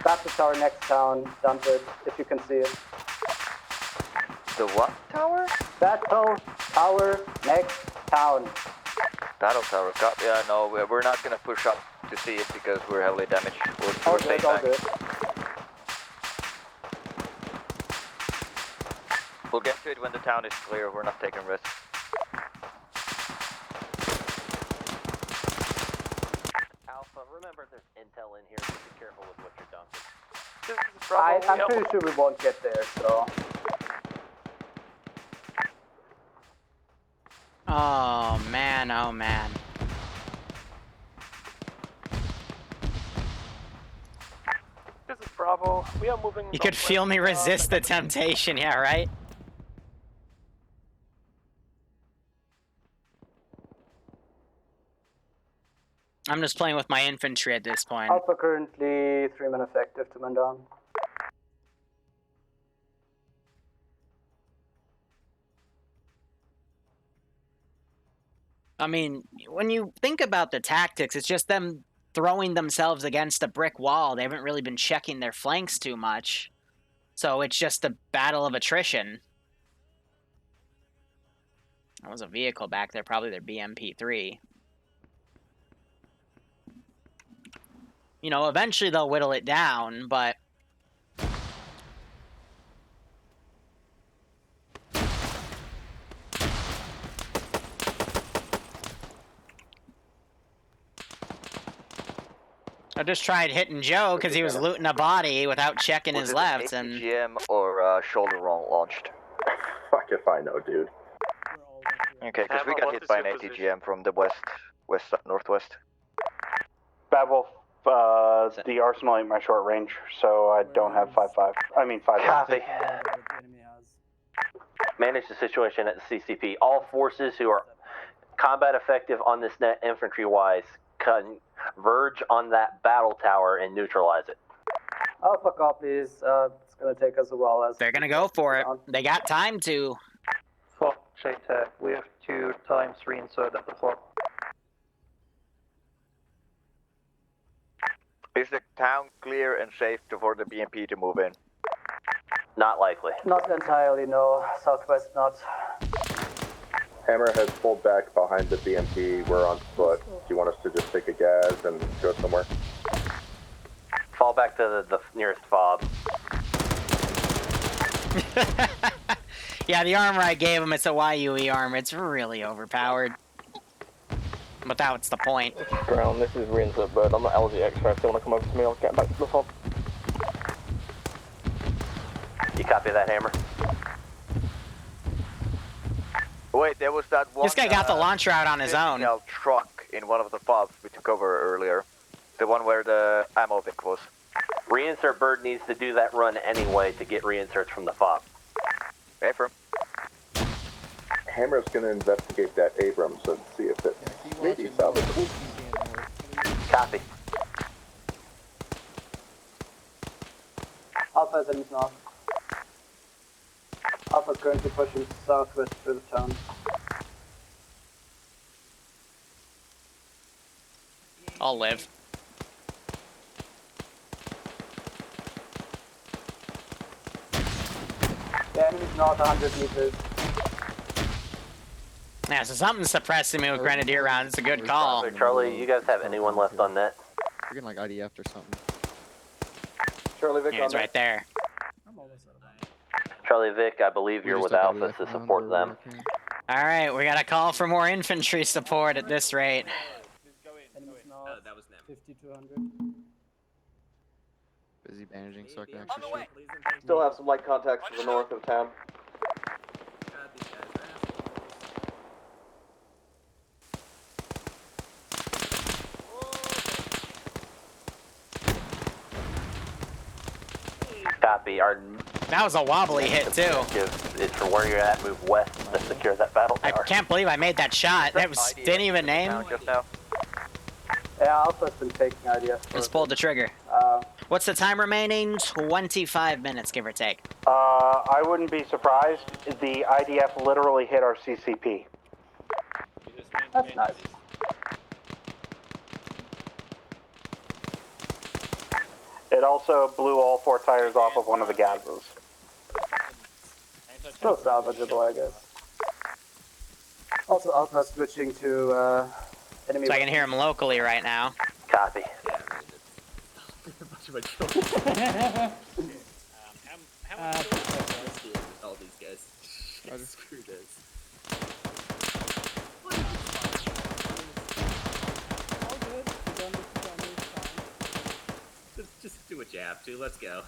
Battle tower next town, dump it if you can see it. The what tower? Battle tower next town. Battle tower. Yeah, no, we're not gonna push up to see it because we're heavily damaged. We're staying All back. good. We'll get to it when the town is clear. We're not taking risks. Alpha, remember there's intel in here, so be careful with what you're dumping. I'm pretty sure we won't get there, so. Oh man, oh man. This is Bravo. We are moving. You could feel me resist the temptation, yeah, right? I'm just playing with my infantry at this point. Alpha currently 3 men effective, 2 men down. I mean, when you think about the tactics, it's just them throwing themselves against a brick wall. They haven't really been checking their flanks too much. So it's just a battle of attrition. There was a vehicle back there, probably their BMP-3. You know, eventually they'll whittle it down, but... I just tried hitting Joe because he was looting a body without checking his left, and... ATGM or shoulder roll launched? Fuck if I know, dude. Okay, because we got hit by an ATGM from the northwest. Bad Wolf, the Arsenal ain't my short range, so I don't have 5.5. I mean 5. Copy. Manage the situation at the CCP. All forces who are combat effective on this net infantry-wise converge on that battle tower and neutralize it. Alpha copies. It's gonna take us a while. As they're gonna go for it. They got time to. For JTAG, we have 2 times reinsert at the floor. Is the town clear and safe for the BMP to move in? Not likely. Not entirely, no. Southwest not. Hammer has pulled back behind the BMP. We're on foot. Do you want us to just take a gas and go somewhere? Fall back to the nearest fob. Yeah, the armor I gave him, it's a YUE armor. It's really overpowered. But that's the point. Ground, this is Reinsert Bird. I'm not LGX, so if they want to come over to me, I'll get back to the fob. You copy that, Hammer? Wait, there was that one... This guy got the launcher out on his own. Truck in one of the fobs we took over earlier. The one where the ammo Vic was. Reinsert Bird needs to do that run anyway to get reinserts from the fob. Affirm. Hammer's going to investigate that Abrams and see if it's maybe salvageable. Copy. Alpha is in north. Alpha is currently pushing southwest through the town. I'll live. The enemy's north 100 meters. Yeah, so something's suppressing me with Grenadier rounds. It's a good call. Charlie, you guys have anyone left on net? We're getting like IDF or something. Charlie Vic Yeah, he's right there. Charlie Vic, I believe you're with Alpha to support them. Alright, we got a call for more infantry support at this rate. That was them. 5200. Busy bandaging so I can actually shoot. Still have some light contacts to the north of town. Copy. That was a wobbly hit, too. Is for where you're at, move west to secure that battle tower. I can't believe I made that shot. That was, didn't even name. Yeah, Alpha's been taking ideas. Just pulled the trigger. What's the time remaining? 25 minutes, give or take. I wouldn't be surprised. The IDF literally hit our CCP. That's nice. It also blew all 4 tires off of one of the gases. Still salvageable, I guess. Also, Alpha switching to enemy. So I can hear him locally right now. Copy. All these guys. Screw this. All good. We're done with the primary time. Just do what you have to. Let's go.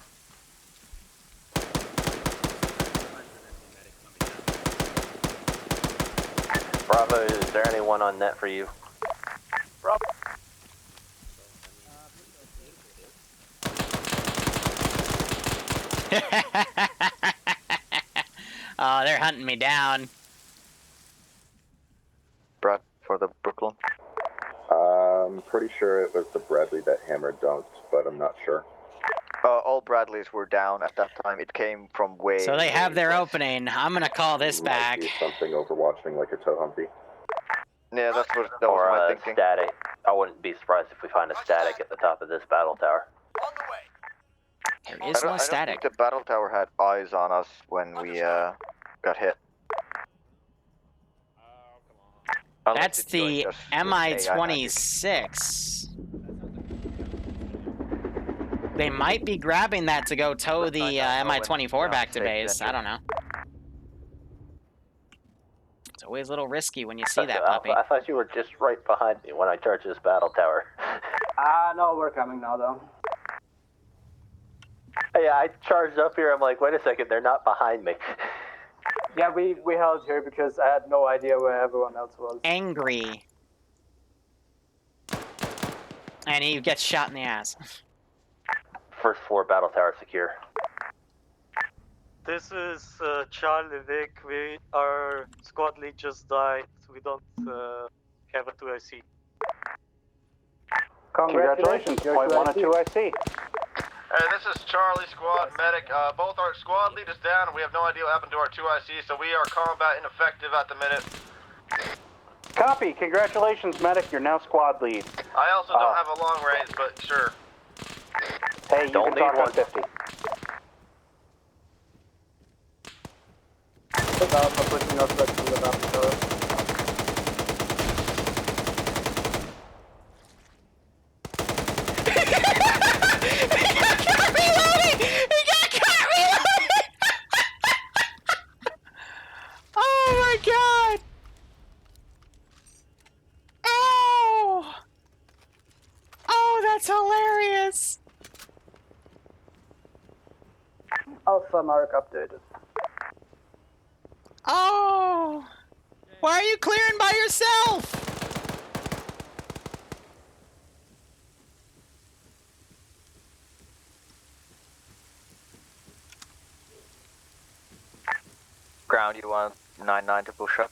Bravo, is there anyone on net for you? Bravo. Oh, they're hunting me down. Brad, for the Brooklyn. I'm pretty sure it was the Bradley that hammered dunked, but I'm not sure. All Bradleys were down at that time. It came from way. So they have their opening. I'm gonna call this Might back. be something overwatching like a tow humpy. Yeah, that was Or my thinking. static. I wouldn't be surprised if we find a static at the top of this battle tower. There is no static. I don't think the battle tower had eyes on us when we got hit. That's the MI-26. They might be grabbing that to go tow the MI-24 back to base. I don't know. It's always a little risky when you see that puppy. I thought you were just right behind me when I charged this battle tower. No, we're coming now, though. Yeah, I charged up here. I'm like, wait a second, they're not behind me. Yeah, we held here because I had no idea where everyone else was. Angry. And he gets shot in the ass. First floor battle tower secure. This is Charlie Vic. Our squad lead just died. We don't have a 2IC. Congratulations, point 1 and 2IC. Hey, this is Charlie, squad medic. Both our squad lead is down, and we have no idea what happened to our 2IC, so we are combat ineffective at the minute. Copy. Congratulations, medic. You're now squad lead. I also don't have a long range, but sure. Hey, you Don't can talk need on one. 50. Look out for pushing us back from the battle tower. Oh my god! Oh! Oh, that's hilarious! Alpha mark updated. Oh! Why are you clearing by yourself? Ground, you want 9-9 to push up?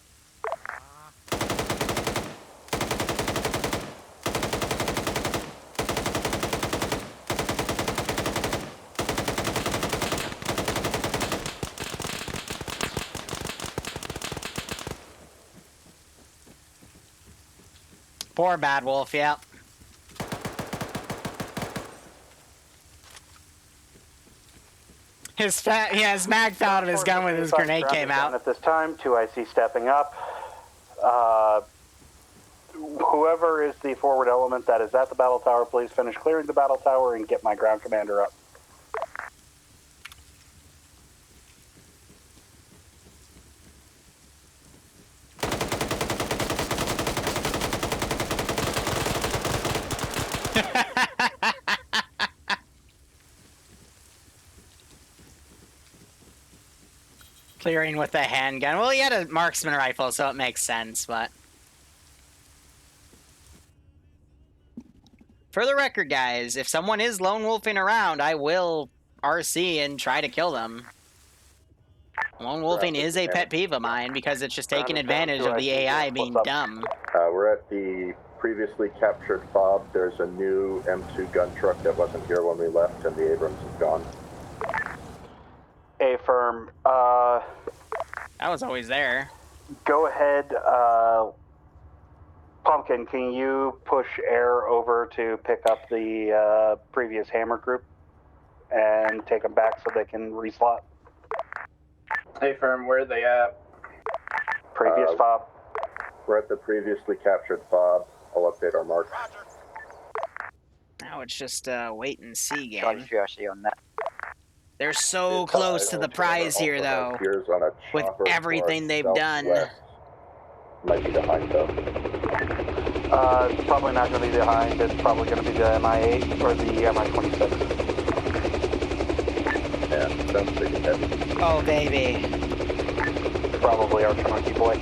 Poor Bad Wolf, yeah. His mag fell out of his gun when his grenade came out. At this time, 2IC stepping up. Whoever is the forward element that is at the battle tower, please finish clearing the battle tower and get my ground commander up. Clearing with a handgun. Well, he had a marksman rifle, so it makes sense, but... For the record, guys, if someone is lone wolfing around, I will RC and try to kill them. Lone wolfing is a pet peeve of mine because it's just taking advantage of the AI being dumb. We're at the previously captured fob. There's a new M2 gun truck that wasn't here when we left, and the Abrams is gone. A-firm. I was always there. Go ahead, Pumpkin, can you push Air over to pick up the previous Hammer group and take them back so they can reslot? Hey, firm, where are they at? Previous fob. We're at the previously captured fob. I'll update our mark. Now it's just wait and see game. on that. They're so close to the prize here, though. With everything they've done. Might be behind though. It's probably not going to be behind. It's probably going to be the MI-8 or the MI-26. Yeah, sounds big and heavy. Oh, baby. Probably our chunky boy.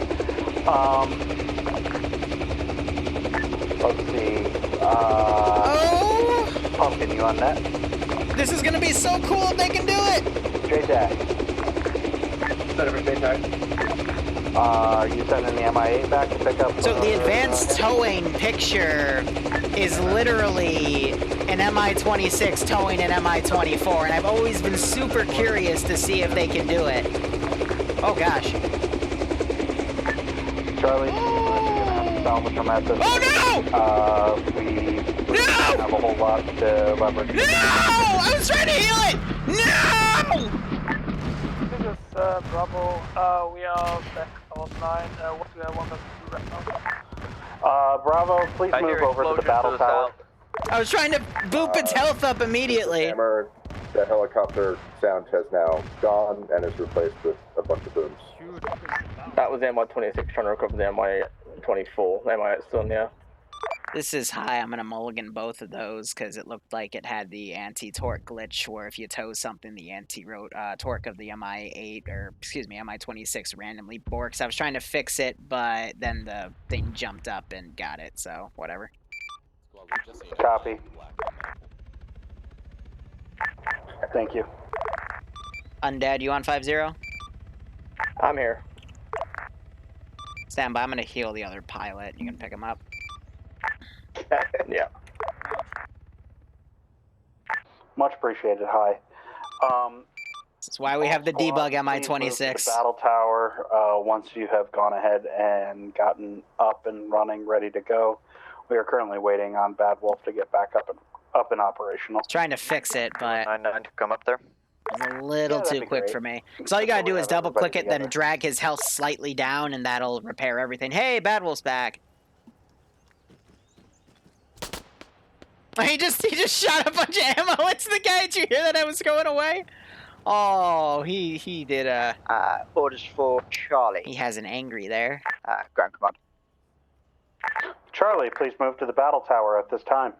Let's see. Pumpkin, you on that? This is going to be so cool if they can do it! J-Tag. Set up a J-Tag. Are you sending the MI-8 back to pick up? So the advanced towing picture is literally an MI-26 towing an MI-24, and I've always been super curious to see if they can do it. Oh gosh. Charlie, salvage from at this. Oh no! We have a whole lot to leverage. No! I was trying to heal it! No! This is Bravo. We are back on 9. What do I want us to do right now? Bravo, please move over to the battle tower. I was trying to boop its health up immediately. Hammer, the helicopter sound has now gone and is replaced with a bunch of booms. That was the MI-26 trying to recover the MI-24. The MI-8 still in the air. This is high. I'm going to mulligan both of those because it looked like it had the anti-torque glitch where if you tow something, the anti-torque of the MI-8, or excuse me, MI-26 randomly borks. I was trying to fix it, but then the thing jumped up and got it, so whatever. Copy. Thank you. Undead, you on 5-0? I'm here. Stand by. I'm going to heal the other pilot. You can pick him up. Yeah. Much appreciated. Hi. That's why we have the debug MI-26. Battle tower. Once you have gone ahead and gotten up and running, ready to go. We are currently waiting on Bad Wolf to get back up and operational. Trying to fix it, but to come up there. It's a little too quick for me. So all you gotta do is double click it, then drag his health slightly down, and that'll repair everything. Hey, Bad Wolf's back. He just shot a bunch of ammo. It's the guy. Did you hear that I was going away? Oh, he did a... orders for Charlie. He has an angry there. Ground command. Charlie, please move to the battle tower at this time.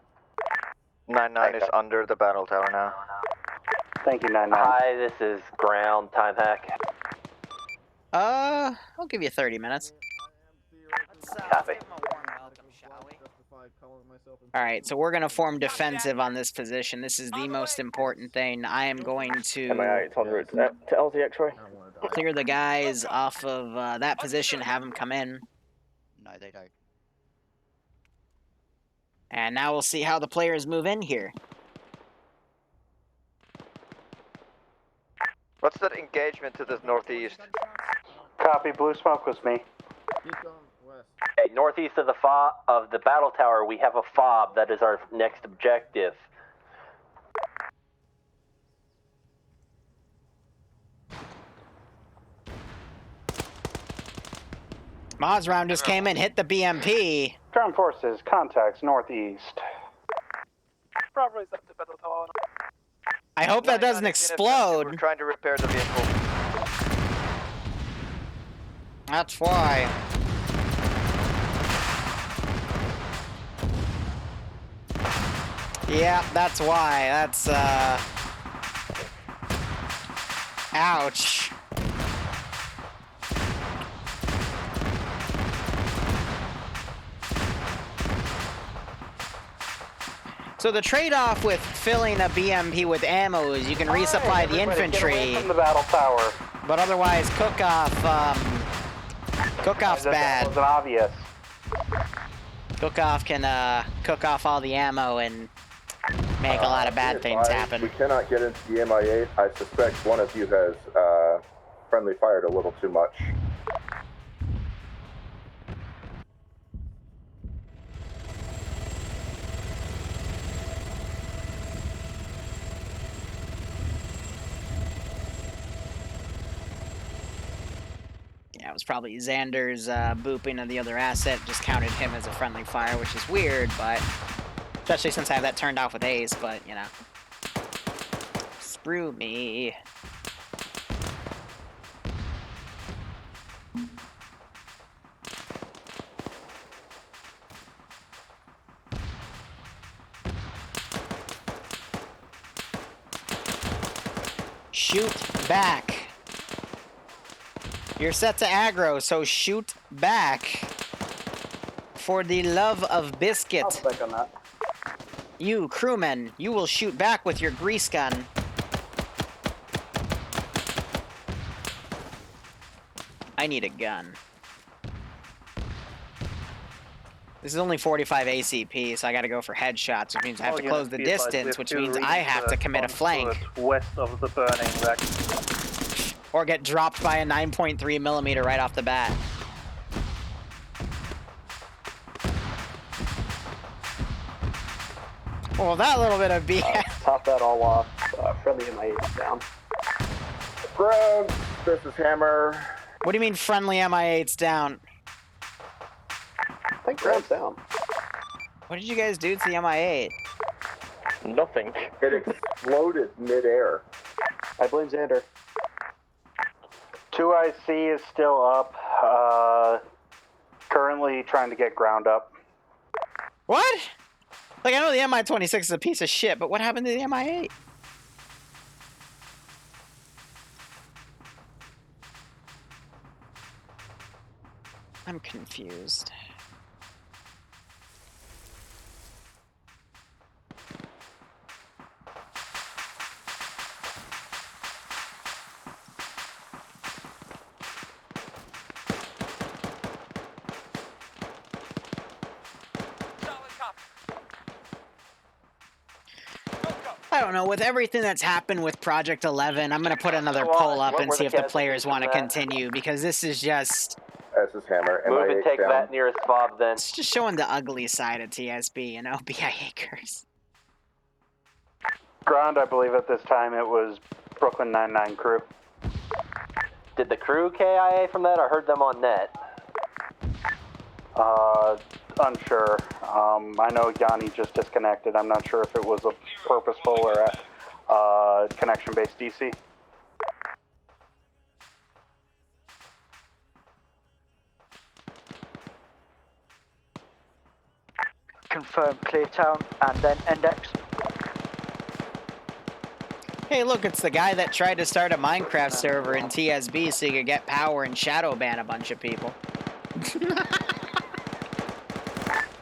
9-9 is under the battle tower now. Thank you, 9-9. Hi, this is Ground Time Hack. I'll give you 30 minutes. Copy. Alright, so we're going to form defensive on this position. This is the most important thing. I am going to MI-8 en route to LZ X-ray. clear the guys off of that position, have them come in. No, they don't. And now we'll see how the players move in here. What's that engagement to the northeast? Copy. Blue smoke was me. Hey, northeast of the battle tower, we have a fob. That is our next objective. Moz round just came in, hit the BMP. Ground forces, contacts northeast. Bravo is at the battle tower. I hope that doesn't explode. We're trying to repair the vehicle. That's why. Yeah, that's why. That's, ouch. So the trade-off with filling a BMP with ammo is you can resupply the infantry. From the battle tower. But otherwise, cook-off's bad. That wasn't obvious. Cook-off can cook off all the ammo and make a lot of bad things happen. We cannot get into the MI8. I suspect one of you has friendly fired a little too much. Yeah, it was probably Xander's booping of the other asset just counted him as a friendly fire, which is weird, but especially since I have that turned off with Ace, but you know. Screw me. Shoot back. You're set to aggro, so shoot back. For the love of biscuit. I'll stick on that. You, crewman, you will shoot back with your grease gun. I need a gun. This is only 45 ACP, so I gotta go for headshots, which means I have to close the distance, which means I have to commit a flank. West of the burning wreck. Or get dropped by a 9.3mm right off the bat. Well, that little bit of BS. Top that all off. Friendly MI8 down. Grub, this is Hammer. What do you mean friendly MI8's down? I think Grab's down. What did you guys do to the MI8? Nothing. It exploded midair. I blame Xander. 2IC is still up. Currently trying to get ground up. What? Like, I know the MI-26 is a piece of shit, but what happened to the MI-8? I'm confused. I don't know, with everything that's happened with Project 11, I'm going to put another poll up and see if the players want to continue, because this is just... This is Hammer. Move and take that nearest fob then. It's just showing the ugly side of TSB, you know? BIAkers. Ground, I believe at this time it was Brooklyn 99 crew. Did the crew KIA from that? I heard them on net. Unsure. I know Yanni just disconnected. I'm not sure if it was a purposeful or a connection-based DC. Confirm clear town and then index. Hey, look, it's the guy that tried to start a Minecraft server in TSB so he could get power and shadow ban a bunch of people.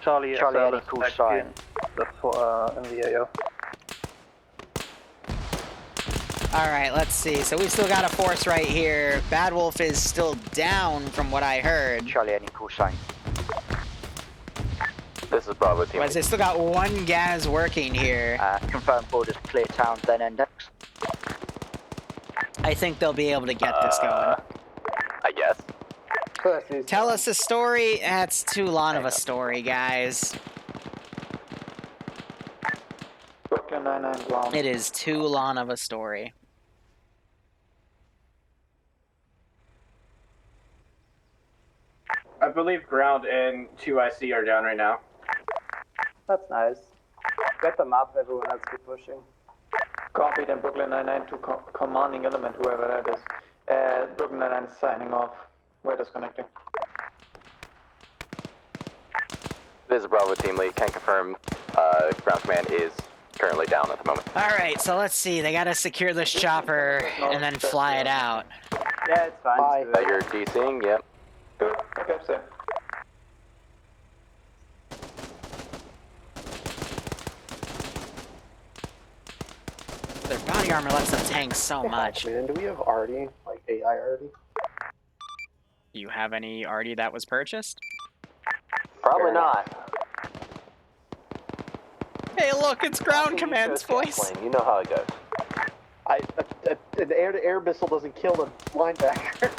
Charlie, any cool sign. That's in the AO. Alright, let's see. So we've still got a force right here. Bad Wolf is still down from what I heard. Charlie, any cool sign. This is Bravo team. But they still got one gas working here. Confirm borders clear town, then index. I think they'll be able to get this going. I guess. Tell us a story. That's too long of a story, guys. It is too long of a story. I believe ground and 2IC are down right now. That's nice. Get them up, everyone else keep pushing. Copy, then Brooklyn 99 to commanding element, whoever that is. Brooklyn 99 is signing off. We're disconnecting. This is Bravo team lead. Can confirm ground command is currently down at the moment. Alright, so let's see. They gotta secure this chopper and then fly it out. Yeah, it's fine. You're DCing? Yep. Okay, sir. Their body armor lets them tank so much. Man, do we have Artie? Like AI Artie? Do you have any Artie that was purchased? Probably not. Hey, look, it's ground command's voice. You know how it goes. An air-to-air missile doesn't kill the linebacker.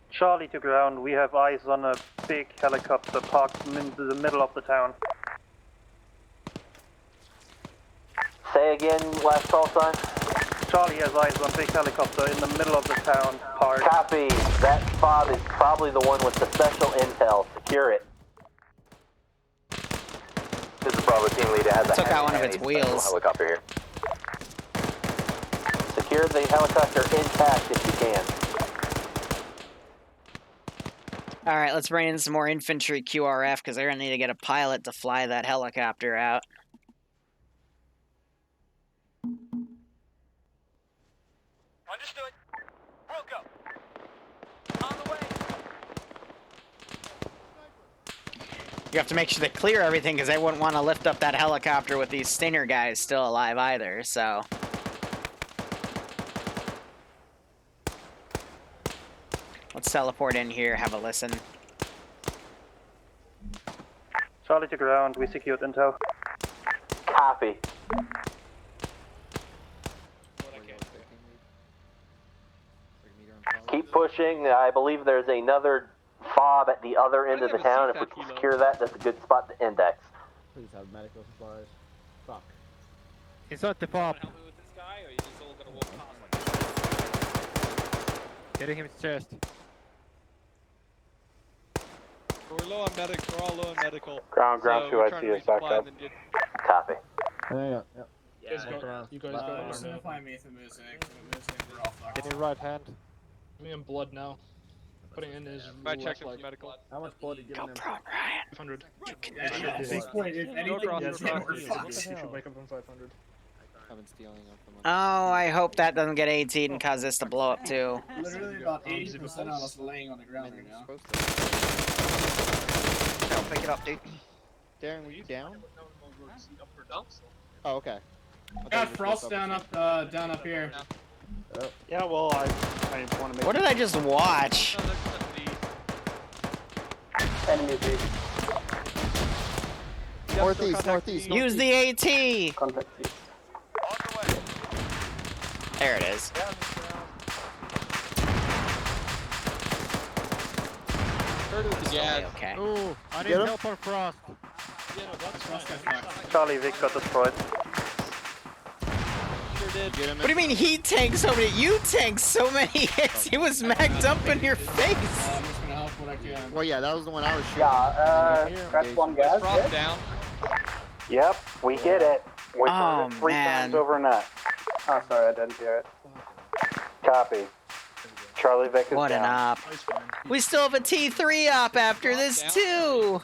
Charlie to ground, we have eyes on a big helicopter parked in the middle of the town. Say again, last call sign. Charlie has eyes on big helicopter in the middle of the town parked. Copy. That spot is probably the one with the special intel. Secure it. This is Bravo team leader. Has a Took out one of its wheels. Helicopter here. Secure the helicopter intact if you can. All right, let's bring in some more infantry QRF because they're gonna need to get a pilot to fly that helicopter out. Understood. We'll go. On the way. You have to make sure they clear everything because they wouldn't want to lift up that helicopter with these Stinger guys still alive either, so. Let's teleport in here, have a listen. Charlie to ground, we secured intel. Copy. Keep pushing. I believe there's another fob at the other end of the town. If we can secure that, that's a good spot to index. Please have medical supplies. Fuck. It's not the fob. Getting him his chest. We're low on medics. We're all low on medical. Ground so 2, I see is back up. Copy. Yeah. You guys go. Get your right hand. Me in blood now. Putting in his right check for medical. How much blood are you giving him? 500. You can do this. If anything, you should wake up on 500. I've been stealing up from Oh, I hope that doesn't get AT'd and cause this to blow up too. Literally about 80% of us laying on the ground right now. I'll pick it up, dude. Darren, were you down? Oh, okay. Got frost down up here. Yeah, well, I want to make. What did I just watch? Enemy B. Northeast. Use the AT! Contact east. There it is. Yeah. Okay. Ooh, I need help on Frost. Charlie Vic got destroyed. What do you mean he tanked so many? You tanked so many hits. He was smacked up in your face. I'm just gonna help what I can. Well, yeah, that was the one I was shooting. Yeah, press one gas. Frost down. Yep, we get it. We heard it 3 times overnight. Oh, sorry, I didn't hear it. Copy. Charlie Vic is What an down. op. We still have a T3 op after this too.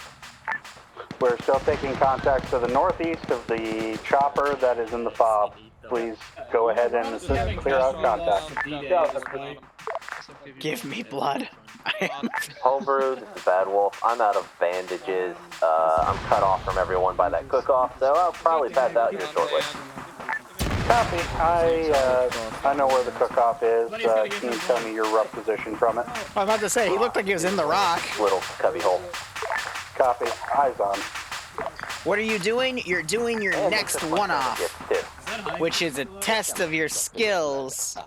We're still taking contact to the northeast of the chopper that is in the fob. Please go ahead and assist clear out contact. Give me blood. Homebrew, this is Bad Wolf. I'm out of bandages. I'm cut off from everyone by that cook-off, so I'll probably pass out here shortly. Copy. I know where the cook-off is. Can you tell me your rough position from it? I was about to say, he looked like he was in the rock. Little cubby hole. Copy. Eyes on. What are you doing? You're doing your next one-off, which is a test of your skills.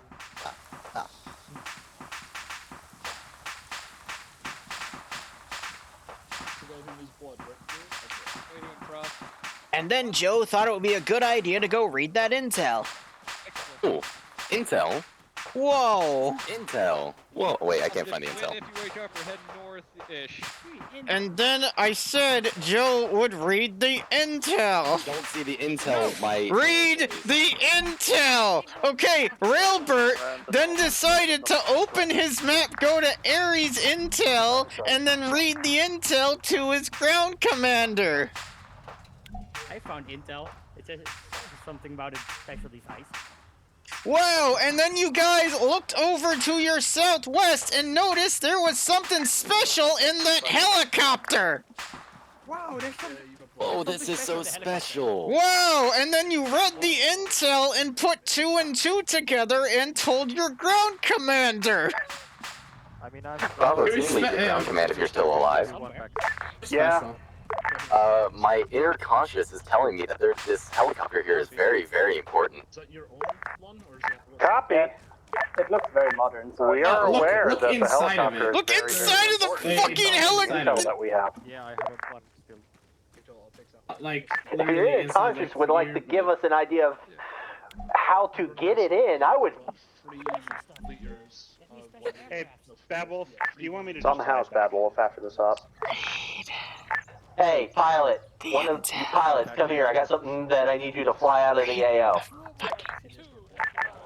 And then Joe thought it would be a good idea to go read that intel. Ooh, intel? Whoa. Intel. Whoa, wait, I can't find the intel. If you wake up, we're heading north-ish. And then I said Joe would read the intel. Don't see the intel, my... Read the intel! Okay, Railbert then decided to open his map, go to Ares Intel, and then read the intel to his ground commander. I found intel. It says something about a special device. Wow, and then you guys looked over to your southwest and noticed there was something special in that helicopter. Wow, there's some. Oh, this is so special. Whoa! And then you read the intel and put 2 and 2 together and told your ground commander. I mean, I'm. Bravo, you can leave your ground command if you're still alive. Yeah. My inner conscious is telling me that this helicopter here is very, very important. Is that your own one, or is that... Copy. It looks very modern. So We are aware look that the inside of helicopter it. Look is inside of the fucking helicopter! that we have. Yeah, I have a one still. Like, If your inner conscious would like to give us an idea of how to get it in, I would. Hey, Bad Wolf, do you want me to It's on the house, Bad Wolf, after this up. Hey, pilot. One of you pilots, come here. I got something that I need you to fly out of the AO.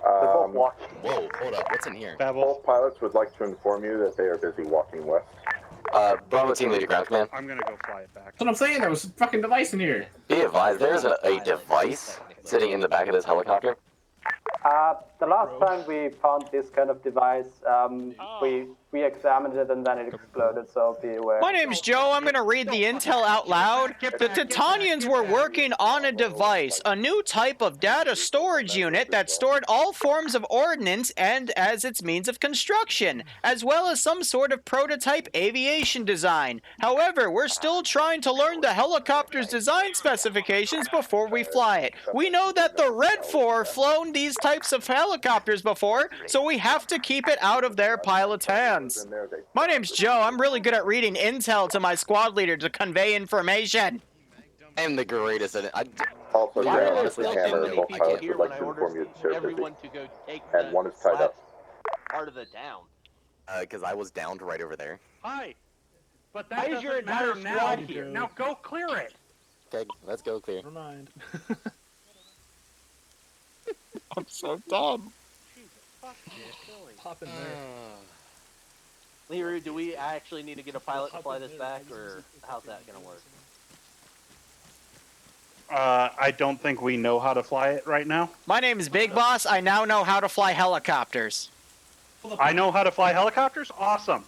Whoa, hold up. What's in here? Both pilots would like to inform you that they are busy walking west. Bravo team leader ground command. I'm gonna go fly it back. That's what I'm saying. There was a fucking device in here. Be advised, there's a device sitting in the back of this helicopter. The last time we found this kind of device, we examined it and then it exploded, so be aware. My name's Joe. I'm going to read the intel out loud. The Titanians were working on a device, a new type of data storage unit that stored all forms of ordnance and as its means of construction, as well as some sort of prototype aviation design. However, we're still trying to learn the helicopter's design specifications before we fly it. We know that the Red 4 flown these types of helicopters before, so we have to keep it out of their pilot's hands. My name's Joe. I'm really good at reading intel to my squad leader to convey information. I am the greatest at it. Also, Why yeah, are there honestly, still Hammer too and many both people pilots here would when like I to ordered inform you that they're busy. Everyone to go take And one is tied up. part of the down. Because I was downed right over there. Hi. But Why that is your doesn't matter entire now. squad here? Now go clear it. Okay, let's go clear. Never mind. I'm so dumb. Pop in there. Liru, do we actually need to get a pilot to fly this back, or how's that gonna work? I don't think we know how to fly it right now. My name is Big Boss. I now know how to fly helicopters. I know how to fly helicopters? Awesome.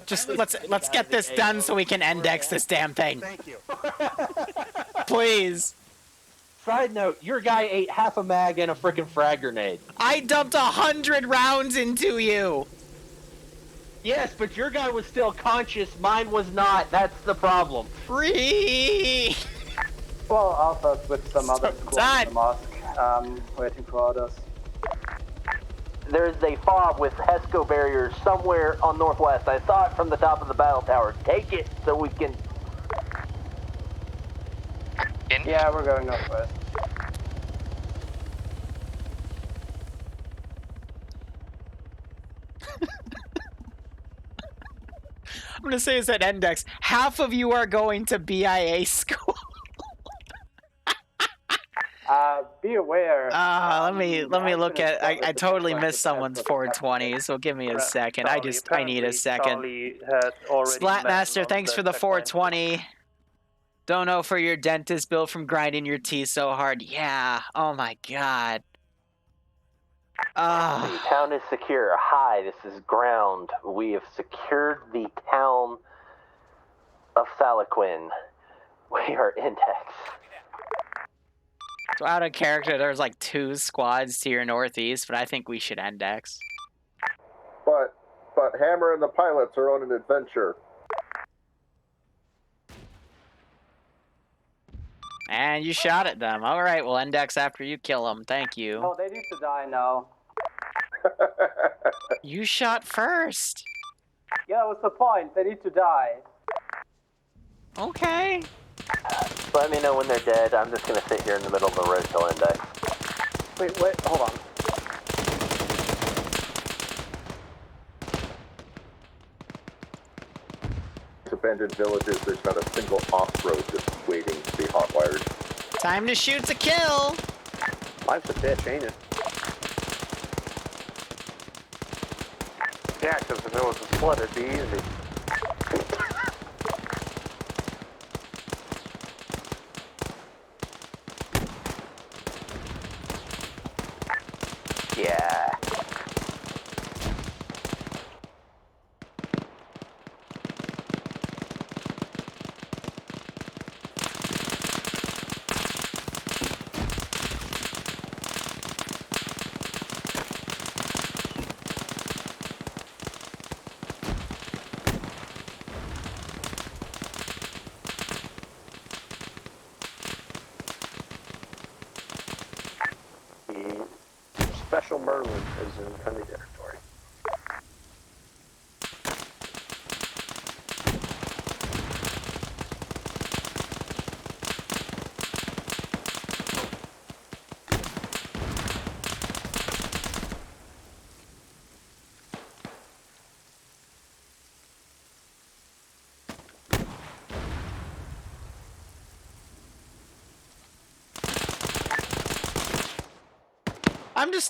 Just let's get this done so we can index this damn thing. Thank you. Please. Side note, your guy ate half a mag and a frickin' frag grenade. I dumped 100 rounds into you. Yes, but your guy was still conscious, mine was not. That's the problem. Free! Well, Alpha's with some other squad in the mosque, waiting for orders. There's a fob with HESCO barriers somewhere on northwest. I saw it from the top of the battle tower. Take it so we can... Yeah, we're going northwest. I'm gonna say this at index. Half of you are going to BIA school. Be aware. Let me look at. I totally missed someone's 420, so give me a second. I need a second. Splatmaster, thanks for the 420. Don't know for your dentist bill from grinding your teeth so hard. Yeah. Oh my god. The town is secure. Hi, this is ground. We have secured the town of Salaquin. We are indexed. So out of character, there's like 2 squads to your northeast, but I think we should index. But Hammer and the pilots are on an adventure. And you shot at them. All right, we'll index after you kill them. Thank you. Oh, they need to die now. You shot first. Yeah, that was the point. They need to die. Okay. Let me know when they're dead. I'm just gonna sit here in the middle of the road till index. Wait, hold on. Abandoned villages, there's not a single off-road just waiting to be hotwired. Time to shoot to kill. Life's a bitch, ain't it? Yeah, because if it was a split, it'd be easy. Yeah. Marshal Merlin is in enemy territory.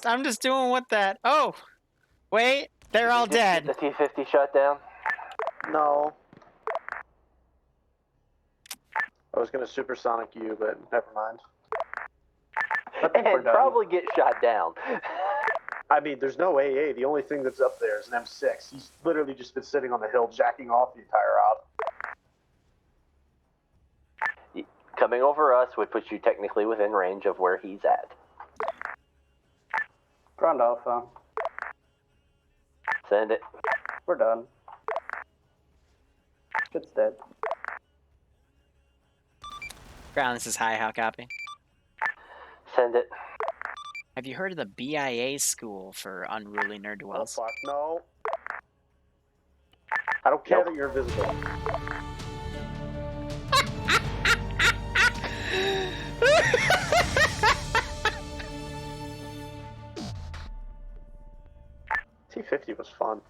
I'm just doing what that. Oh, wait, they're all dead. The T-50 shot down? No. I was gonna supersonic you, but never mind. And probably get shot down. I mean, there's no AA. The only thing that's up there is an M6. He's literally just been sitting on the hill jacking off the entire route. Coming over us would put you technically within range of where he's at. Ground Alpha. Send it. We're done. It's dead. Ground, this is high. How copy? Send it. Have you heard of the BIA school for unruly nerd dwells? Oh, fuck, no. I don't care that you're invisible. T-50 was fun.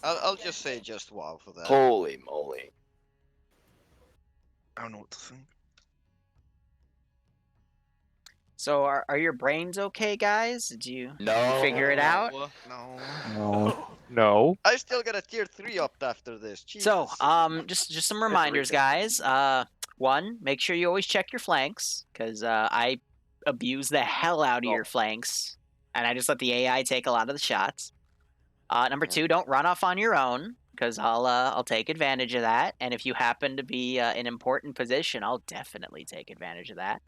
I'll just say just wow for that. Holy moly. I don't know what to think. So are your brains okay, guys? Did you figure it out? No. No. I still got a tier 3 up after this. Jesus. So, just some reminders, guys. One, make sure you always check your flanks, because I abuse the hell out of your flanks, and I just let the AI take a lot of the shots. Number two, don't run off on your own, because I'll take advantage of that, and if you happen to be in an important position, I'll definitely take advantage of that.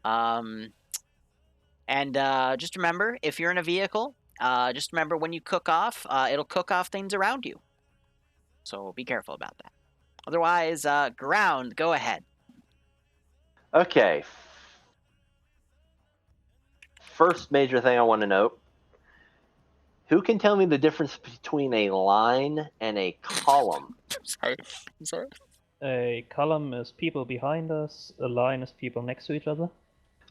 And just remember, if you're in a vehicle, just remember when you cook off, it'll cook off things around you. So be careful about that. Otherwise, ground, go ahead. Okay. First major thing I want to note. Who can tell me the difference between a line and a column? I'm sorry. A column is people behind us, a line is people next to each other.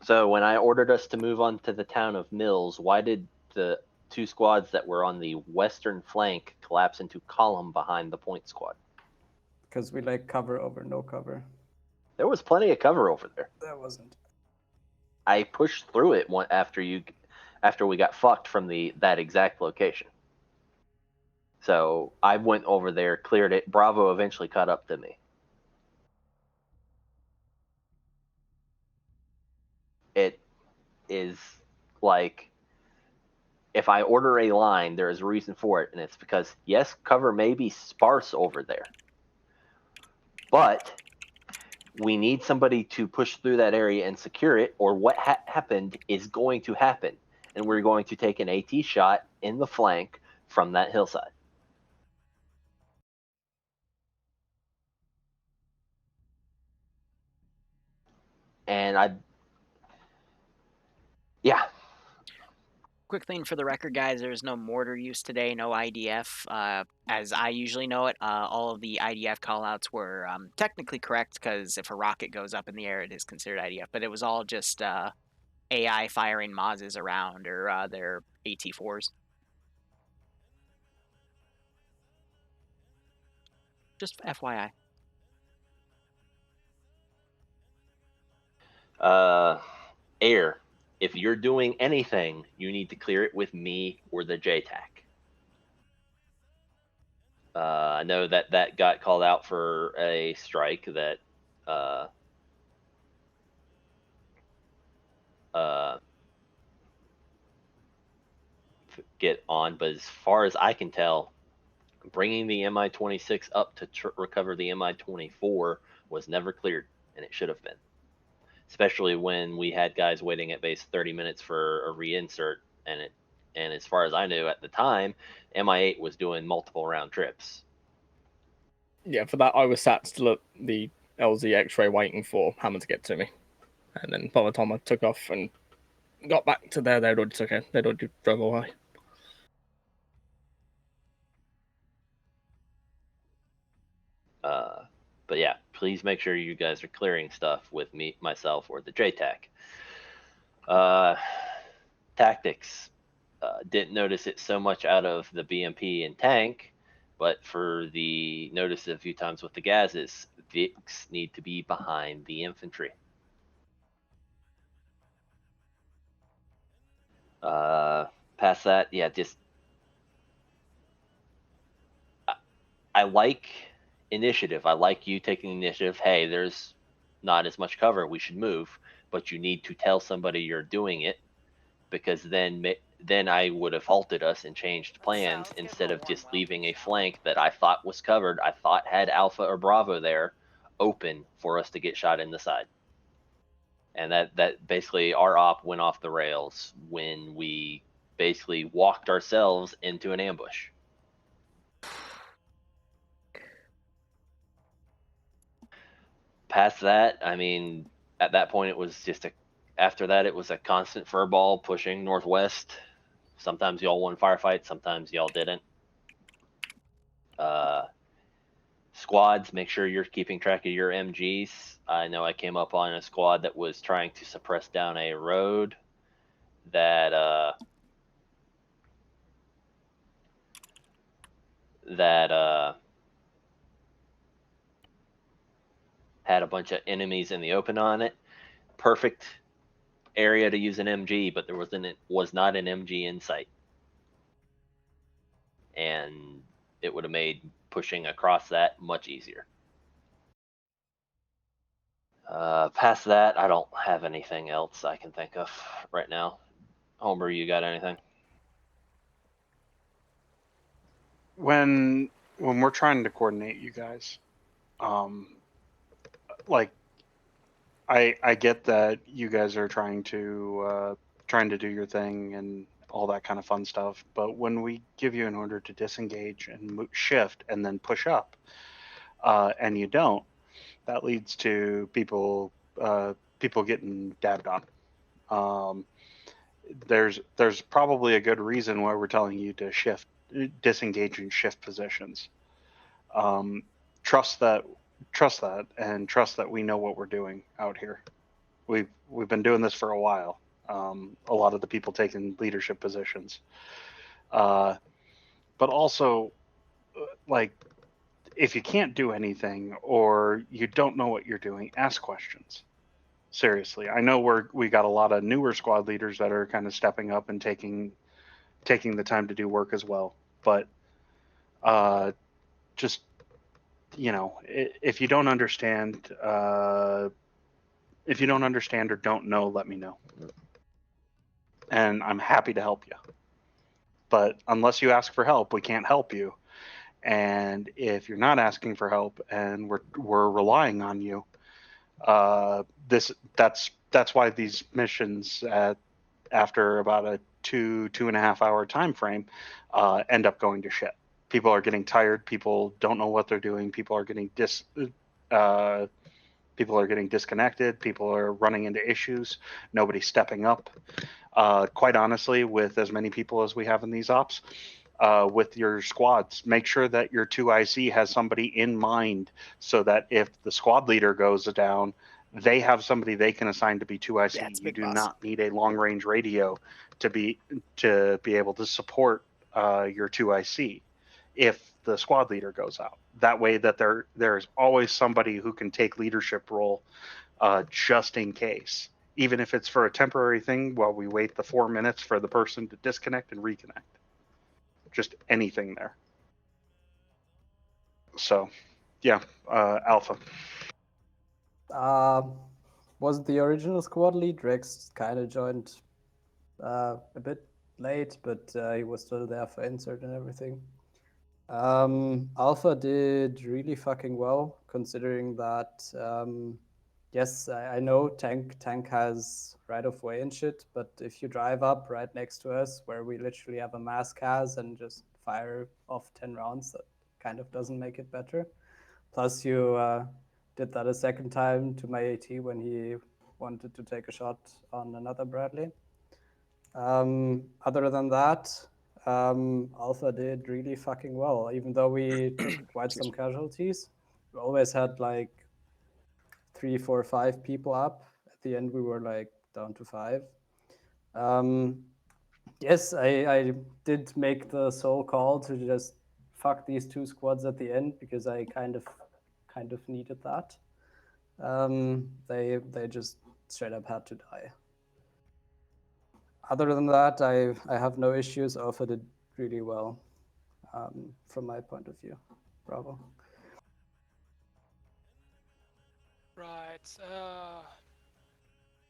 So when I ordered us to move on to the town of Mills, why did the two squads that were on the western flank collapse into column behind the point squad? Because we like cover over no cover. There was plenty of cover over there. That wasn't. I pushed through it after we got fucked from that exact location. So I went over there, cleared it. Bravo eventually caught up to me. It is like, if I order a line, there is a reason for it, and it's because, yes, cover may be sparse over there, but we need somebody to push through that area and secure it, or what happened is going to happen, and we're going to take an AT shot in the flank from that hillside. And yeah. Quick thing for the record, guys, there's no mortar use today, no IDF. As I usually know it, all of the IDF callouts were technically correct, because if a rocket goes up in the air, it is considered IDF, but it was all just AI firing Mazes around, or their AT-4s. Just FYI. Air. If you're doing anything, you need to clear it with me or the JTAC. I know that got called out for a strike that get on, but as far as I can tell, bringing the Mi-26 up to recover the Mi-24 was never cleared, and it should have been. Especially when we had guys waiting at base 30 minutes for a reinsert, and And as far as I knew at the time, MI8 was doing multiple round trips. Yeah, for that I was sat still at the LZ X-ray waiting for Hammer to get to me, and then by the time I took off and got back to there, they'd already drove away. But yeah, please make sure you guys are clearing stuff with me, myself, or the JTAC. Tactics. Didn't notice it so much out of the BMP and tank, but for the notice a few times with the gases, Vics need to be behind the infantry. Past that, yeah, just I like initiative. I like you taking initiative. Hey, there's not as much cover. We should move, but you need to tell somebody you're doing it, because then I would have halted us and changed plans instead of just leaving a flank that I thought was covered. I thought had Alpha or Bravo there open for us to get shot in the side. And that basically our op went off the rails when we basically walked ourselves into an ambush. Past that, I mean, at that point it was just after that it was a constant furball pushing northwest. Sometimes y'all won firefights, sometimes y'all didn't. Squads, make sure you're keeping track of your MGs. I know I came up on a squad that was trying to suppress down a road that had a bunch of enemies in the open on it. Perfect area to use an MG, but there was not an MG in sight. And it would have made pushing across that much easier. Past that, I don't have anything else I can think of right now. Homer, you got anything? When we're trying to coordinate you guys, like I get that you guys are trying to do your thing and all that kind of fun stuff, but when we give you an order to disengage and shift and then push up, and you don't, that leads to people getting dabbed on. There's probably a good reason why we're telling you to disengage and shift positions. Trust that, and trust that we know what we're doing out here. We've been doing this for a while. A lot of the people taking leadership positions, but also, like, if you can't do anything or you don't know what you're doing, ask questions. Seriously, I know we got a lot of newer squad leaders that are kind of stepping up and taking the time to do work as well. But just, if you don't understand, or don't know, let me know, and I'm happy to help you. But unless you ask for help, we can't help you. And if you're not asking for help and we're relying on you, that's why these missions after about a 2.5 hour time frame end up going to shit. People are getting tired. People don't know what they're doing. People are getting disconnected. People are running into issues. Nobody's stepping up. Quite honestly, with as many people as we have in these ops, with your squads, make sure that your 2IC has somebody in mind, so that if the squad leader goes down, they have somebody they can assign to be 2IC. Yeah, you do not need a long range radio to be able to support your 2IC if the squad leader goes out. That way that there's always somebody who can take leadership role, just in case, even if it's for a temporary thing while we wait the 4 minutes for the person to disconnect and reconnect. Just anything there. So, yeah, Alpha. Wasn't the original squad lead. Rex kind of joined a bit late, but he was still there for insert and everything. Alpha did really fucking well, considering that yes, I know tank has right of way and shit, but if you drive up right next to us, where we literally have a mass cas and just fire off 10 rounds, that kind of doesn't make it better. Plus, you did that a second time to my AT when he wanted to take a shot on another Bradley. Other than that, Alpha did really fucking well. Even though we took quite some casualties, we always had like 3, 4, 5 people up. At the end, we were like down to 5. Yes, I did make the sole call to just fuck these 2 squads at the end because I kind of needed that. They just straight up had to die. Other than that, I have no issues. Alpha did really well from my point of view. Bravo. Right.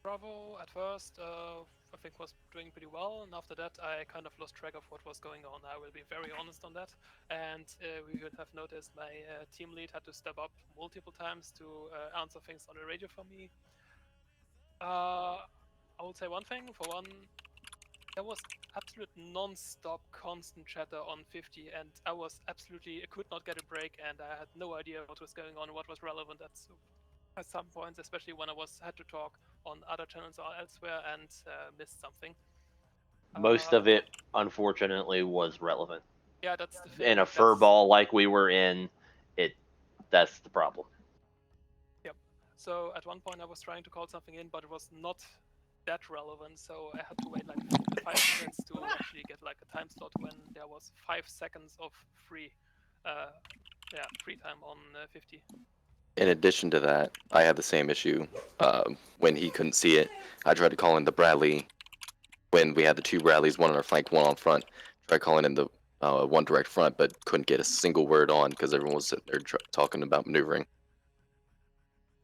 Bravo at first, I think was doing pretty well, and after that I kind of lost track of what was going on. I will be very honest on that. And we would have noticed my team lead had to step up multiple times to answer things on the radio for me. I would say one thing. For one, there was absolute non-stop constant chatter on 50, and I could not get a break, and I had no idea what was going on, what was relevant at some points, especially when I had to talk on other channels or elsewhere and missed something. Most of it, unfortunately, was relevant. Yeah, that's the thing. In a furball like we were in, that's the problem. Yep. So at one point I was trying to call something in, but it was not that relevant, so I had to wait like 5 minutes to actually get like a time slot when there was 5 seconds of free time on 50. In addition to that, I had the same issue when he couldn't see it. I tried to call in the Bradley when we had the 2 Bradleys, one on our flank, one on front. Tried calling in the one direct front, but couldn't get a single word on because everyone was sitting there talking about maneuvering.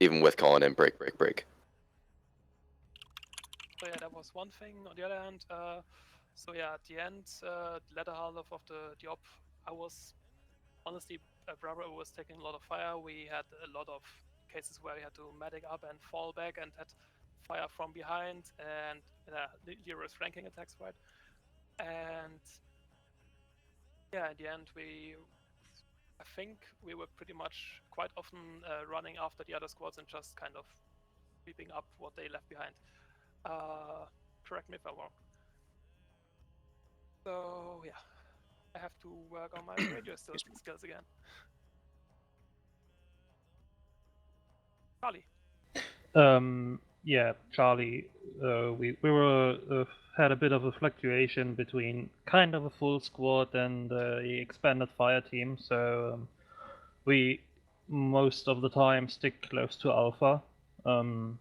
Even with calling in break. So yeah, that was one thing. On the other hand, so yeah, at the end, the latter half of the op, I was honestly, Bravo was taking a lot of fire. We had a lot of cases where we had to medic up and fall back and had fire from behind, and Liru's flanking attacks, right? And yeah, in the end, I think we were pretty much quite often running after the other squads and just kind of sweeping up what they left behind. Correct me if I'm wrong. So yeah, I have to work on my radio skills again. Charlie. Yeah, Charlie. We were had a bit of a fluctuation between kind of a full squad and the expanded fire team. So we most of the time stick close to Alpha. The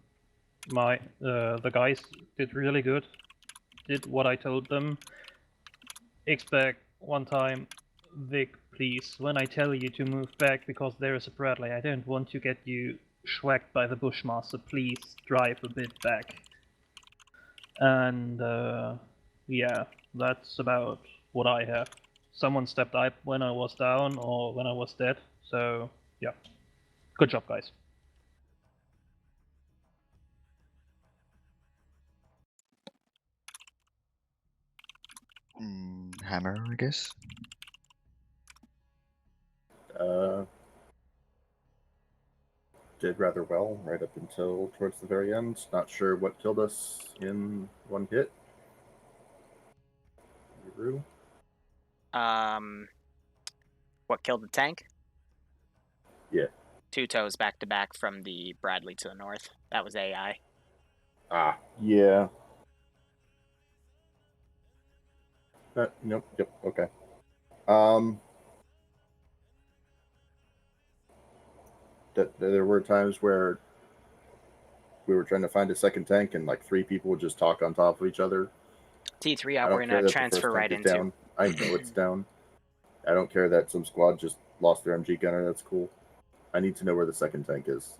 guys did really good. Did what I told them. Expect one time, Vic, please, when I tell you to move back because there is a Bradley, I don't want to get you schwacked by the Bushmaster. Please drive a bit back. And yeah, that's about what I have. Someone stepped up when I was down or when I was dead. So yeah, good job, guys. Hammer, I guess. Did rather well right up until towards the very end. Not sure what killed us in one hit. Liru? What killed the tank? Yeah. 2 toes back to back from the Bradley to the north. That was AI. Ah, yeah. Nope. Yep. Okay. There were times where we were trying to find a second tank and like 3 people would just talk on top of each other. T3 we're gonna transfer right into. Down. I know it's down. I don't care that some squad just lost their MG gunner. That's cool. I need to know where the second tank is,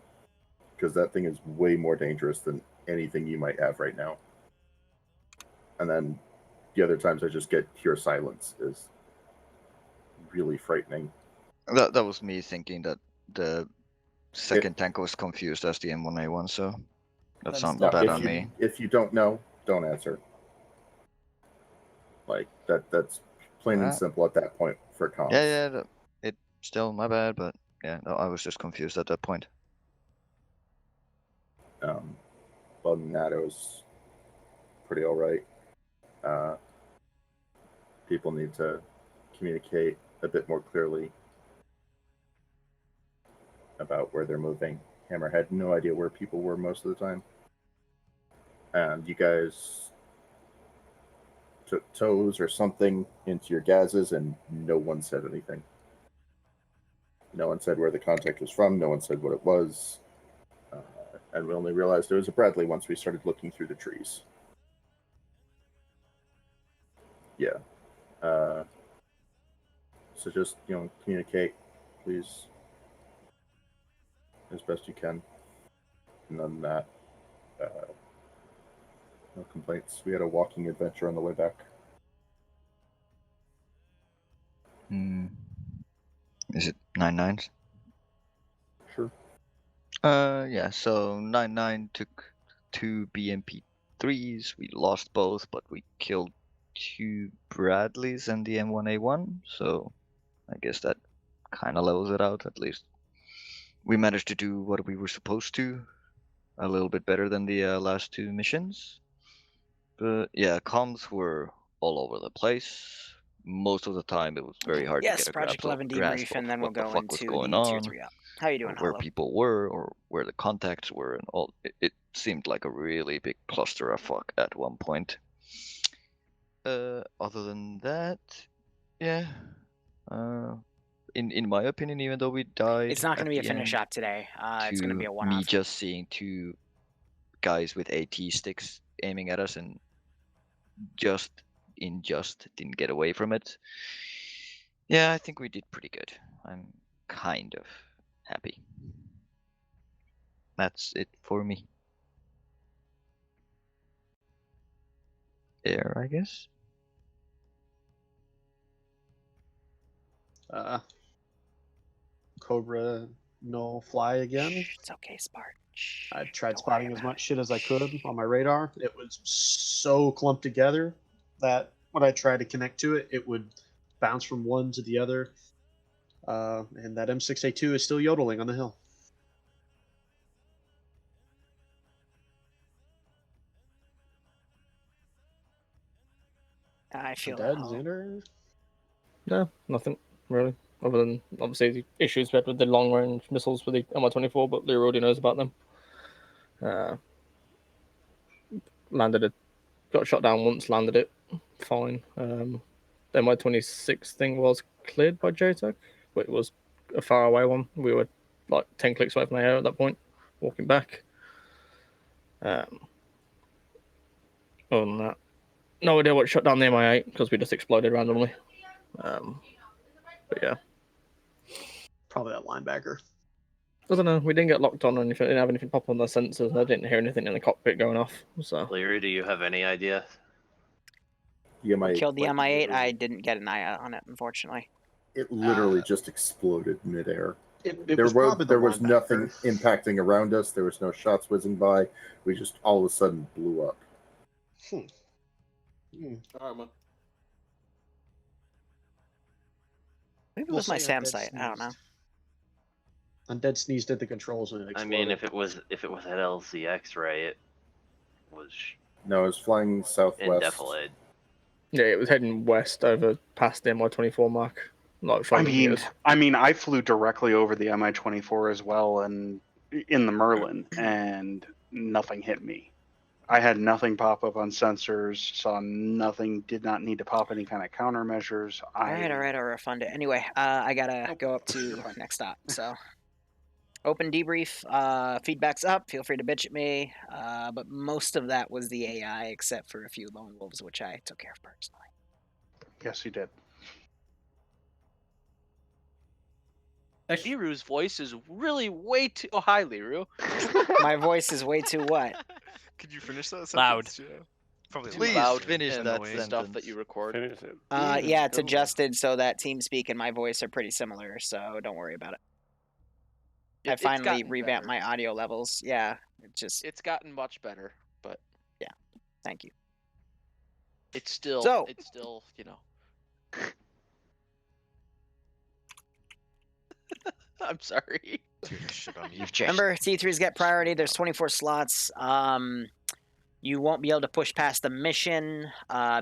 because that thing is way more dangerous than anything you might have right now. And then the other times I just get pure silence is really frightening. That was me thinking that the second tank was confused as the M1A1, so that's not No, bad on me. If you don't know, don't answer. Like that's plain and simple at that point for comms. Yeah, it's still my bad, but yeah, no, I was just confused at that point. Well, NATO's pretty all right. People need to communicate a bit more clearly about where they're moving. Hammer had no idea where people were most of the time. And you guys took toes or something into your gazes, and no one said anything. No one said where the contact was from. No one said what it was. And we only realized it was a Bradley once we started looking through the trees. Yeah. So just, communicate, please, as best you can. And then that, no complaints. We had a walking adventure on the way back. Is it 9-9s? Sure. Yeah, so 9-9 took 2 BMP3s. We lost both, but we killed 2 Bradleys and the M1A1, so I guess that kind of levels it out. At least we managed to do what we were supposed to, a little bit better than the last 2 missions. But yeah, comms were all over the place. Most of the time, it was very hard to get a Project 11 grasp debrief, of and then we'll what the go fuck was into going the Tier on, 3 up. How you doing, where Hollow? people were, or where the contacts were, and all. It seemed like a really big cluster of fuck at one point. Other than that, yeah. In my opinion, even though we died, It's not going to be a finish end, shot today. It's going to be a one-off. me just seeing 2 guys with AT sticks aiming at us and just didn't get away from it. Yeah, I think we did pretty good. I'm kind of happy. That's it for me. Air, I guess. Cobra, no fly again. It's okay, Spart. I tried spotting as much shit as I could on my radar. It was so clumped together that when I tried to connect to it, it would bounce from one to the other. And that M6A2 is still yodeling on the hill. I feel dead, Hollow. Xander. No, nothing really. Other than obviously the issues we had with the long range missiles with the MI-24, but Liru already knows about them. Got shot down once, landed it, fine. The MI-26 thing was cleared by JTAC, but it was a far away one. We were like 10 clicks away from the air at that point, walking back. Other than that, no idea what shut down the MI-8 because we just exploded randomly. But yeah. Probably that linebacker. I don't know. We didn't get locked on or anything. Didn't have anything pop on the sensors. I didn't hear anything in the cockpit going off. So. Liru, do you have any idea? Killed the MI8. I didn't get an eye on it, unfortunately. It literally just exploded midair. It there was nothing impacting around us. There was no shots whizzing by. We just all of a sudden blew up. Maybe it was my SAM site. I don't know. Undead sneezed at the controls and it exploded. I mean, if it was at LZX, right, it was. No, it was flying southwest. Indefinite. Yeah, it was heading west over past the MI-24 mark. Like I mean, I flew directly over the MI-24 as well, and in the Merlin, and nothing hit me. I had nothing pop up on sensors, saw nothing, did not need to pop any kind of countermeasures. All right, I'll refund it. Anyway, I gotta go up to next stop. So, open debrief. Feedback's up. Feel free to bitch at me. But most of that was the AI, except for a few lone wolves, which I took care of personally. Yes, you did. Liru's voice is really way too. Oh, hi, Liru. My voice is way too what? Could you finish that sentence? Loud. Yeah. Probably Please loud finish and that annoying. stuff that you record. Finish it. Yeah, it's adjusted so that TeamSpeak and my voice are pretty similar, so don't worry about it. I finally gotten revamped better. my audio levels. Yeah, It's gotten much better, but yeah. Thank you. it's still So- you know. I'm sorry. Remember, T3s get priority. There's 24 slots. You won't be able to push past the mission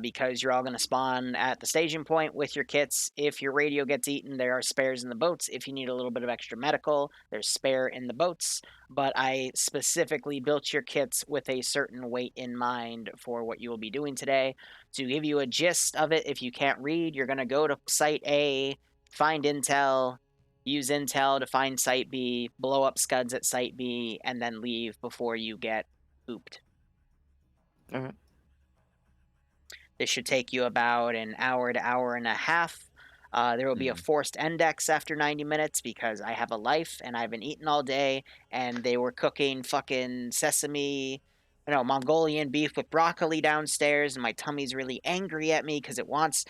because you're all going to spawn at the staging point with your kits. If your radio gets eaten, there are spares in the boats. If you need a little bit of extra medical, there's spare in the boats. But I specifically built your kits with a certain weight in mind for what you will be doing today. To give you a gist of it, if you can't read, you're going to go to Site A, find intel, use intel to find Site B, blow up scuds at Site B, and then leave before you get pooped. Alright. This should take you about an hour to hour and a half. There will be a forced index after 90 minutes because I have a life and I haven't eaten all day, and they were cooking fucking Mongolian beef with broccoli downstairs, and my tummy's really angry at me because it wants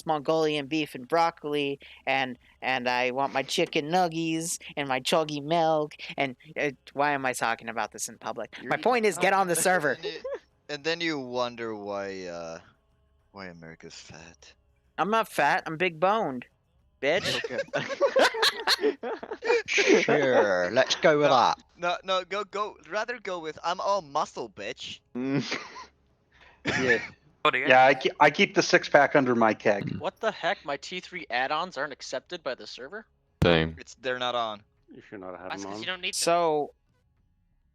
Mongolian beef and broccoli, and I want my chicken nuggies and my chuggy milk. And why am I talking about this in public? My point is, get on the server. And then you wonder why America's fat. I'm not fat. I'm big boned, bitch. Sure, let's go with that. No, go. Rather go with I'm all muscle, bitch. Yeah. Yeah, I keep the 6-pack under my keg. What the heck? My T3 add-ons aren't accepted by the server? Same. They're not on. You should not have That's them 'cause on. you don't need to. So,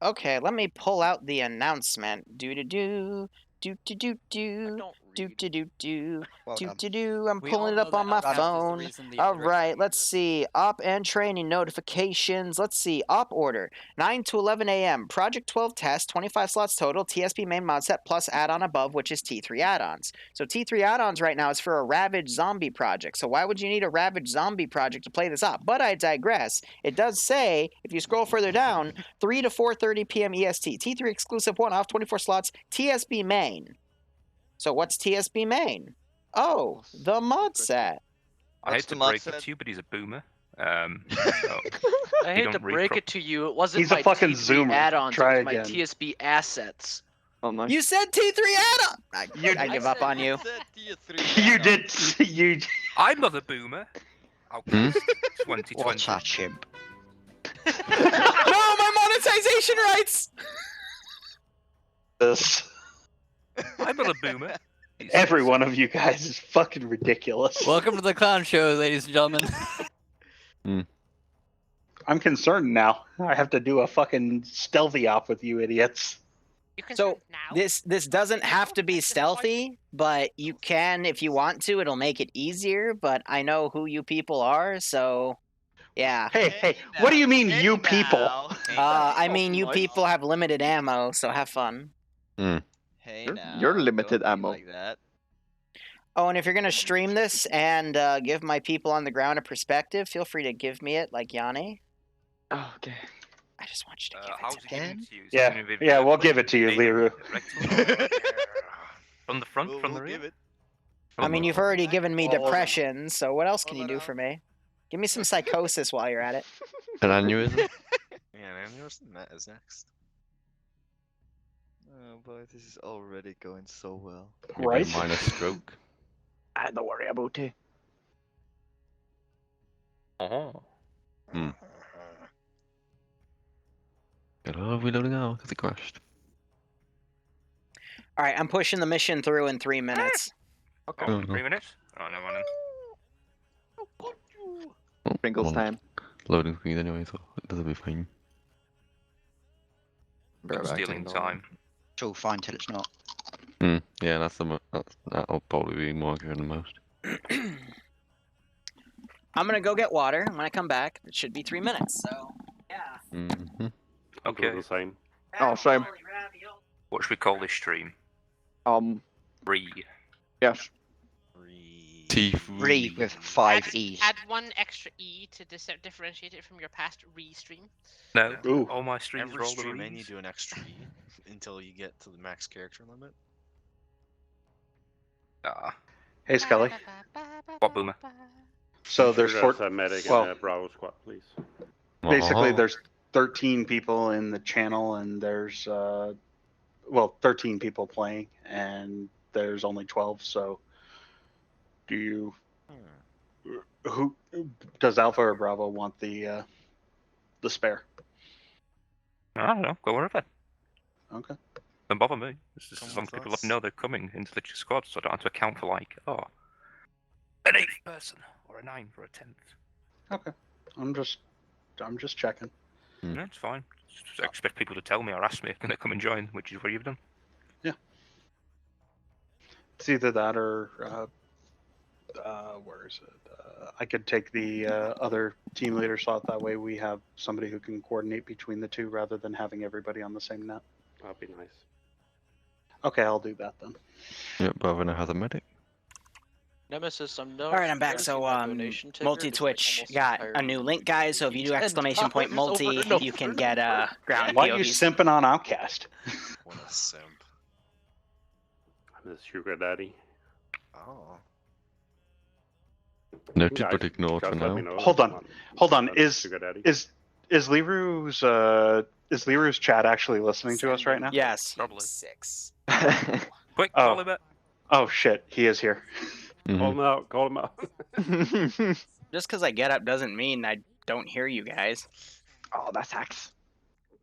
okay, let me pull out the announcement. Do-do-do, do-do-do-do, do-do-do-do, do-do-do. I'm We pulling it all up know on that my announcement is the phone. reason the All algorithm right, let's see. Op and training notifications. Let's see. Op order 9 to 11 a.m. Project 12 test, 25 slots total. TSP main mod set plus add-on above, which is T3 add-ons. So T3 add-ons right now is for a Ravage zombie project. So why would you need a Ravage zombie project to play this op? But I digress. It does say, if you scroll further down, 3 to 4:30 p.m. EST. T3 exclusive one-off, 24 slots. TSB main. So what's TSB main? Oh, the mod set. I hate to break it to you, but he's a boomer. So I he hate don't to read break it to you. It wasn't He's a my fucking T3 zoomer. add-ons. Try It was my again. TSB assets. Oh, nice. You said T3 add-on. I give up on you. You did. You. I'm not a boomer. Outcast 2020. What's that, chimp? No, my monetization rights. This. I'm not a boomer. Every one of you guys is fucking ridiculous. Welcome to the clown show, ladies and gentlemen. I'm concerned now. I have to do a fucking stealthy op with you idiots. So this doesn't have to be stealthy, but you can if you want to. It'll make it easier. But I know who you people are, so yeah. Hey, what do you mean, you people? I mean you people have limited ammo, so have fun. Hey You're limited ammo. Like that. Oh, and if you're gonna stream this and give my people on the ground a perspective, feel free to give me it, like Yanni. Oh, okay. I just want you to How's give he giving it it to you? Is it Yeah, gonna be yeah, we'll give it to you, Liru. From the front, from the rear? I mean, you've already given me All of them. depression, so what else can you do for me? Give me some psychosis while you're at it. An aneurysm? Yeah, man, is next. Oh boy, this is already going so well. Maybe Right? a minor stroke. Don't worry about it. Oh. Good. Oh, reloading now because it crashed. All right, I'm pushing the mission through in 3 minutes. Okay. Oh, 3 minutes? Oh, no one. Pringles time. Loading screen anyway, so that'll be fine. Stealing time. It's all fine till it's not. Yeah, that'll probably be more accurate than most. I'm gonna go get water. When I come back, it should be 3 minutes. So yeah. Mm-hmm. Okay. The same. Oh, same. What should we call this stream? Re. Yes. Re with 5 E's. Add one extra E to differentiate it from your past re-stream. No. Ooh. All my streams Every are all the stream, rees. you do an extra E until you get to the max character limit. Hey, Scully. What, Boomer? So there's Sure, that's a medic and a Bravo squad, please. basically Oh. there's 13 people in the channel, and there's 13 people playing, and there's only 12. So, do you? Who does Alpha or Bravo want the spare? I don't know. Go wherever. Okay. Don't bother me. It's just Come as long as with people us. know they're coming into the squad, so I don't have to account for like, oh, an 8th person or a 9th or a 10th. Okay. I'm just checking. No, it's fine. Just expect people to tell me or ask me if they're going to come and join, which is what you've done. It's either that or where is it? I could take the other team leader slot. That way we have somebody who can coordinate between the two rather than having everybody on the same net. That'd be nice. Okay, I'll do that then. Yep, Bravo now has a medic. Nemesis, I'm no. All right, I'm back. So, multi-twitch got a new link, guys. So if you do exclamation point multi, you can get ground Why are you POVs. simping on Outcast? What a simp. I'm the sugar daddy. Oh. Noted Guys, but ignored just for let now. me know. Hold on. Is sugar daddy. Liru's chat actually listening to us right now? Yes. Probably. 6. Quick, call him back. Oh shit, he is here. Call him out. Call him out. Just because I get up doesn't mean I don't hear you guys. Oh, that's hacks.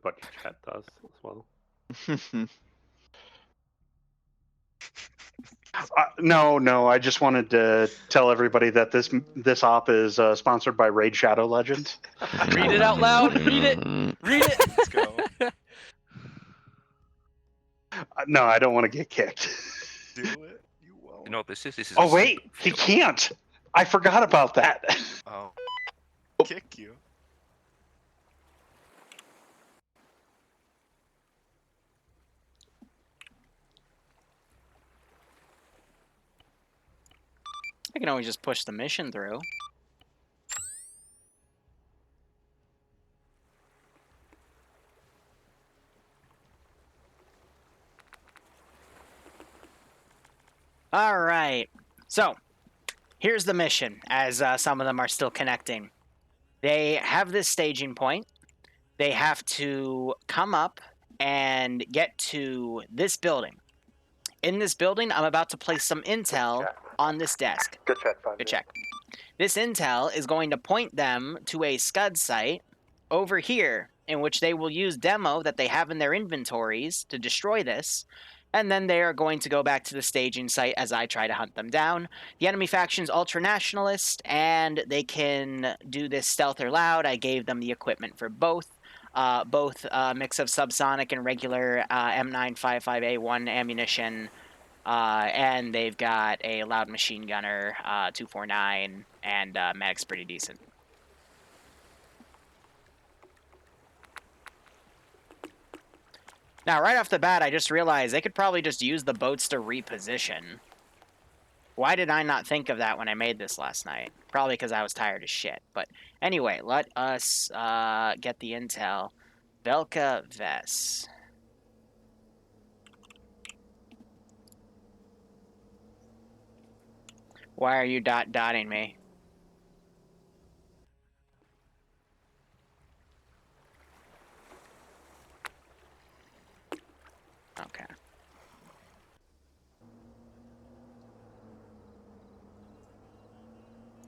But chat does as well. No. I just wanted to tell everybody that this op is sponsored by Raid Shadow Legends. Read it out loud. Read it. Read it. Let's go. No, I don't want to get kicked. Do it. You won't. You know what this is? This is. Oh wait, he can't. I forgot about that. Oh. Kick you. I can always just push the mission through. All right. So, here's the mission, as some of them are still connecting. They have this staging point. They have to come up and get to this building. In this building, I'm about to place some intel on this desk. Good check, 5. Good check. This intel is going to point them to a scud site over here, in which they will use demo that they have in their inventories to destroy this, and then they are going to go back to the staging site as I try to hunt them down. The enemy faction's ultra-nationalist, and they can do this stealth or loud. I gave them the equipment for both. Both mix of subsonic and regular M955A1 ammunition, and they've got a loud machine gunner, 249, and medic's pretty decent. Now, right off the bat, I just realized they could probably just use the boats to reposition. Why did I not think of that when I made this last night? Probably because I was tired as shit. But anyway, let us get the intel. Velka Ves. Why are you dotting me? Okay.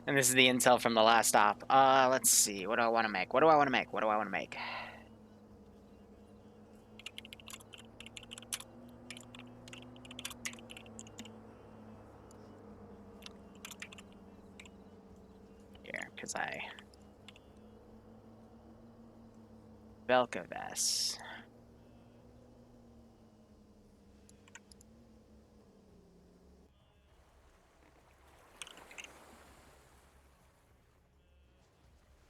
And this is the intel from the last stop. Let's see. What do I want to make? What do I want to make? What do I want to make? Here, because I... Velkaves.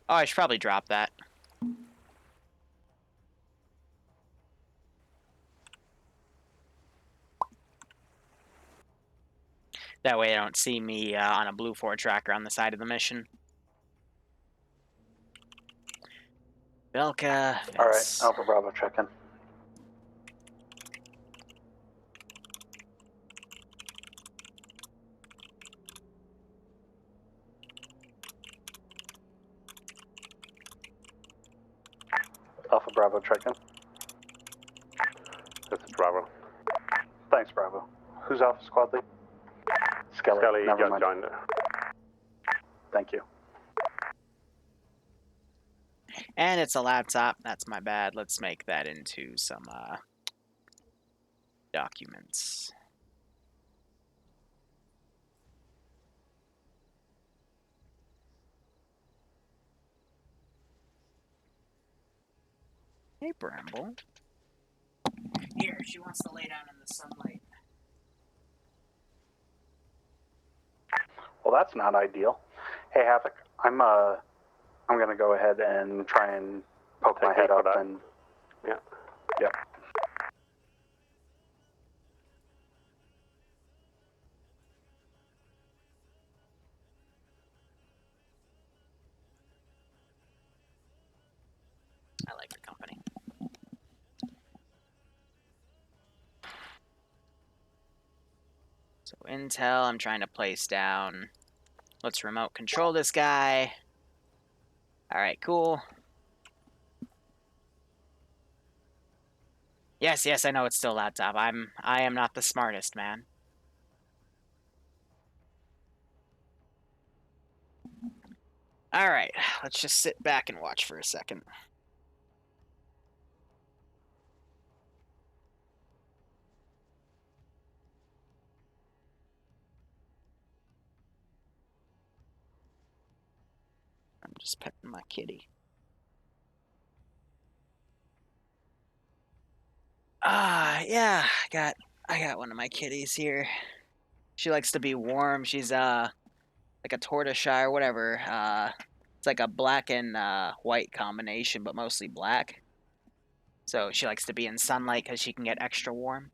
Oh, I should probably drop that. That way they don't see me on a blue 4 tracker on the side of the mission. Velka. All right, Alpha Bravo, check in. Bravo, check in. This is Bravo. Thanks, Bravo. Who's Alpha Squad lead? Skelly. Skelly Never just mind. joined. Thank you. And it's a laptop. That's my bad. Let's make that into some documents. Hey, Bramble. Here, she wants to lay down in the sunlight. Well, that's not ideal. Hey, Havoc, I'm gonna go ahead and try and poke my head up and. Yeah. Yep. I like the company. So Intel, I'm trying to place down. Let's remote control this guy. All right, cool. Yes, I know it's still a laptop. I am not the smartest, man. All right, let's just sit back and watch for a second. I'm just petting my kitty. Yeah, I got one of my kitties here. She likes to be warm. She's like a tortoiseshire, whatever. It's like a black and white combination, but mostly black. So she likes to be in sunlight because she can get extra warm.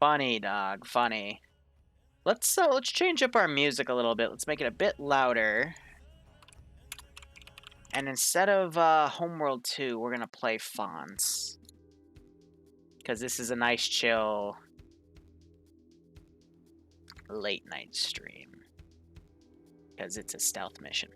Funny, dog. Funny. Let's change up our music a little bit. Let's make it a bit louder. And instead of Homeworld 2, we're gonna play Fonts. Because this is a nice, chill late night stream. Because it's a stealth mission.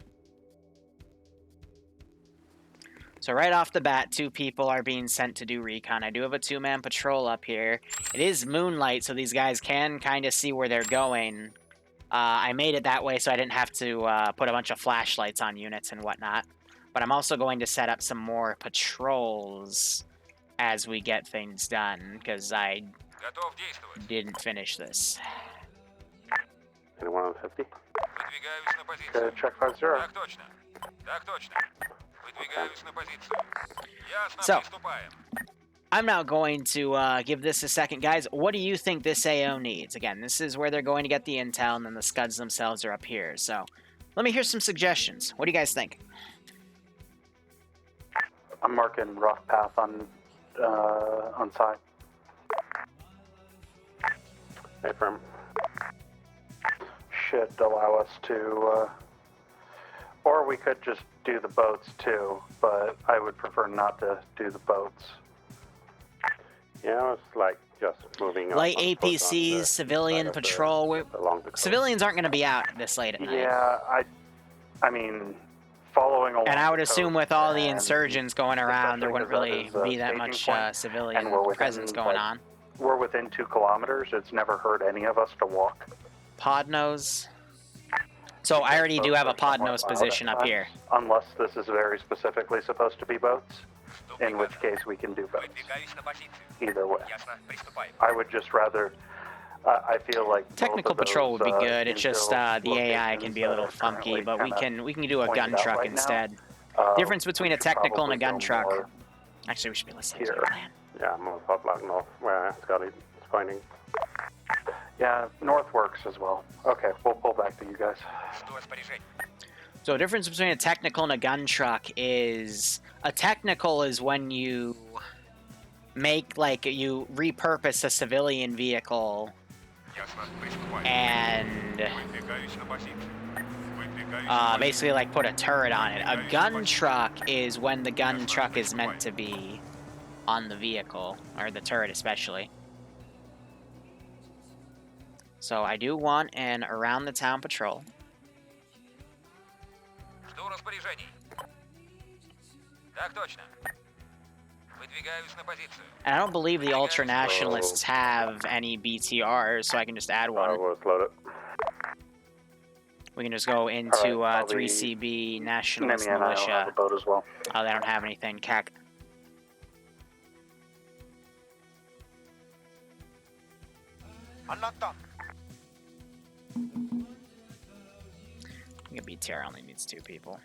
So right off the bat, 2 people are being sent to do recon. I do have a 2-man patrol up here. It is moonlight, so these guys can kind of see where they're going. I made it that way so I didn't have to put a bunch of flashlights on units and whatnot. But I'm also going to set up some more patrols as we get things done, because I didn't finish this. Anyone on 50? Okay, check 5-0. So, I'm now going to give this a second. Guys, what do you think this AO needs? Again, this is where they're going to get the intel, and then the scuds themselves are up here. So, let me hear some suggestions. What do you guys think? I'm marking rough path on site. Affirm. Should allow us to, or we could just do the boats too, but I would prefer not to do the boats. Yeah, it's like just moving Light on foot on APCs, the civilian side of patrol. along the coast. Civilians aren't going to be out this late at night. Yeah, I mean, following along. And I would the assume coast with all the and insurgents going around, there wouldn't especially really 'cause that is be a that staging much point, civilian and we're within, presence going like, on. We're within 2 kilometers. It's never hurt any of us to walk. Pod nose. So I already do have a pod nose position up here. Unless this is very specifically supposed to be boats, in which case we can do boats. Either way. I would just rather, I feel like Technical both of patrol would be those, good. It's just the AI can be a little locations, funky, but we currently can do a gun pointed out truck right now. instead. Difference between a technical and a gun truck. Actually, we should be listening to your plan. Yeah, I'm on Pop Block North, where Scotty is pointing. Yeah, north works as well. Okay, we'll pull back to you guys. So the difference between a technical and a gun truck is a technical is when you make, like, you repurpose a civilian vehicle and basically like put a turret on it. A gun truck is when the gun truck is meant to be on the vehicle, or the turret especially. So I do want an around the town patrol. Жду распоряжений. Так точно. Выдвигаюсь на позицию. And I don't believe the Ultra Nationalists have any BTRs, so I can just add one. Let's load it. We can just go into 3CB Nationalist Nemi and I will Militia. have a boat as well. Oh, they don't have anything. Cac. I'm not done. I think a BTR only needs 2 people.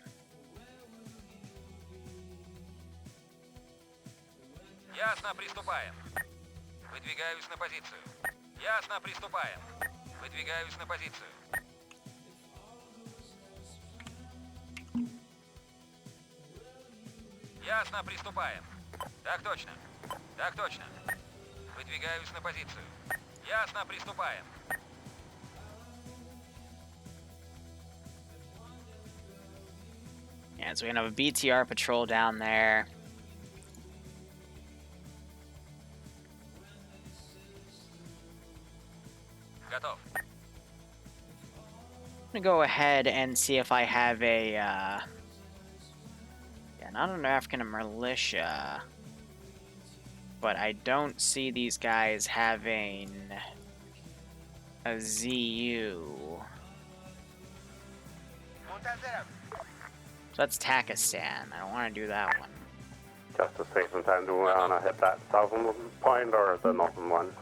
Ясно, приступаем. Выдвигаюсь на позицию. Ясно, приступаем. Выдвигаюсь на позицию. Ясно, приступаем. Так точно. Так точно. Выдвигаюсь на позицию. Ясно, приступаем. Yeah, so we're gonna have a BTR patrol down there. Готов. I'm gonna go ahead and see if I have a, yeah, not an African militia, but I don't see these guys having a ZU. So that's Takistan. I don't want to do that one. Just to save some time, do we want to hit that southern point or the northern one?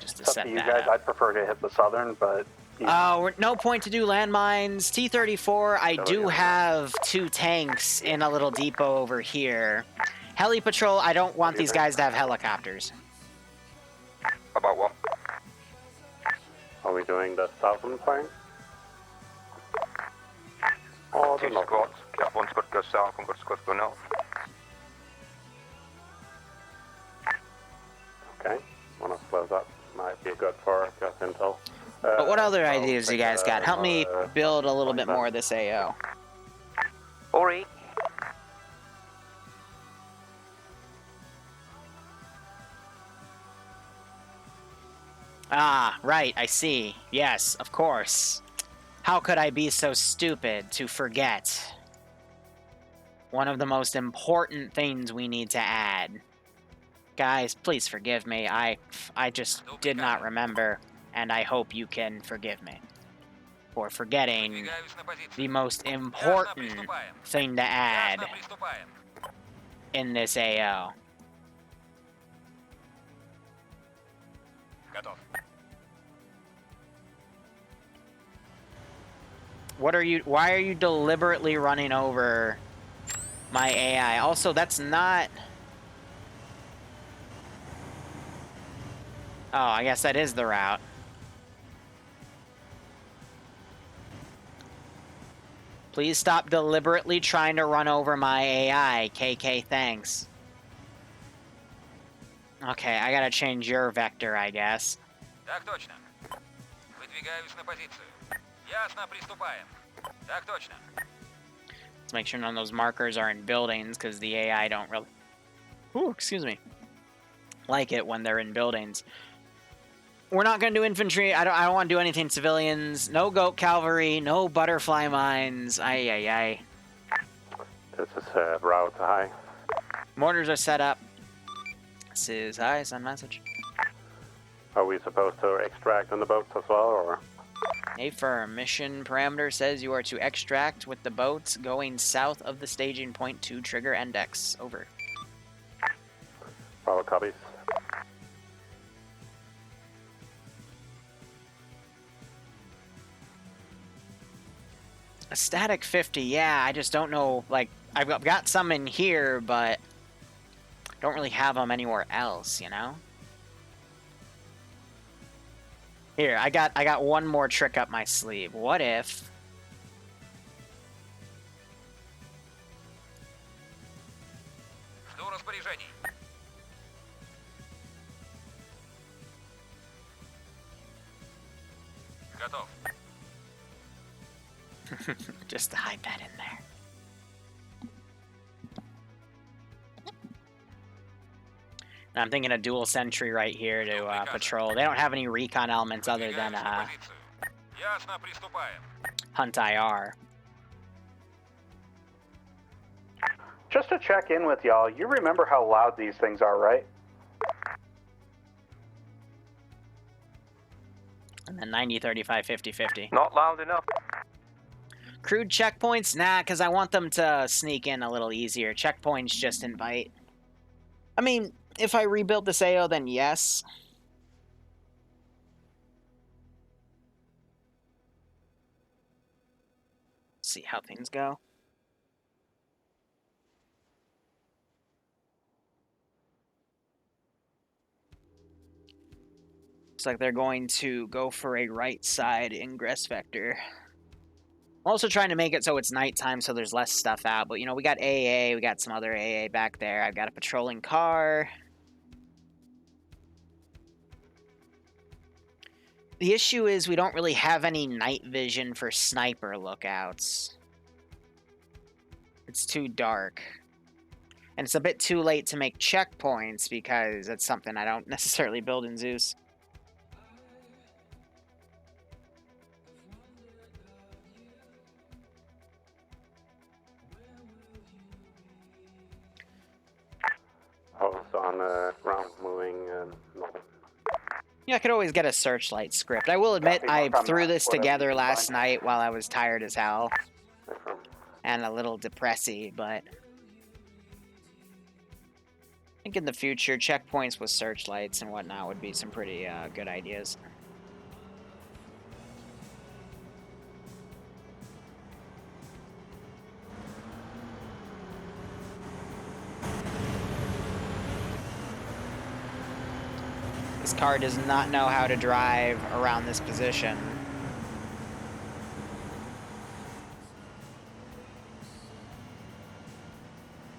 Just to It's up set to you that guys. up. I'd prefer to hit the southern, but No point to do landmines. T-34, I do have 2 tanks in a little depot over here. Heli patrol, I don't want these guys to have helicopters. About what? Are we doing the southern flank? Oh, the 2 north. squads. Got 1 squad go south, 1 squad go north. Okay, want to slow that. Might be good for just intel. But what other ideas you guys got? Help me build a little bit more of this AO. Ori. Ah, right, I see. Yes, of course. How could I be so stupid to forget one of the most important things we need to add? Guys, please forgive me. I just did not remember, and I hope you can forgive me for forgetting the most important thing to add in this AO. Готов. Why are you deliberately running over my AI? Also, that's not... Oh, I guess that is the route. Please stop deliberately trying to run over my AI. KK, thanks. Okay, I gotta change your vector, I guess. Так точно. Выдвигаюсь на позицию. Ясно, приступаем. Так точно. Let's make sure none of those markers are in buildings, because the AI don't really... Ooh, excuse me. Like it when they're in buildings. We're not going to do infantry. I don't want to do anything civilians. No goat cavalry. No butterfly mines. Ay, ay, ay. This is route high. Mortars are set up. This is high. Send message. Are we supposed to extract on the boats as well, or? Affirm. Mission parameter says you are to extract with the boats going south of the staging point to trigger index. Over. Bravo copies. A static 50, yeah, I just don't know, like, I've got some in here, but don't really have them anywhere else, you know? Here, I got one more trick up my sleeve. What if... Жду распоряжений. Готов. Just to hide that in there. I'm thinking a dual sentry right here to patrol. They don't have any recon elements other than Ясно, приступаем. Hunt IR. Just to check in with y'all, you remember how loud these things are, right? And then 90, 35, 50, 50. Not loud enough. Crude checkpoints? Nah, because I want them to sneak in a little easier. Checkpoints just invite. I mean, if I rebuild this AO, then yes. See how things go. Looks like they're going to go for a right side ingress vector. I'm also trying to make it so it's nighttime so there's less stuff out. But, you know, we got AA, we got some other AA back there. I've got a patrolling car. The issue is we don't really have any night vision for sniper lookouts. It's too dark. And it's a bit too late to make checkpoints because that's something I don't necessarily build in Zeus. I was on a round moving north. Yeah, I could always get a searchlight script. I will admit, I threw this together last night while I was tired as hell. And a little depressy, but... I think in the future, checkpoints with searchlights and whatnot would be some pretty good ideas. This car does not know how to drive around this position.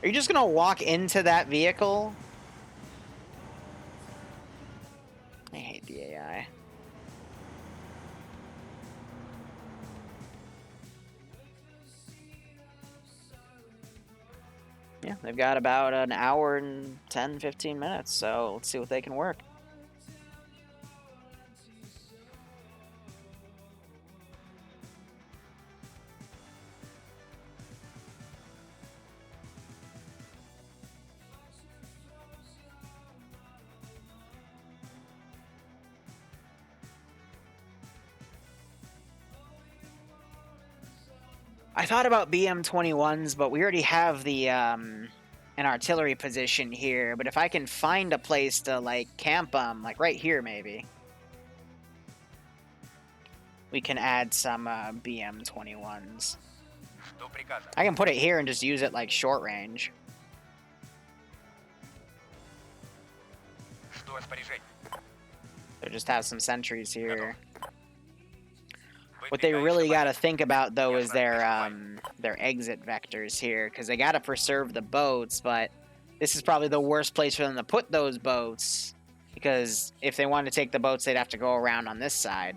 Are you just gonna walk into that vehicle? I hate the AI. Yeah, they've got about an hour and 10, 15 minutes, so let's see what they can work. I thought about BM-21s, but we already have the an artillery position here. But if I can find a place to like camp them, like right here maybe, we can add some BM-21s. I can put it here and just use it like short range. So just have some sentries here. What they really got to think about, though, is their exit vectors here, because they got to preserve the boats, but this is probably the worst place for them to put those boats, because if they wanted to take the boats, they'd have to go around on this side.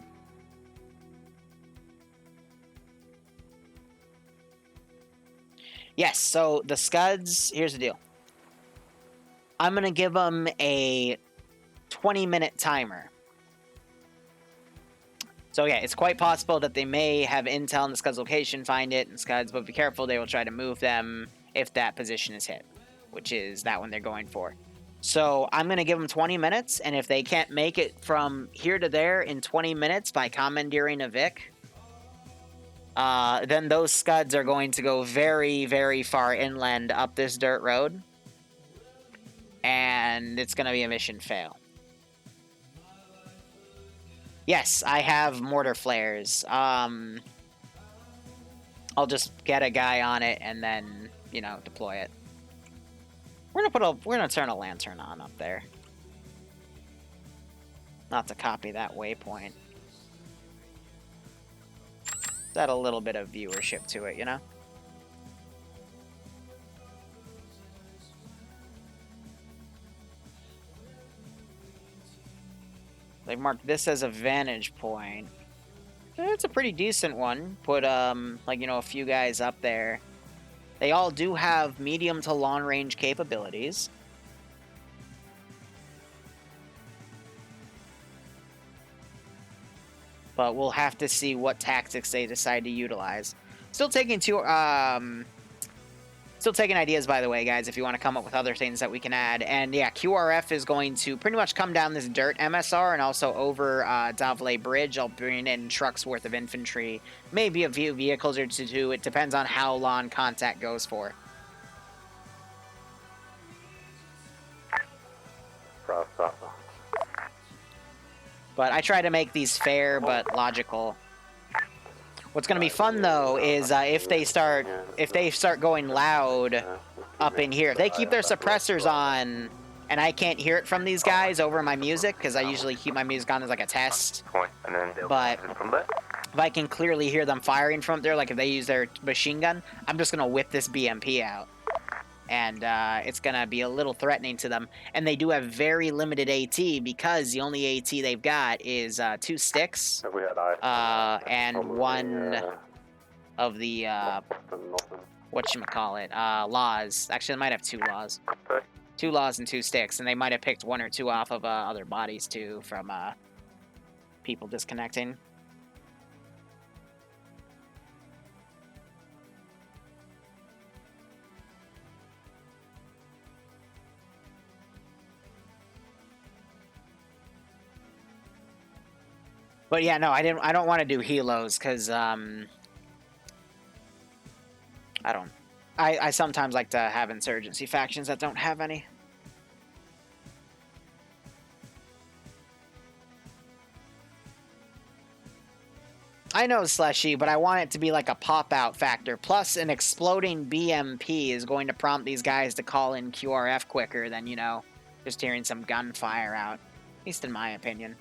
Yes, so the Scuds, here's the deal. I'm going to give them a 20-minute timer. So yeah, it's quite possible that they may have intel on the Scud's location, find it, and Scuds, but be careful, they will try to move them if that position is hit, which is that one they're going for. So I'm going to give them 20 minutes, and if they can't make it from here to there in 20 minutes by commandeering a Vic, then those Scuds are going to go very, very far inland up this dirt road, and it's going to be a mission fail. Yes, I have mortar flares. I'll just get a guy on it and then, you know, deploy it. We're gonna turn a lantern on up there. Not to copy that waypoint. Add a little bit of viewership to it, you know? They've marked this as a vantage point. It's a pretty decent one. Put, like, you know, a few guys up there. They all do have medium to long range capabilities. but we'll have to see what tactics they decide to utilize. Still taking ideas, by the way, guys, if you want to come up with other things that we can add. And yeah, QRF is going to pretty much come down this dirt MSR and also over Davle Bridge. I'll bring in trucks worth of infantry, maybe a few vehicles or two. It depends on how long contact goes for. But I try to make these fair but logical. What's going to be fun though is if they start going loud up in here, if they keep their suppressors on and I can't hear it from these guys over my music, because I usually keep my music on as like a test. But if I can clearly hear them firing from there, like if they use their machine gun, I'm just going to whip this BMP out. And it's going to be a little threatening to them. And they do have very limited AT because the only AT they've got is 2 sticks and one of the, whatchamacallit, laws. Actually, they might have 2 laws. 2 laws and 2 sticks. And they might have picked 1 or 2 off of other bodies, too, from people disconnecting. But yeah, no, I don't want to do helos because I sometimes like to have insurgency factions that don't have any. I know, Slushy, but I want it to be like a pop-out factor. Plus, an exploding BMP is going to prompt these guys to call in QRF quicker than, you know, just hearing some gunfire out. At least in my opinion.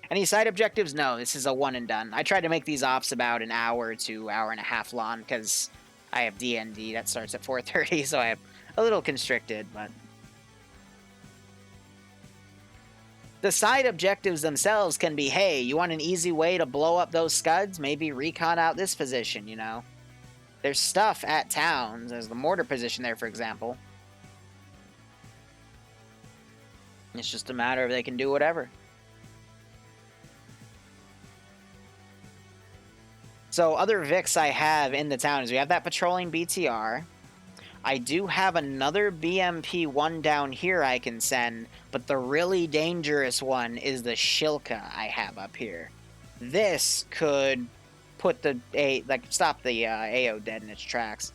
Any side objectives? No, this is a one and done. I tried to make these ops about an hour to hour and a half long because I have DND that starts at 4:30, so I have a little constricted, but the side objectives themselves can be, hey, you want an easy way to blow up those scuds? Maybe recon out this position, you know? There's stuff at towns. There's the mortar position there, for example. It's just a matter of they can do whatever. So other Vics I have in the town is we have that patrolling BTR. I do have another BMP-1 down here I can send, but the really dangerous one is the Shilka I have up here. This could put stop the AO dead in its tracks.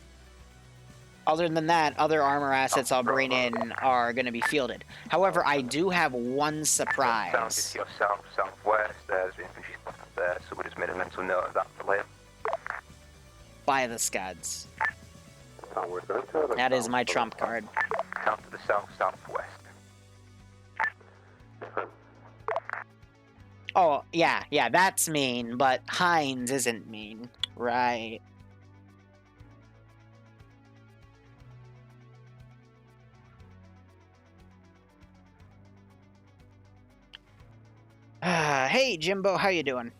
Other than that, other armor assets I'll bring in are going to be fielded. However, I do have one surprise. Southwest, there's infantry stuff up there, so we just made a mental note of that for later. By the scuds. That is my trump card. Down to the southwest. Oh, yeah, that's mean, but Hines isn't mean. Right. Hey, Jimbo, how you doing?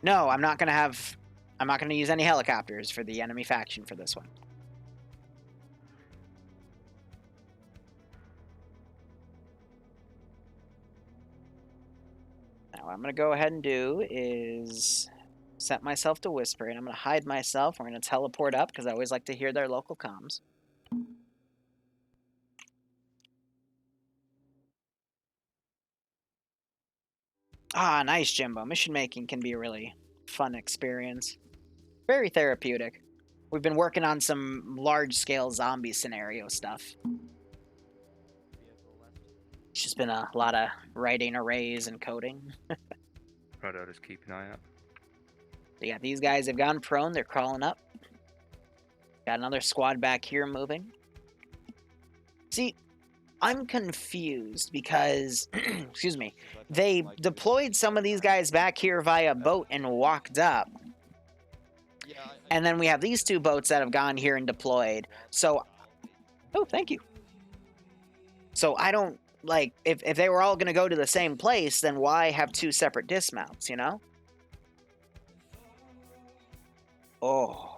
No, I'm not gonna use any helicopters for the enemy faction for this one. Now, what I'm gonna go ahead and do is set myself to whisper, and I'm gonna hide myself. We're gonna teleport up because I always like to hear their local comms. Ah, nice, Jimbo. Mission making can be a really fun experience. Very therapeutic. We've been working on some large-scale zombie scenario stuff. It's just been a lot of writing arrays and coding. Right, I'll just keep an eye out. So yeah, these guys have gone prone. They're crawling up. Got another squad back here moving. See, I'm confused because, excuse me, they deployed some of these guys back here via boat and walked up. And then we have these 2 boats that have gone here and deployed. So, oh, thank you. So I don't, like, if they were all going to go to the same place, then why have 2 separate dismounts, you know? Oh.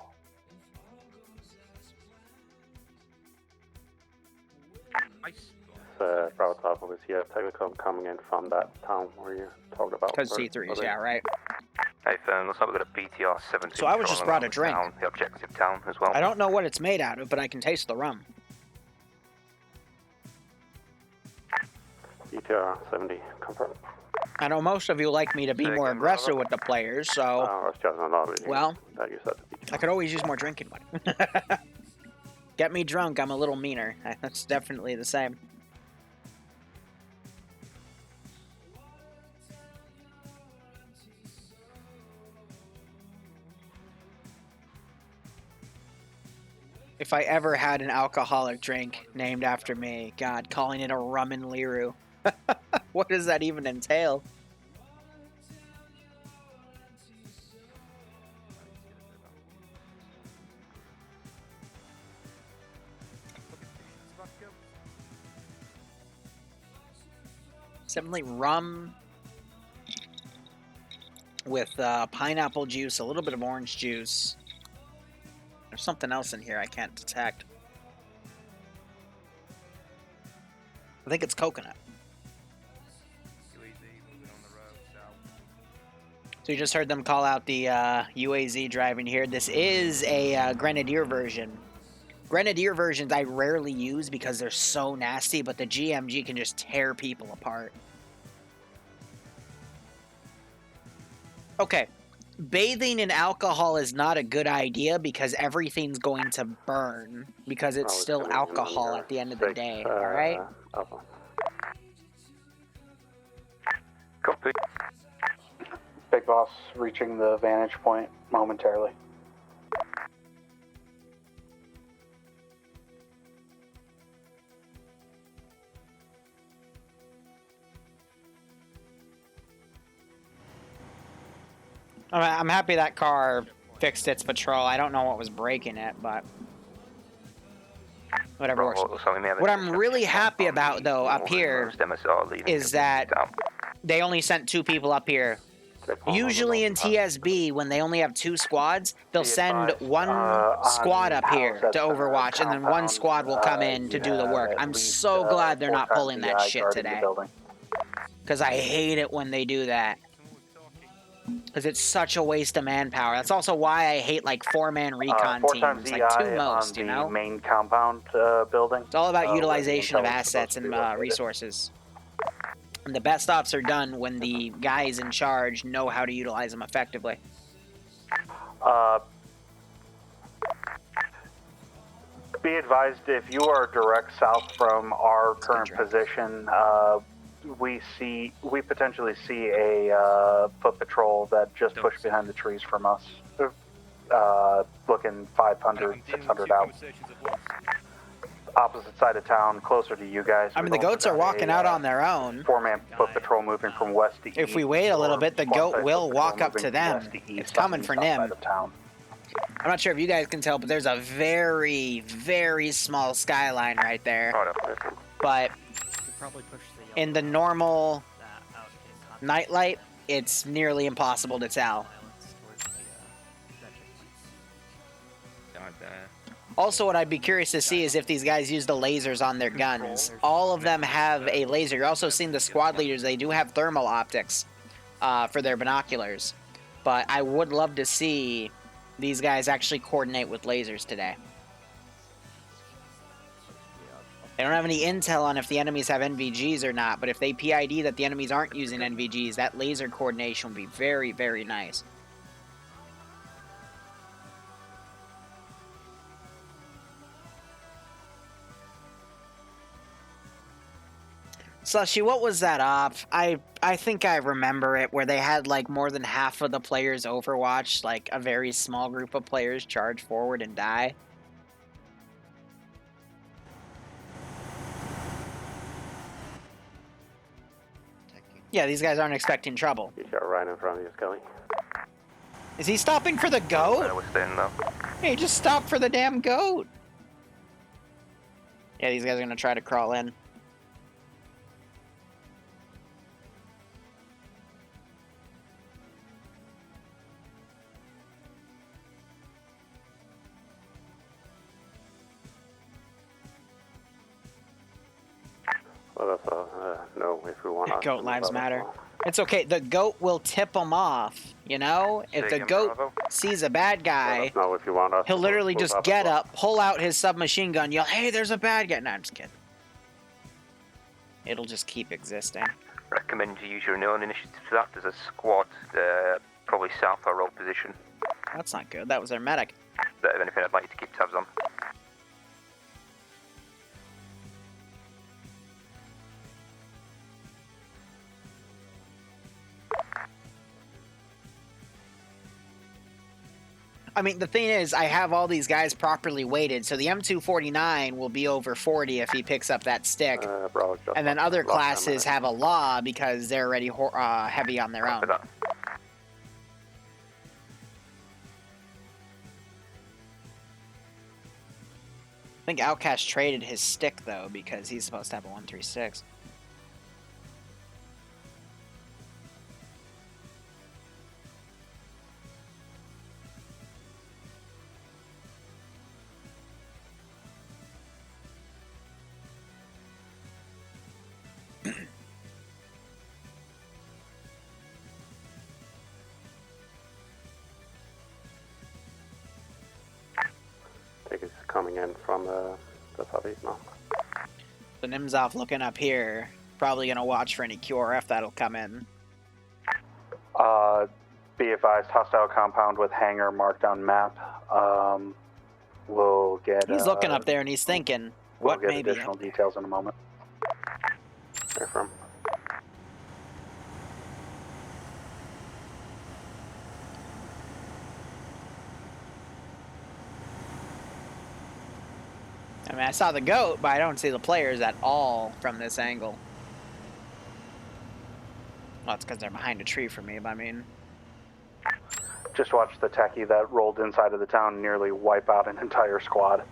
Bravo 12 was here. Technical coming in from that town where you talked about. Because T3s, yeah, right. Nathan, looks like we've got a BTR 17. So I was just brought a drink. Town, the objective town as well. I don't know what it's made out of, but I can taste the rum. BTR 70, confirmed. I know most of you like me to be more aggressive with the players, so... well, I could always use more drinking money. Get me drunk, I'm a little meaner. That's definitely the same. If I ever had an alcoholic drink named after me, God, calling it a rum and Liru. What does that even entail? Definitely rum with pineapple juice, a little bit of orange juice. There's something else in here I can't detect. I think it's coconut. So you just heard them call out the UAZ driving here. This is a Grenadier version. Grenadier versions I rarely use because they're so nasty, but the GMG can just tear people apart. Okay, bathing in alcohol is not a good idea because everything's going to burn because it's still alcohol at the end of the day, alright? Copy. Big Boss reaching the vantage point momentarily. I'm happy that car fixed its patrol. I don't know what was breaking it, but whatever works. What I'm really happy about, though, up here is that they only sent 2 people up here. Usually in TSB, when they only have 2 squads, they'll send 1 squad up here to Overwatch, and then 1 squad will come in to do the work. I'm so glad they're not pulling that shit today. Because I hate it when they do that. Because it's such a waste of manpower. That's also why I hate, like, 4-man recon teams, like 2 most, you know? Main compound building. It's all about utilization of assets and resources. And the best ops are done when the guys in charge know how to utilize them effectively. Be advised, if you are direct south from our current position, we potentially see a foot patrol that just pushed behind the trees from us, looking 500, 600 out. Opposite side of town, closer to you guys. I mean, the goats are walking out on their own. 4-man foot patrol moving from west to east. If we wait a little bit, the goat will walk up to them. It's coming for Nim. I'm not sure if you guys can tell, but there's a very, very small skyline right there. But in the normal nightlight, it's nearly impossible to tell. Also, what I'd be curious to see is if these guys use the lasers on their guns. All of them have a laser. You're also seeing the squad leaders. They do have thermal optics for their binoculars. But I would love to see these guys actually coordinate with lasers today. They don't have any intel on if the enemies have NVGs or not, but if they PID that the enemies aren't using NVGs, that laser coordination would be very, very nice. Slushy, what was that op? I think I remember it, where they had like more than half of the players Overwatch, like a very small group of players charge forward and die. Yeah, these guys aren't expecting trouble. He's got right in front of you, Scully. Is he stopping for the goat? Hey, just stop for the damn goat. Yeah, these guys are gonna try to crawl in. So that's a no if we want to. Goat lives matter. It's okay. The goat will tip them off. You know, if the goat sees a bad guy, No, if you want us he'll to literally move just up as get well. up, pull out his submachine gun, yell, "Hey, there's a bad guy!" No, I'm just kidding. It'll just keep existing. Recommend you use your known initiative for that. There's a squad, probably south of our old position. That's not good. That was their medic. But if anything, I'd like you to keep tabs on. I mean, the thing is, I have all these guys properly weighted, so the M249 will be over 40 if he picks up that stick. And then other classes have a law because they're already heavy on their own. I think Outcast traded his stick, though, because he's supposed to have a 136. I think it's coming in from the southeast now. The Nimzov looking up here, probably going to watch for any QRF that'll come in. Be advised, hostile compound with hangar marked on map. We'll get. He's looking up there and he's thinking, what we'll may get be additional details in a moment. Affirm. I mean, I saw the goat, but I don't see the players at all from this angle. Well, it's because they're behind a tree for me, but I mean... Just watch the techie that rolled inside of the town and nearly wipe out an entire squad.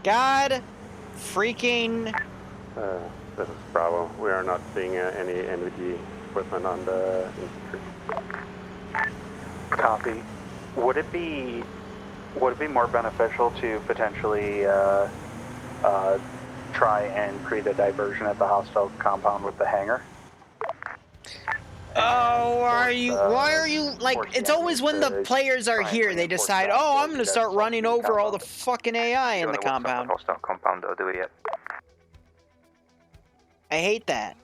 God freaking... This is Bravo. We are not seeing any NVG equipment on the infantry. Copy. Would it be more beneficial to potentially try and create a diversion at the hostile compound with the hangar? Oh, why are you, like, it's always when the players are here, they decide, oh, I'm going to start running over all the fucking AI in the compound. Hostile compound, though, do we yet? I hate that.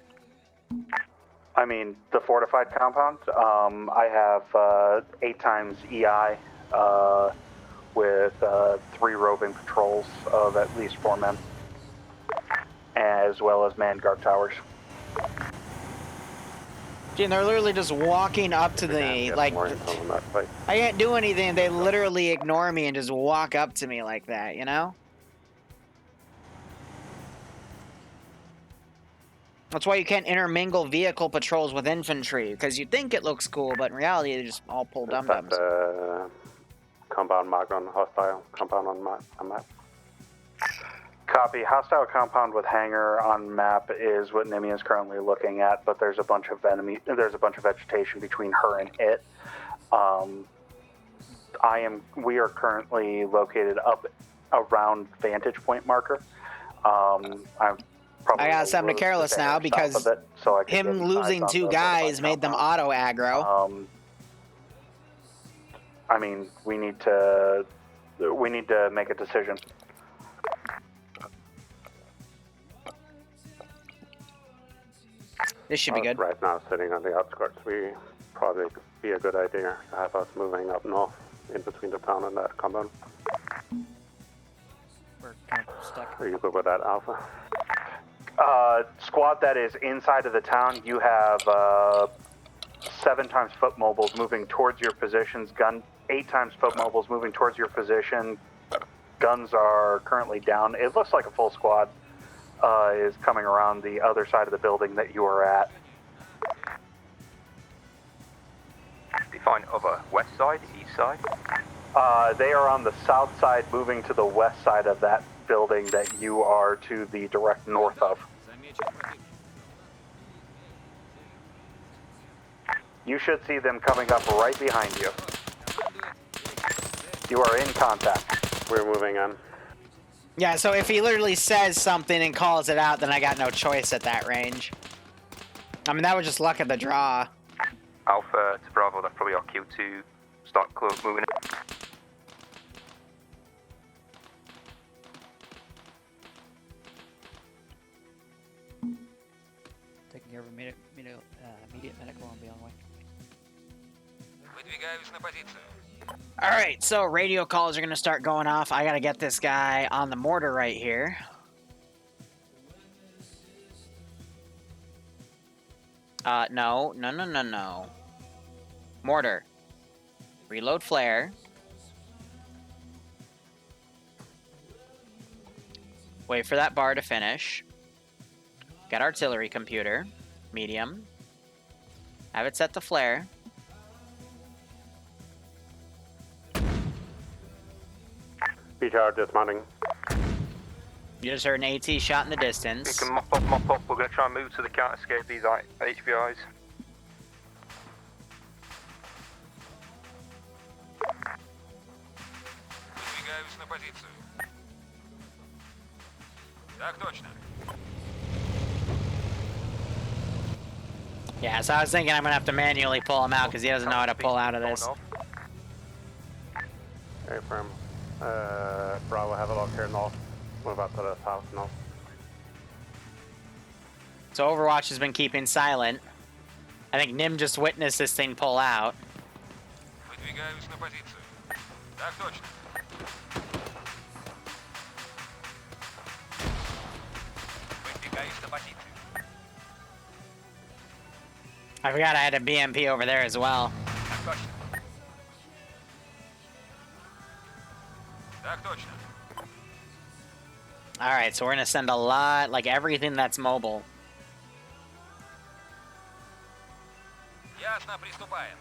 I mean, the fortified compound, I have 8 times EI with 3 roving patrols of at least 4 men, as well as manned guard towers. Gee, they're literally just walking up to the, like, I can't do anything, they literally ignore me and just walk up to me like that, you know? That's why you can't intermingle vehicle patrols with infantry, because you think it looks cool, but in reality, they just all pull dum-dums. Compound marked on hostile compound on map. Copy. Hostile compound with hangar on map is what Nimi is currently looking at, but there's a bunch of vegetation between her and it. We are currently located up around vantage point marker. I got something careless now because him losing 2 guys made them auto aggro. I mean, we need to make a decision. This should be good. Right now, sitting on the outskirts, we probably be a good idea to have us moving up north in between the town and that compound. We're kind of stuck. Are you good with that, Alpha? Squad that is inside of the town, you have 7 times foot mobiles moving towards your positions, 8 times foot mobiles moving towards your position. Guns are currently down. It looks like a full squad is coming around the other side of the building that you are at. Define other. West side, east side? They are on the south side, moving to the west side of that building that you are to the direct north of. You should see them coming up right behind you. You are in contact. We're moving on. Yeah, so if he literally says something and calls it out, then I got no choice at that range. I mean, that was just luck of the draw. Alpha to Bravo, that's probably our cue to start moving. Taking care of immediate medical and be on the way. Выдвигаюсь на позицию. Alright, so radio calls are going to start going off. I got to get this guy on the mortar right here. No. Mortar. Reload flare. Wait for that bar to finish. Get artillery computer. Medium. Have it set to flare. BTR dismounting. You just heard an AT shot in the distance. You can mop up. We're going to try and move to the counter escape these HVIs. Выдвигаюсь на позицию. Так точно. Yeah, so I was thinking I'm going to have to manually pull him out because he doesn't know how to pull out of this. Okay, firm. Bravo, have a look here north. Move up to the south north. So Overwatch has been keeping silent. I think Nim just witnessed this thing pull out. Выдвигаюсь на позицию. Так точно. Выдвигаюсь на позицию. I forgot I had a BMP over there as well. Так точно. Так точно. Alright, so we're going to send a lot, like everything that's mobile. Ясно, приступаем.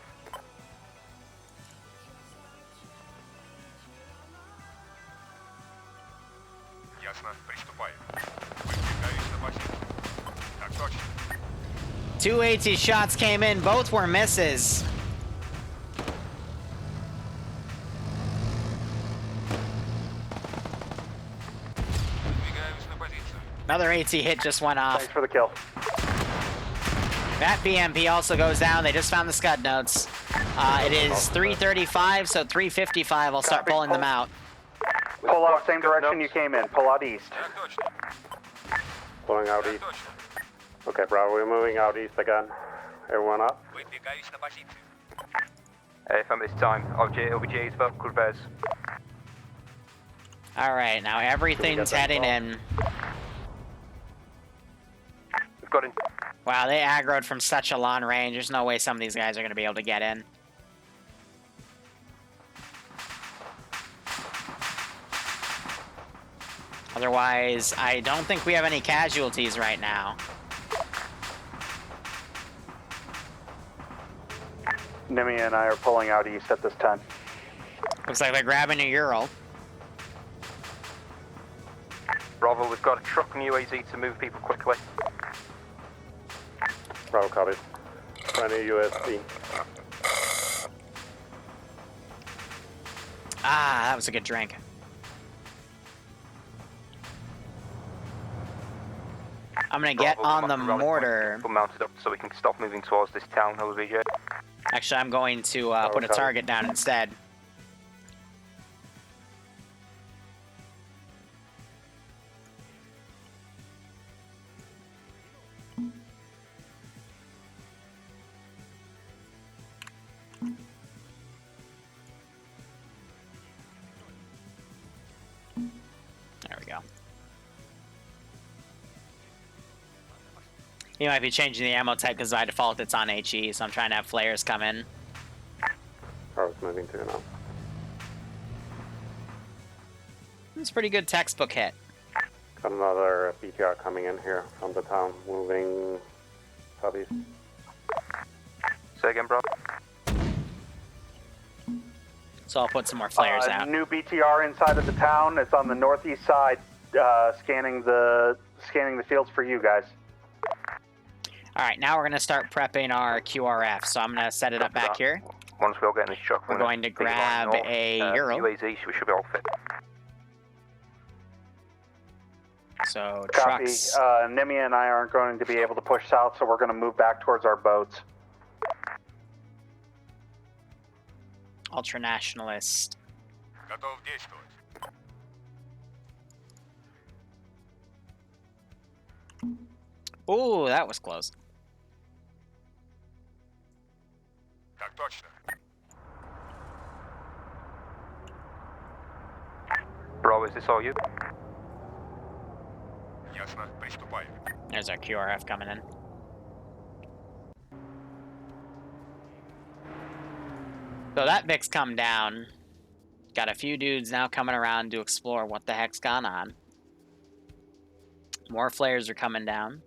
Ясно, приступаем. Выдвигаюсь на позицию. Так точно. 2 AT shots came in, both were misses. Выдвигаюсь на позицию. Another AT hit just went off. Thanks for the kill. That BMP also goes down. They just found the scud notes. It is 335, so 355. I'll start pulling them out. Pull out same direction you came in. Pull out east. Так точно. Pulling out Так east. точно. Okay, Bravo, we're moving out east again. Everyone up. Выдвигаюсь на позицию. From this time, OBG is vocal res. Alright, now everything's heading in. We've got in. Wow, they aggroed from such a long range. There's no way some of these guys are going to be able to get in. Otherwise, I don't think we have any casualties right now. Nimi and I are pulling out east at this time. Looks like they're grabbing a Ural. Bravo, we've got a truck and UAZ to move people quickly. Bravo, copies. 20 USD. Ah, that was a good drink. I'm gonna get on the mortar. People mounted up so we can stop moving towards this town, OBG. Actually, I'm going to put a target down instead. There we go. You might be changing the ammo type because by default it's on HE, so I'm trying to have flares come in. Bravo's moving to now. It's a pretty good textbook hit. Got another BTR coming in here from the town, moving southeast. Say again, bro. So I'll put some more flares out. New BTR inside of the town. It's on the northeast side, scanning the fields for you guys. All right, now we're gonna start prepping our QRF. So I'm gonna set it up back here. Once we all get in this truck, We're going to grab a Euro. UAZ, so we should be all fit. So Copy. trucks. Nimia and I aren't going to be able to push south, so we're going to move back towards our boats. Ultranationalist. Готов действовать. Ooh, that was close. Так точно. Bro, is this all you? Ясно. Приступаем. There's our QRF coming in. So that Vic's come down. Got a few dudes now coming around to explore what the heck's gone on. More flares are coming down.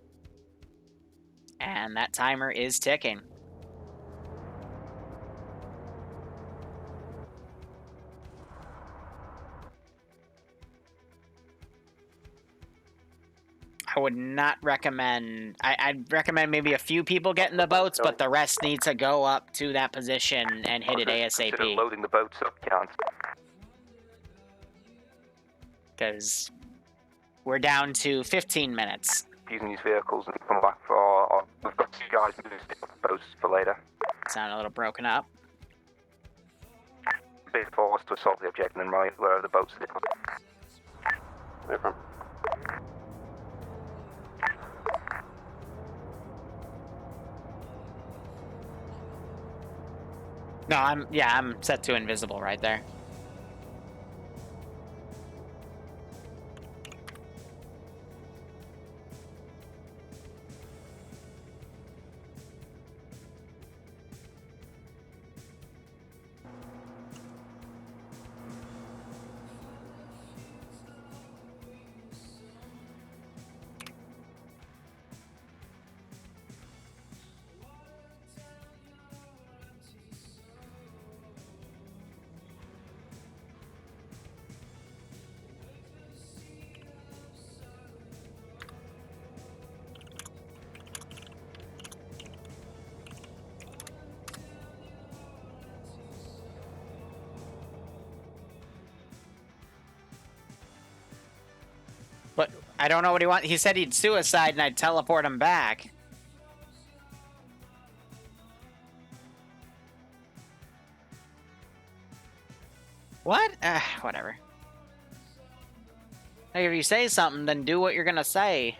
And that timer is ticking. I would not recommend... I'd recommend maybe a few people get in the boats, but the rest need to go up to that position and hit it Consider ASAP. loading the boats up, can't. Because we're down to 15 minutes. Using these vehicles and come back for... we've got 2 guys moving the boats for later. Sound a little broken up. Big force to assault the objective and right wherever the boats are. Where from? No, I'm set to invisible right there. But I don't know what he wants. He said he'd suicide and I'd teleport him back. What? Whatever. Hey, if you say something, then do what you're gonna say.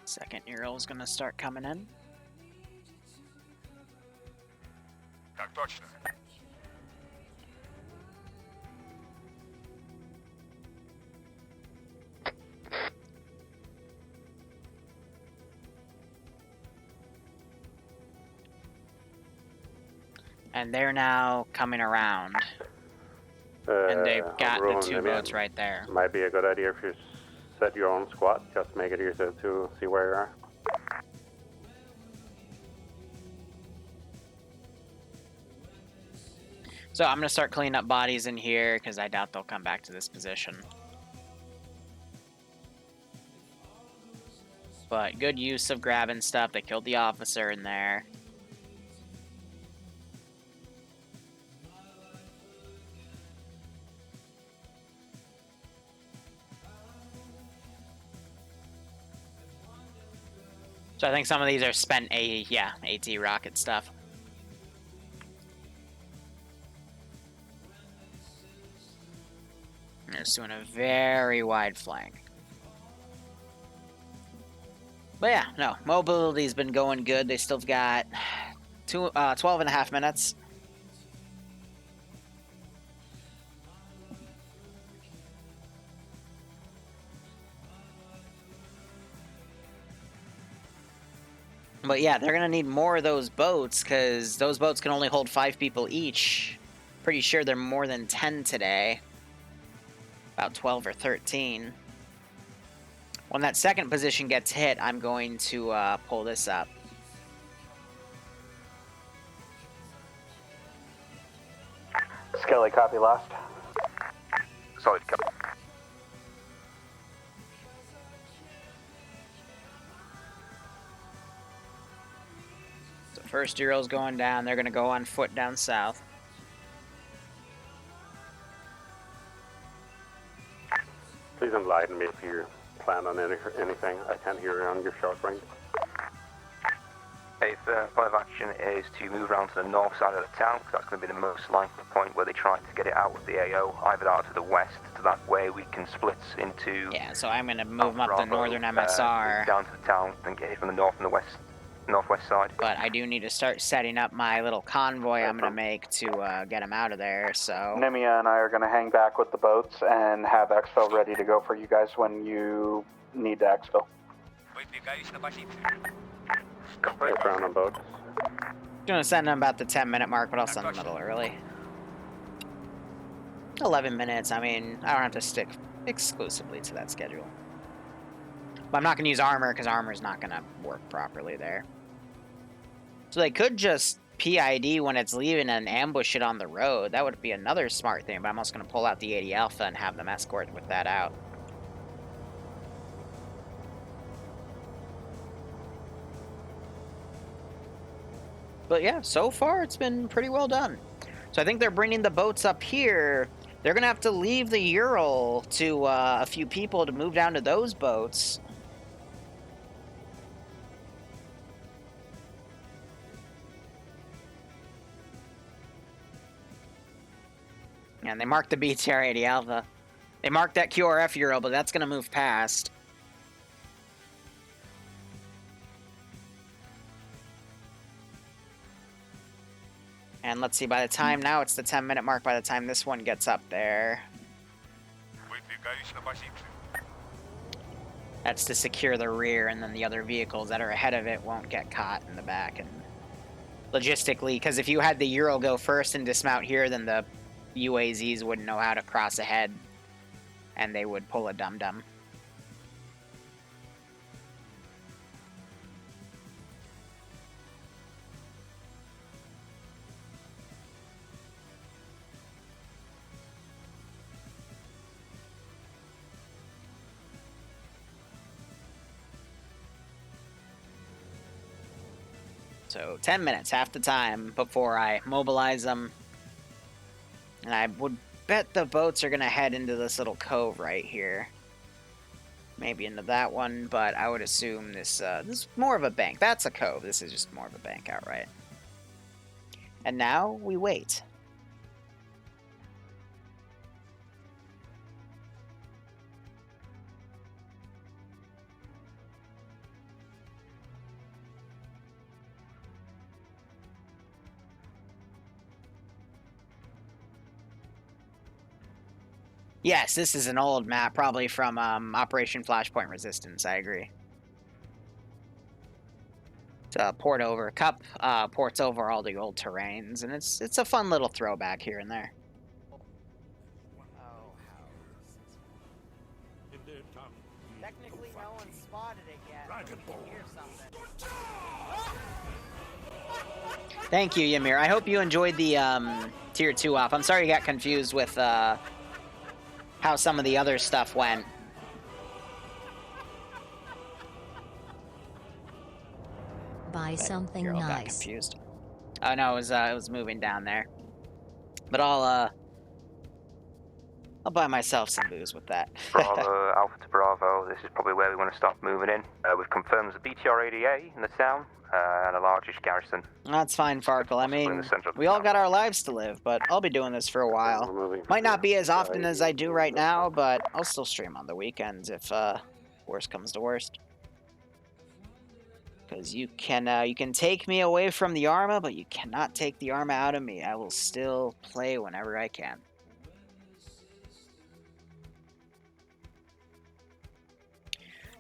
Second Euro's gonna start coming in. Так точно. And they're now coming around. And they've got the 2 boats right there. Might be a good idea if you set your own squad, just to make it easier to see where you are. So I'm gonna start cleaning up bodies in here because I doubt they'll come back to this position. But good use of grabbing stuff. They killed the officer in there. So I think some of these are spent AT rocket stuff. They're just doing a very wide flank. But yeah, no, mobility's been going good. They still got 12 and a half minutes. But yeah, they're gonna need more of those boats because those boats can only hold 5 people each. Pretty sure they're more than 10 today. About 12 or 13. When that second position gets hit, I'm going to pull this up. Skelly, copy last. Solid copy. So first Euro's going down. They're going to go on foot down south. Please enlighten me if you plan on anything. I can't hear you on your short range. If plan of action is to move around to the north side of the town, because that's going to be the most likely point where they try to get it out with the AO, either out to the west, so that way we can split into... Yeah, so I'm going to move up the northern MSR. Down to the town and get it from the north and the west, northwest side. But I do need to start setting up my little convoy I'm going to make to get them out of there, so... Nimia and I are going to hang back with the boats and have exfil ready to go for you guys when you need to exfil. Ground on boats. Gonna send them about the 10-minute mark, but I'll send them a little early. 11 minutes, I mean, I don't have to stick exclusively to that schedule. But I'm not gonna use armor, because armor's not gonna work properly there. So they could just PID when it's leaving and ambush it on the road. That would be another smart thing, but I'm also gonna pull out the 80 Alpha and have them escort with that out. But yeah, so far it's been pretty well done. So I think they're bringing the boats up here. They're going to have to leave the Ural to a few people to move down to those boats. And they marked the BTR 80 Alpha. They marked that QRF Ural, but that's going to move past. And let's see, by the time, now it's the 10-minute mark by the time this one gets up there. That's to secure the rear, and then the other vehicles that are ahead of it won't get caught in the back. And logistically, because if you had the Ural go first and dismount here, then the UAZs wouldn't know how to cross ahead, and they would pull a dum-dum. So 10 minutes, half the time, before I mobilize them. And I would bet the boats are going to head into this little cove right here. Maybe into that one, but I would assume this is more of a bank. That's a cove. This is just more of a bank outright. And now we wait. Yes, this is an old map, probably from Operation Flashpoint Resistance, I agree. It's a port over, Cup ports over all the old terrains, and it's a fun little throwback here and there. Technically, no one spotted it yet. Hear something. Thank you, Ymir. I hope you enjoyed the Tier 2 off. I'm sorry you got confused with how some of the other stuff went. Buy something Girl got nice. Confused. Oh no, it was moving down there. But I'll buy myself some booze with that. Bravo, Alpha to Bravo, this is probably where we want to start moving in. We've confirmed the BTR 80A in the town, and a largish garrison. That's fine, Farkle. I mean, we all got our lives to live, but I'll be doing this for a while. Might not be as often as I do right now, but I'll still stream on the weekends if worst comes to worst. Because you can take me away from the Arma, but you cannot take the Arma out of me. I will still play whenever I can.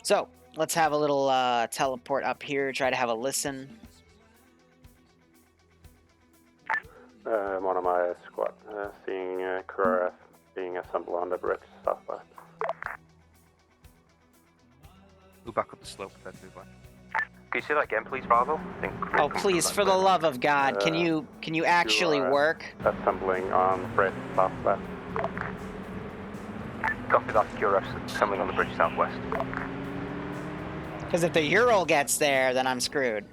So, let's have a little teleport up here. Try to have a listen. One of my squad seeing QRF being assembled on the bridge southwest. Move back up the slope if that's moved. Can you say that again, please, Bravo? Oh, please, for the love of God, can you actually work? Assembling on bridge southwest. Copy that. QRF's assembling on the bridge southwest. Because if the Ural gets there, then I'm screwed.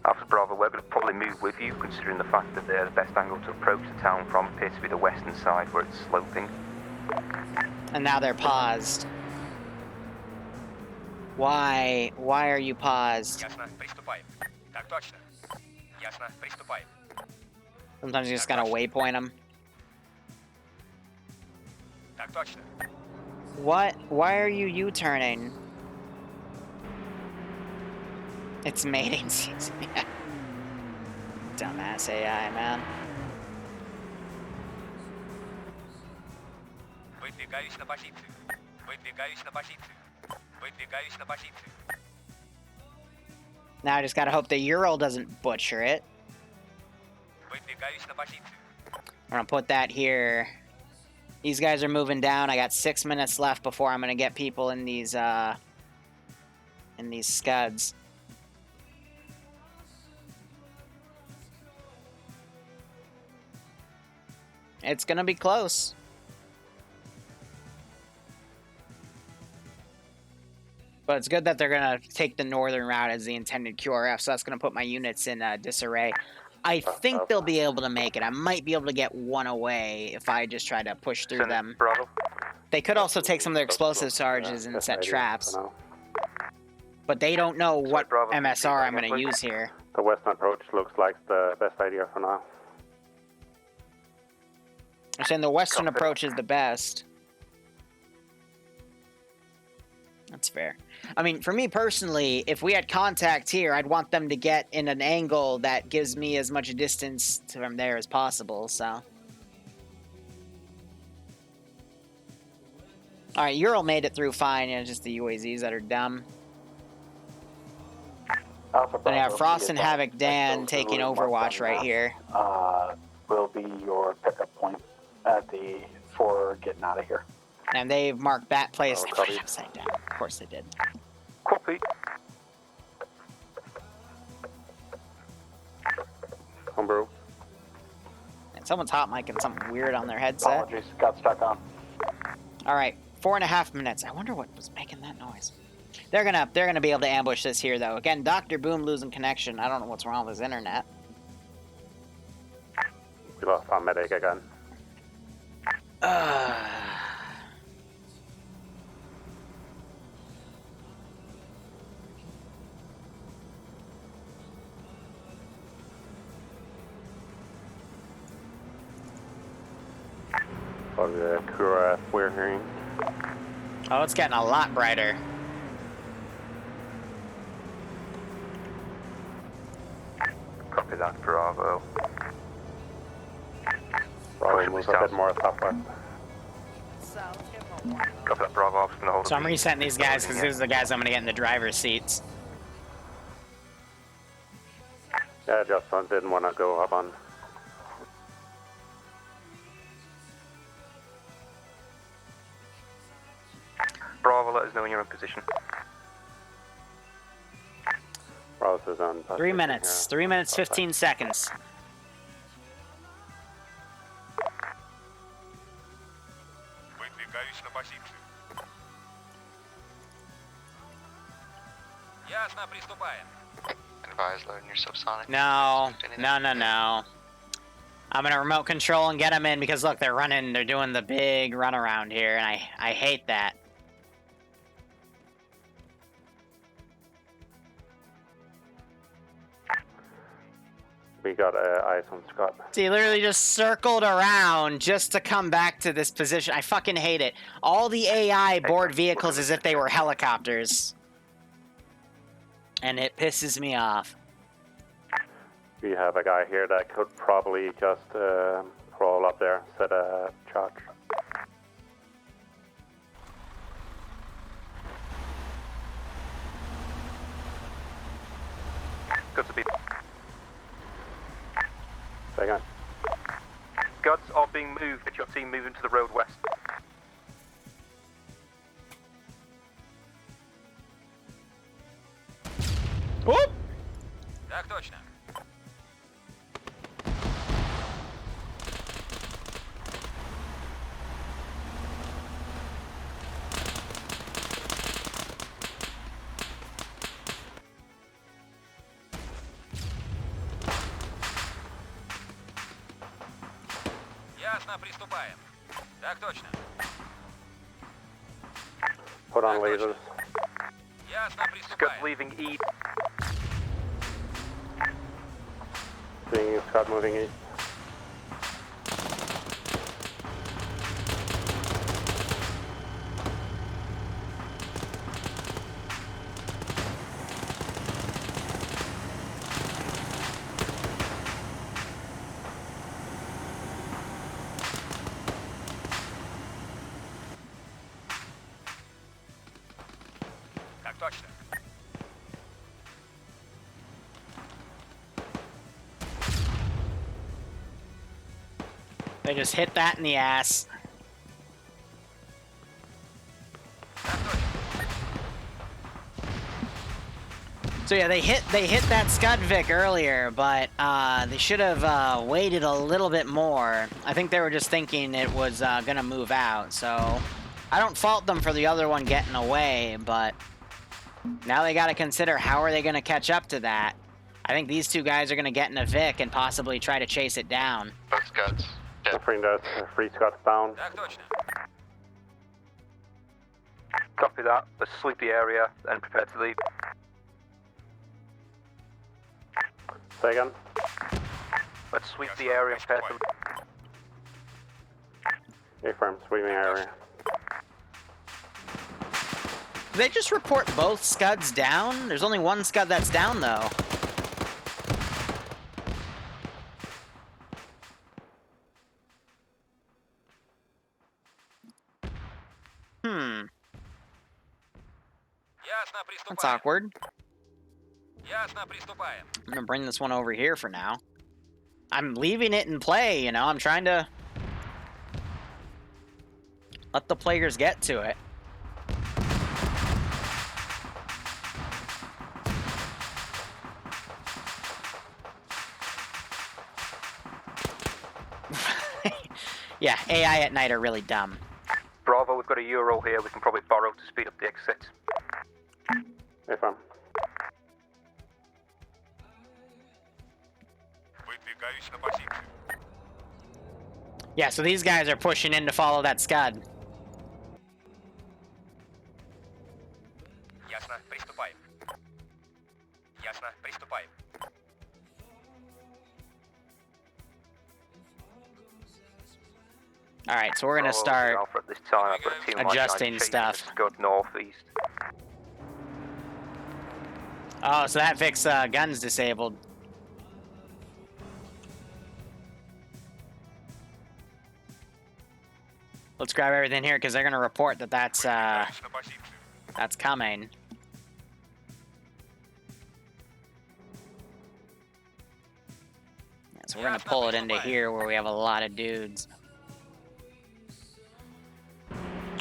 Alpha Bravo, we're going to probably move with you, considering the fact that the best angle to approach the town from appears to be the western side, where it's sloping. And now they're paused. Why? Why are you paused? Sometimes you just gotta waypoint them. What? Why are you U-turning? It's mating season. Dumbass AI, man. Now I just gotta hope the Ural doesn't butcher it. I'm gonna put that here. These guys are moving down. I got 6 minutes left before I'm gonna get people in these scuds. It's gonna be close. But it's good that they're gonna take the northern route as the intended QRF, so that's gonna put my units in disarray. I think they'll be able to make it. I might be able to get one away if I just try to push through them. Bravo. They could also take some of their explosive charges and set traps. But they don't know what MSR I'm gonna use here. The western approach looks like the best idea for now. I'm saying the western approach is the best. That's fair. I mean, for me personally, if we had contact here, I'd want them to get in an angle that gives me as much distance from there as possible, so. Alright, Ural made it through fine, it's just the UAZs that are dumb. And I have Frost and Havoc Dan taking Overwatch right here. Will be your pickup point for getting out of here. And they've marked that place upside down. Of course they did. Copy. Homebrew. And someone's hot micing something weird on their headset. Apologies, got stuck on. Alright, 4.5 minutes. I wonder what was making that noise. They're gonna be able to ambush this here though. Again, Dr. Boom losing connection. I don't know what's wrong with his internet. We lost our medic again. For the QRF we're hearing. Oh, it's getting a lot brighter. Copy that, Bravo. Bravo moves a bit more southwest. Copy that, Bravo. I'm just gonna hold So I'm resetting these guys because these are the guys I'm gonna get in the driver's seats. Yeah, just didn't want to go up on. Bravo, let us know when you're in position. Bravo's on. 3 minutes. 3 minutes, 15 seconds. Advise loading your subsonic. No. I'm gonna remote control and get them in because look, they're doing the big run around here, and I hate that. We got eyes on Scott. So he literally just circled around just to come back to this position. I fucking hate it. All the AI board vehicles as if they were helicopters. And it pisses me off. We have a guy here that could probably just crawl up there, set a charge. Good to be. Second. Scuds are being moved. Get your team moving to the road west. Whoop! Так точно. Ясно, приступаем. Так точно. Put on lasers. Ясно, Scuds приступаем. leaving E. Seeing Scott moving east. Так точно. They just hit that in the ass. So yeah, they hit that Scud Vic earlier, but they should have waited a little bit more. I think they were just thinking it was gonna move out. So I don't fault them for the other one getting away, but now they got to consider how are they gonna catch up to that. I think these two guys are gonna get in a Vic and possibly try to chase it down. Both Scuds. Free Scott's down. Так точно. Copy that. Let's sweep the area and prepare to leave. Second. Let's sweep the area and prepare to leave. Affirm, sweeping area. Did they just report both Scuds down? There's only one Scud that's down, though. Ясно, That's приступаем. awkward. Ясно, приступаем. I'm gonna bring this one over here for now. I'm leaving it in play, you know? I'm trying to let the players get to it. Yeah, AI at night are really dumb. Bravo, we've got a Euro here. We can probably borrow to speed up the exit. Affirm. Выдвигаюсь на позицию. Yeah, so these guys are pushing in to follow that Scud. Ясно, приступаем. Ясно, приступаем. Alright, so we're gonna Bravo, start Alpha at this time. I've got a team of adjusting chasing stuff. Scud northeast. Oh, so that Vic's gun's disabled. Let's grab everything here because they're gonna report that that's coming. Yeah, so we're gonna pull it into here where we have a lot of dudes.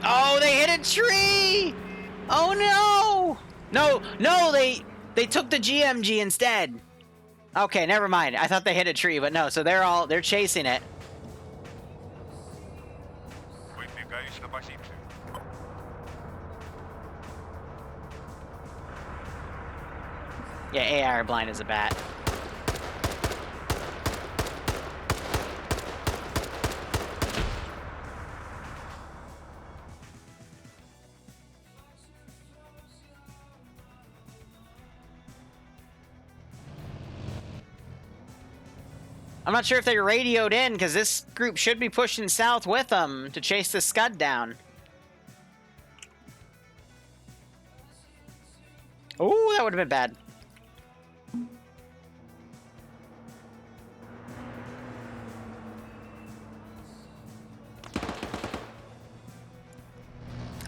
Oh, they hit a tree! Oh no! No, they took the GMG instead. Okay, never mind. I thought they hit a tree, but no. So they're chasing it. Выдвигаюсь на позицию. Yeah, AI are blind as a bat. I'm not sure if they radioed in, because this group should be pushing south with them to chase the Scud down. Oh, that would have been bad.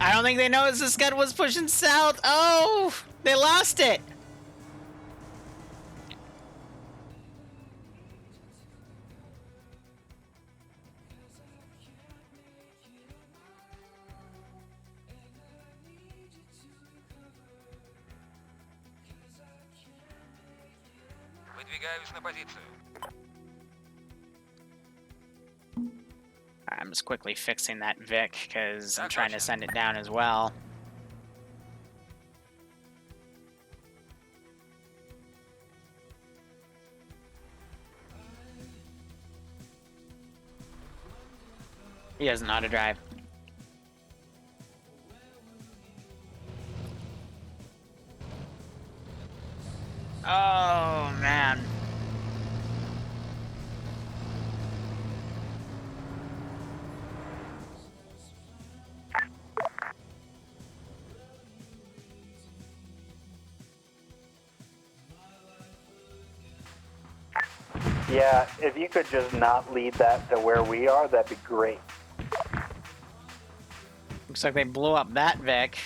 I don't think they noticed the Scud was pushing south. Oh, they lost it. Выдвигаюсь на позицию. I'm just quickly fixing that Vic because I'm trying to send it down as well. He doesn't know how to drive. Oh, man. Yeah, if you could just not lead that to where we are, that'd be great. Looks like they blew up that Vic.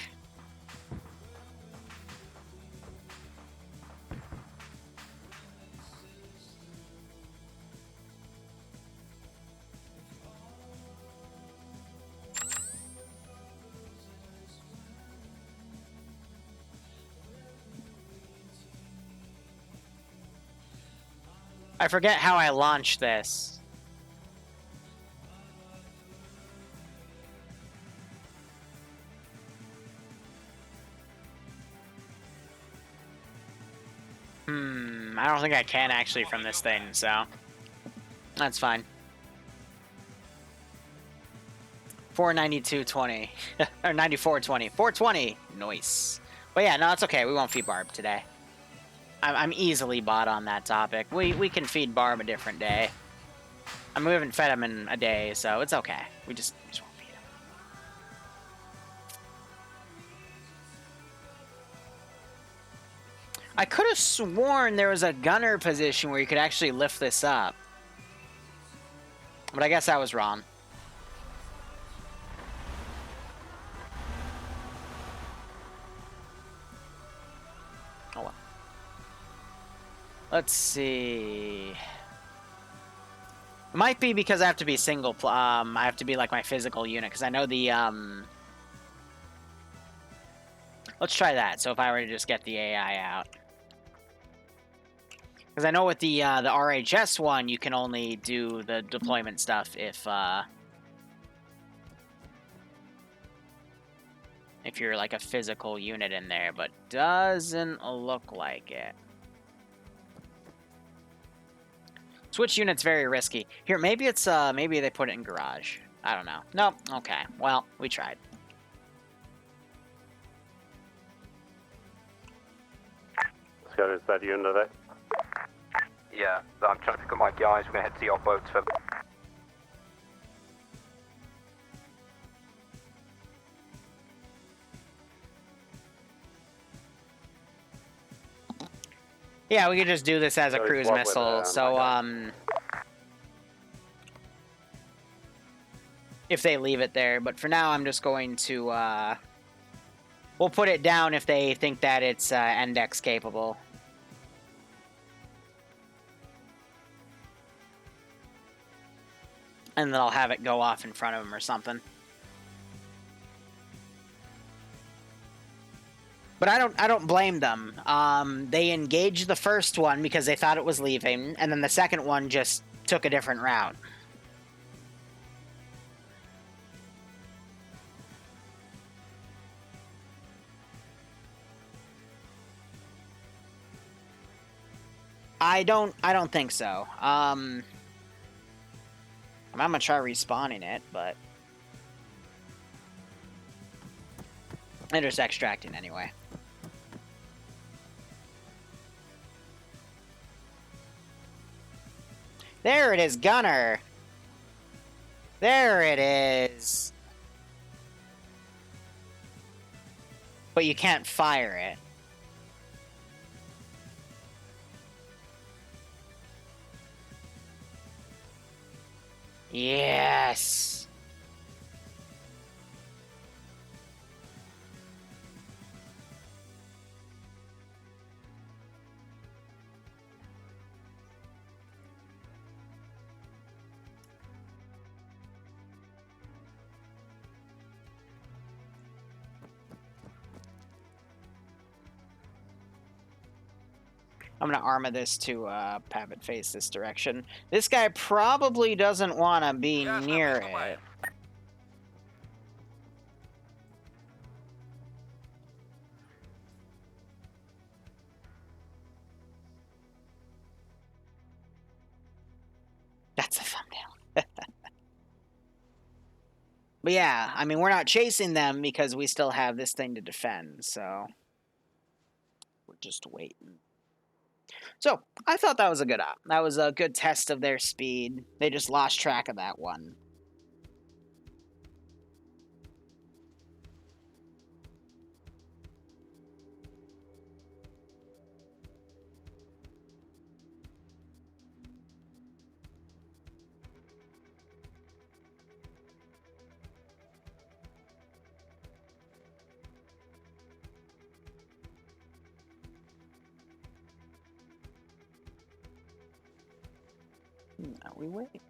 I forget how I launched this. I don't think I can actually from this thing, so that's fine. 492.20 or 94.20, 420. Nice. But yeah, no, it's okay. We won't feed Barb today. I'm easily bought on that topic. We can feed Barb a different day. I mean, we haven't fed him in a day, so it's okay. We just won't feed him. I could have sworn there was a gunner position where you could actually lift this up. But I guess I was wrong. Oh well. Let's see. It might be because I have to be single. I have to be like my physical unit because I know the Let's try that. So if I were to just get the AI out, because I know with the RHS one, you can only do the deployment stuff if you're like a physical unit in there, but doesn't look like it. Switch unit's very risky. Here, maybe it's maybe they put it in garage. I don't know. Nope. Okay. Well, we tried. Scott, is that you in today? Yeah, I'm trying to pick up my guys. We're gonna head to the boats for. Yeah, we could just do this as a cruise missile. So, if they leave it there, but for now, I'm just going to, we'll put it down if they think that it's index capable. And then I'll have it go off in front of them or something. But I don't blame them. They engaged the first one because they thought it was leaving, and then the second one just took a different route. I don't think so. I'm gonna try respawning it, but they're just extracting anyway. There it is, gunner. There it is. But you can't fire it. Yes. I'm gonna armor this to have it face this direction. This guy probably doesn't want to be near it. That's a thumbnail. But yeah, I mean, we're not chasing them because we still have this thing to defend, so we're just waiting. So, I thought that was a good op. That was a good test of their speed. They just lost track of that one. Now we wait.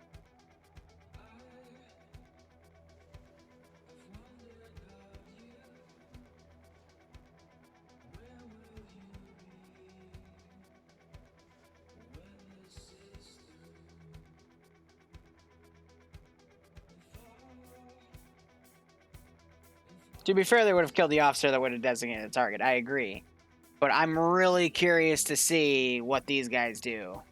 To be fair, they would have killed the officer that would have designated the target. I agree. But I'm really curious to see what these guys do.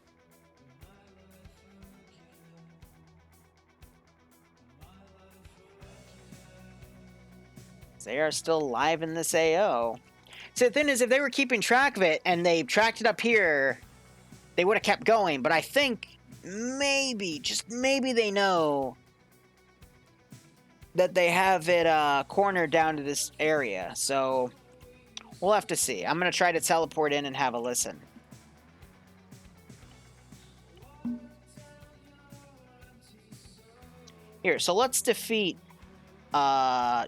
They are still live in this AO. So the thing is, if they were keeping track of it and they tracked it up here, they would have kept going. But I think maybe, just maybe they know that they have it cornered down to this area. So we'll have to see. I'm going to try to teleport in and have a listen. Here, so let's defeat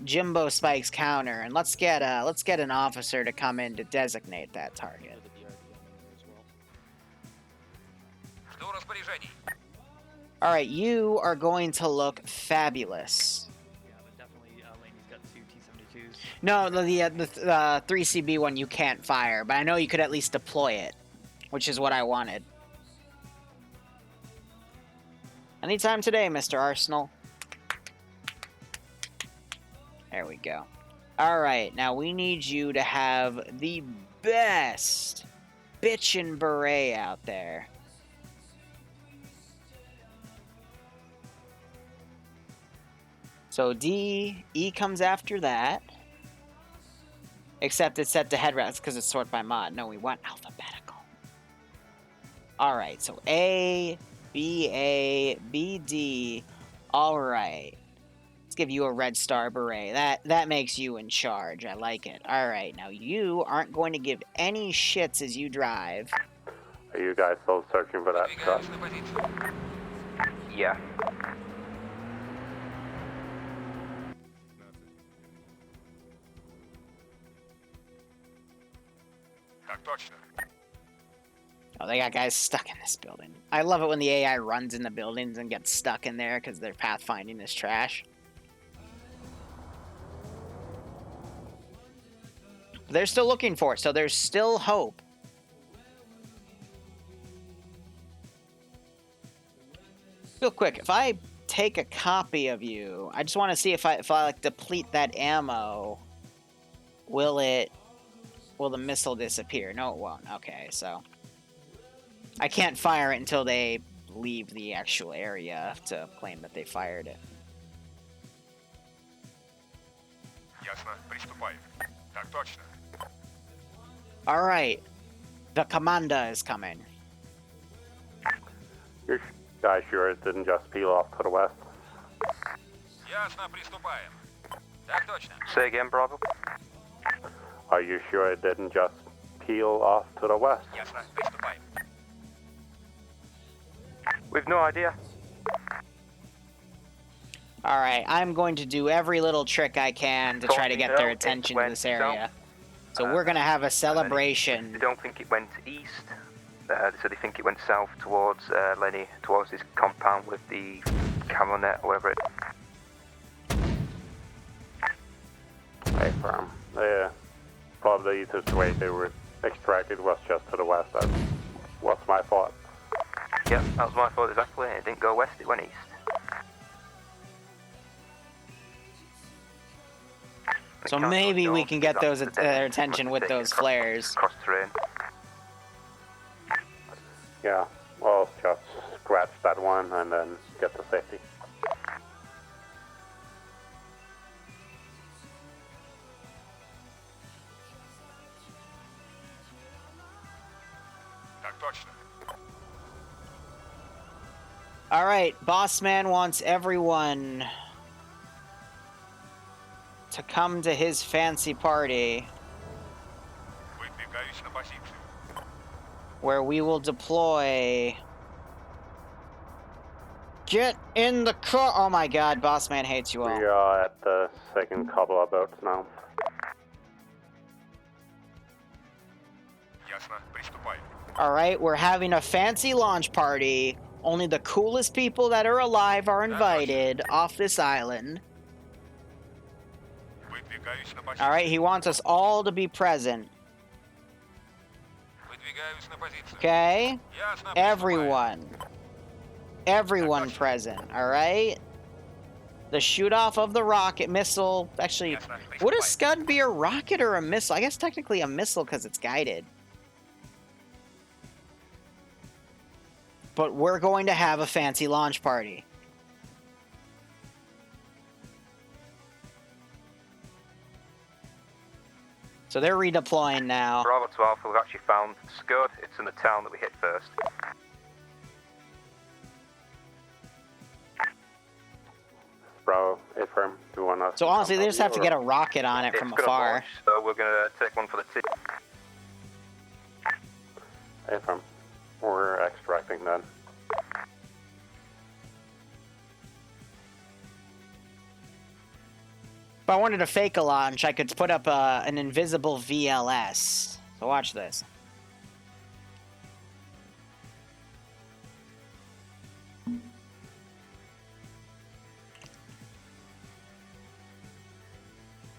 Jimbo Spike's counter, and let's get an officer to come in to designate that target. All right, you are going to look fabulous. Yeah, but definitely Laney's got 2 T-72s. No, the 3CB one you can't fire, but I know you could at least deploy it, which is what I wanted. Anytime today, Mr. Arsenal. There we go. All right, now we need you to have the best bitchin' beret out there. So D, E comes after that. Except it's set to head routes because it's sort by mod. No, we want alphabetical. All right, so A, B, D. All right. Let's give you a red star beret. That makes you in charge. I like it. All right, now you aren't going to give any shits as you drive. Are you guys still searching for that truck? Yeah. Oh, they got guys stuck in this building. I love it when the AI runs in the buildings and gets stuck in there because their pathfinding is trash. They're still looking for it, so there's still hope. Real quick, if I take a copy of you, I just want to see if I like deplete that ammo, will the missile disappear? No, it won't. Okay, so I can't fire it until they leave the actual area to claim that they fired it. All right, the commander is coming. You're guys sure it didn't just peel off to the west? Say again, Bravo. Are you sure it didn't just peel off to the west? We've no idea. All right, I'm going to do every little trick I can to try to get their attention to this area. So we're going to have a celebration. They don't think it went east, so they think it went south towards Lenny, towards this compound with the camera net, or whatever it. Hey, firm. Yeah, probably the easiest way they were Extracted was just to the west. That was my fault. Yep, that was my fault exactly. It didn't go west, it went east. So maybe we can get those their attention with those flares. Cross terrain. Yeah, well, just scratch that one and then get to safety. All right, Boss Man wants everyone to come to his fancy party, where we will deploy. Get in the car! Oh my God, Boss Man hates you all. We are at the second couple of boats now. All right, we're having a fancy launch party. Only the coolest people that are alive are invited off this island. All right, he wants us all to be present. Okay? Everyone. Everyone present, all right? The shoot-off of the rocket missile. Actually, would a Scud be a rocket or a missile? I guess technically a missile because it's guided. But we're going to have a fancy launch party. So they're redeploying now. Bravo to Alpha, we've actually found Scud. It's in the town that we hit first. Bravo, affirm. Do you want us? So honestly, they just have to get a rocket on it from afar. Launch, so we're gonna take one for the team. Affirm. We're extracting then. If I wanted to fake a launch, I could put up an invisible VLS. So watch this.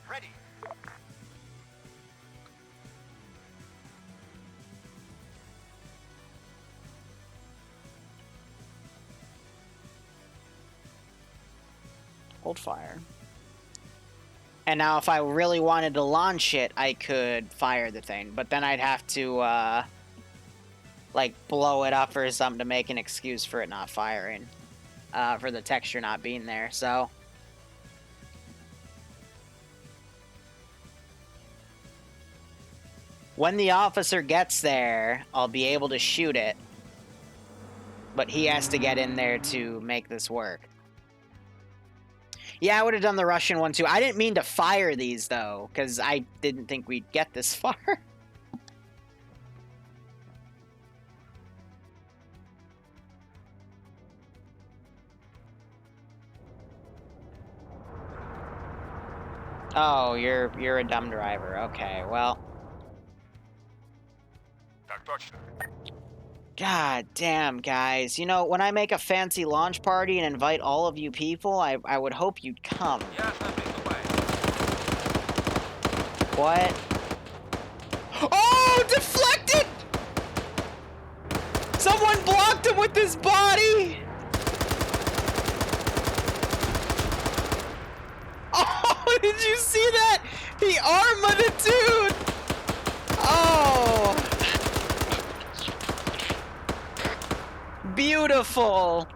Ready. Hold fire. And now if I really wanted to launch it, I could fire the thing. But then I'd have to, like, blow it up or something to make an excuse for it not firing. For the texture not being there, so... When the officer gets there, I'll be able to shoot it. But he has to get in there to make this work. Yeah, I would have done the Russian one too. I didn't mean to fire these though, because I didn't think we'd get this far. Oh, you're a dumb driver. Okay, well. God damn, guys. You know, when I make a fancy launch party and invite all of you people, I would hope you'd come. What? Oh, deflected! Someone blocked him with his body! Oh, did you see that? He armored a dude! Oh! Beautiful.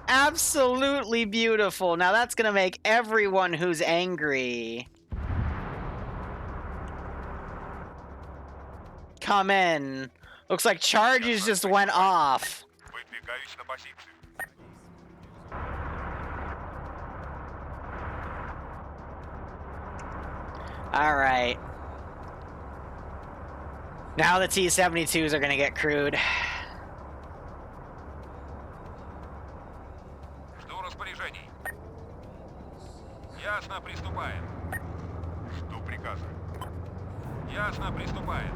Absolutely beautiful. Now that's gonna make everyone who's angry come in. Looks like charges just went off. Alright. Now the T-72s are gonna get crewed. Ясно, приступаем. Жду приказа. Ясно, приступаем.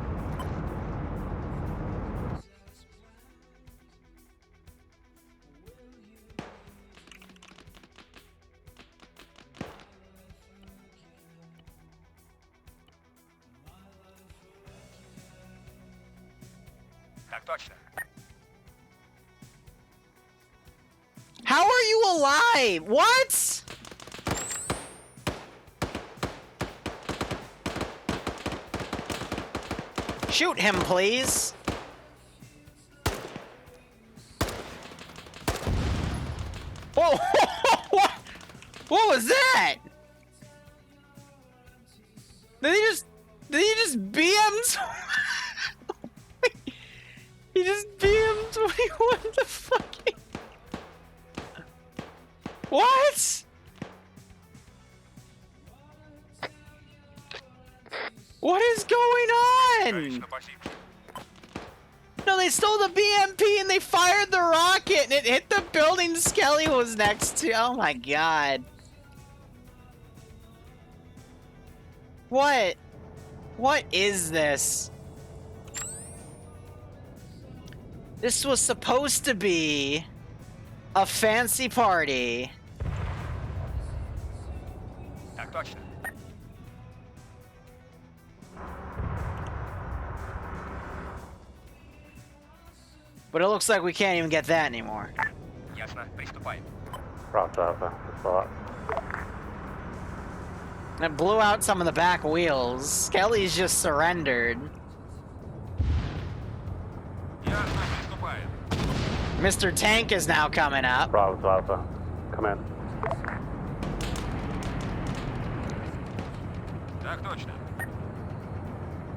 How are you alive? What? Shoot him, please. Whoa! What was that? Did he just BM? He just BM 21 the fucking. What? What is going on? No, they stole the BMP and they fired the rocket and it hit the building Skelly was next to. Oh my god. What? What is this? This was supposed to be a fancy party. But it looks like we can't even get that anymore. It blew out some of the back wheels. Skelly's just surrendered. Mr. Tank is now coming up. Bravo to Alpha. Come in.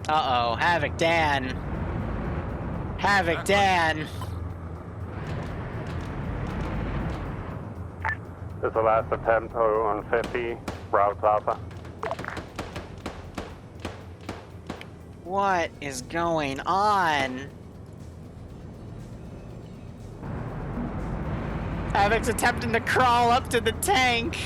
Uh-oh, Havoc Dan. Havoc Dan. This is the last attempt on 50. Bravo to Alpha. What is going on? Havoc's attempting to crawl up to the tank.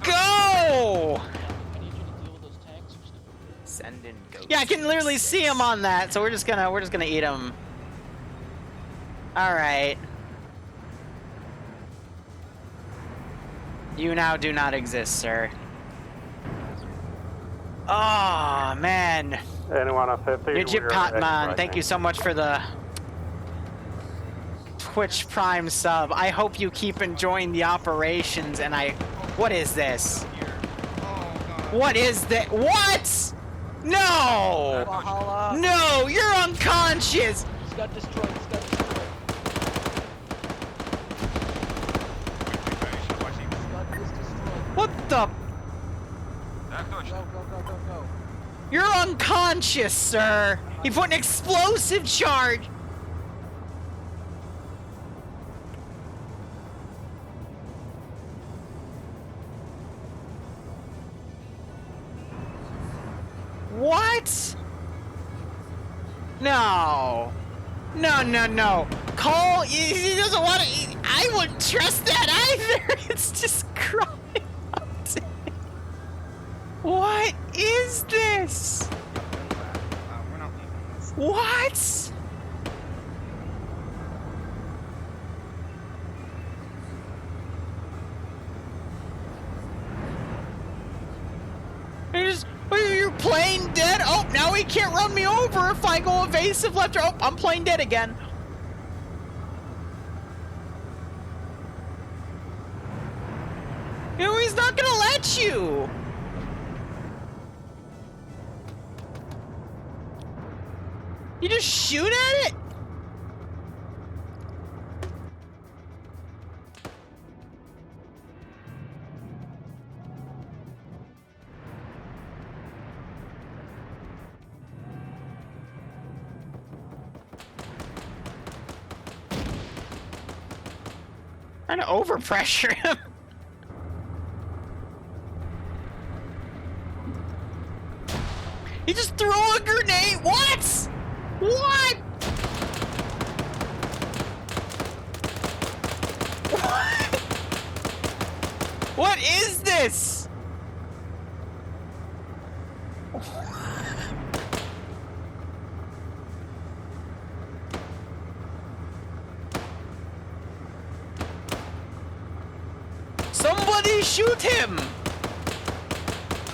Go! Send in ghosts. Yeah, I can literally see him on that, so we're just gonna eat him. All right. You now do not exist, sir. Oh man. Anyone on 50? Nijip Patman, thank you so much for the Twitch Prime sub. I hope you keep enjoying the operations and what is this? What is that? What? No! Valhalla. No, you're unconscious! He's got destroyed, he's got destroyed. What the? Go. You're unconscious, sir! He put an explosive charge! What? No. No. Cole, he doesn't want to. I wouldn't trust that either. It's just crying out to me. What is this? What? You're playing dead? Oh, now he can't run me over if I go evasive left or... Oh, I'm playing dead again. You know, he's not gonna let you. You just shoot at it? Trying to overpressure him. He just threw a grenade. What? What? What? What is this? Somebody shoot him!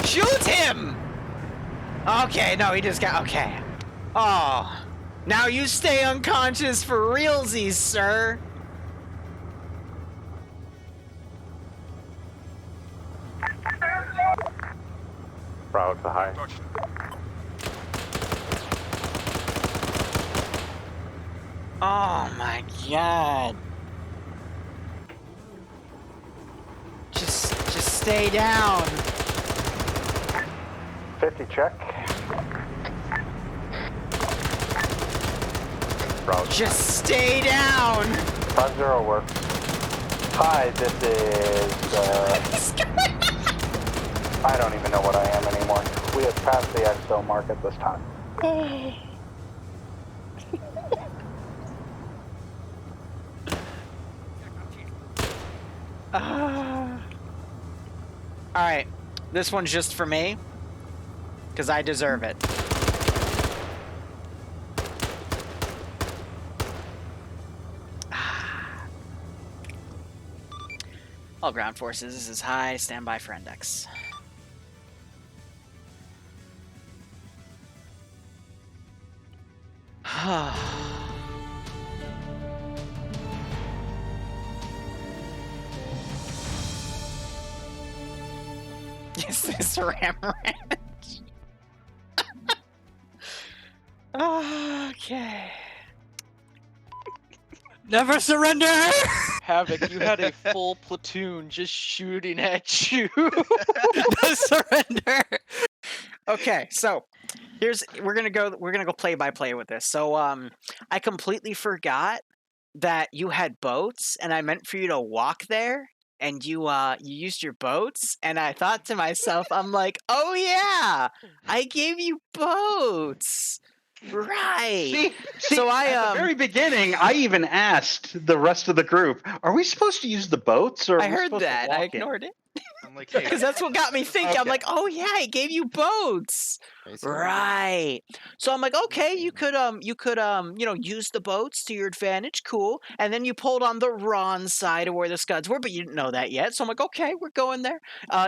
Shoot him! Okay, no, he just got... Okay. Oh. Now you stay unconscious for realsies, sir. Bravo to high. Oh my god. Just stay down. 50 check. Bravo. Just stay down. 5-0 works. Hi, this is, I don't even know what I am anymore. We have passed the XO mark at this time. Alright, this one's just for me, because I deserve it. All ground forces, this is high, stand by for index. Is this Ram Ranch? Okay. Never surrender! Havoc, you had a full platoon just shooting at you. Never surrender! Okay, so we're gonna go play by play with this. So I completely forgot that you had boats, and I meant for you to walk there, and you used your boats, and I thought to myself, I'm like, oh yeah, I gave you boats. Right. See, so I at the very beginning, I even asked the rest of the group, "Are we supposed to use the boats?" Or I heard that. I ignored it. I'm like, hey, because that's what got me thinking. I'm like, oh yeah, I gave you boats. Right. So I'm like, okay, you could use the boats to your advantage, cool. And then you pulled on the wrong side of where the scuds were, but you didn't know that yet. So I'm like, okay, we're going there.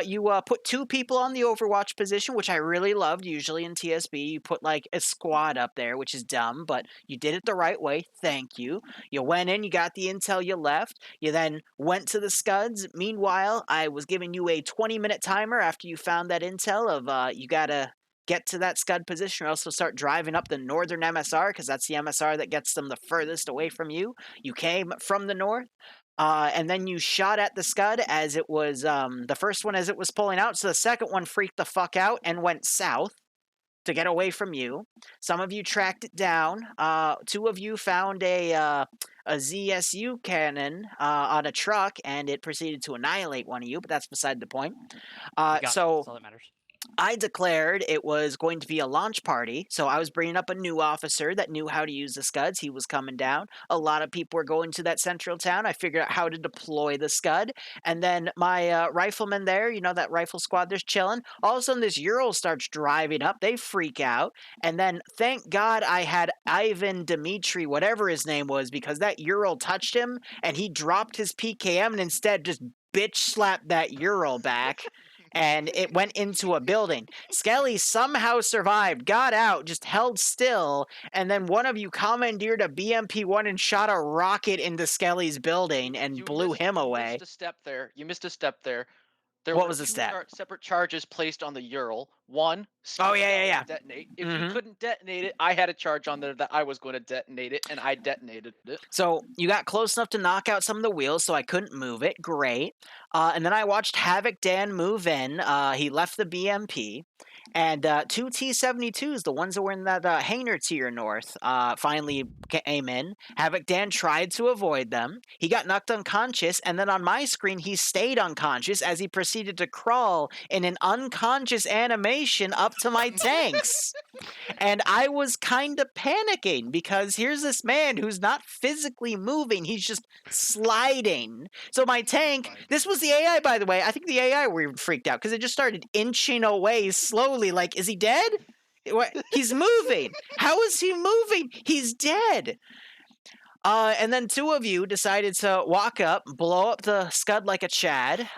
You put 2 people on the Overwatch position, which I really loved. Usually in TSB, you put like a squad up there, which is dumb, but you did it the right way. Thank you. You went in, you got the intel, you left. You then went to the scuds. Meanwhile, I was giving you a 20-minute timer after you found that intel of you gotta get to that scud position or else they'll start driving up the northern MSR because that's the MSR that gets them the furthest away from you. You came from the north. And then you shot at the scud as it was the first one as it was pulling out. So the second one freaked the fuck out and went south to get away from you. Some of you tracked it down. 2 of you found a ZSU cannon on a truck, and it proceeded to annihilate one of you, but that's beside the point. So that's all that matters. I declared it was going to be a launch party, so I was bringing up a new officer that knew how to use the scuds. He was coming down. A lot of people were going to that central town. I figured out how to deploy the scud, and then my rifleman there, that rifle squad, there's chilling. All of a sudden, this Ural starts driving up. They freak out, and then thank God I had Ivan Dimitri, whatever his name was, because that Ural touched him, and he dropped his PKM and instead just bitch slapped that Ural back. And it went into a building. Skelly somehow survived, got out, just held still, and then one of you commandeered a BMP-1 and shot a rocket into Skelly's building and blew him away. You missed a step there. You missed a step there. There What were was the 2 step? separate charges placed on the Ural. One, Oh, yeah. detonate. If you couldn't detonate it, I had a charge on there that I was going to detonate it, and I detonated it. So you got close enough to knock out some of the wheels, so I couldn't move it. Great. And then I watched Havoc Dan move in. He left the BMP. And 2 T-72s, the ones that were in that hangar to your north, finally came in. Havoc Dan tried to avoid them. He got knocked unconscious, and then on my screen, he stayed unconscious as he proceeded to crawl in an unconscious animation up to my tanks. And I was kind of panicking because here's this man who's not physically moving. He's just sliding. So my tank, this was the AI, by the way. I think the AI were freaked out because it just started inching away slowly. Like, is he dead? What? He's moving. How is he moving? He's dead. And then two of you decided to walk up, blow up the Scud like a Chad,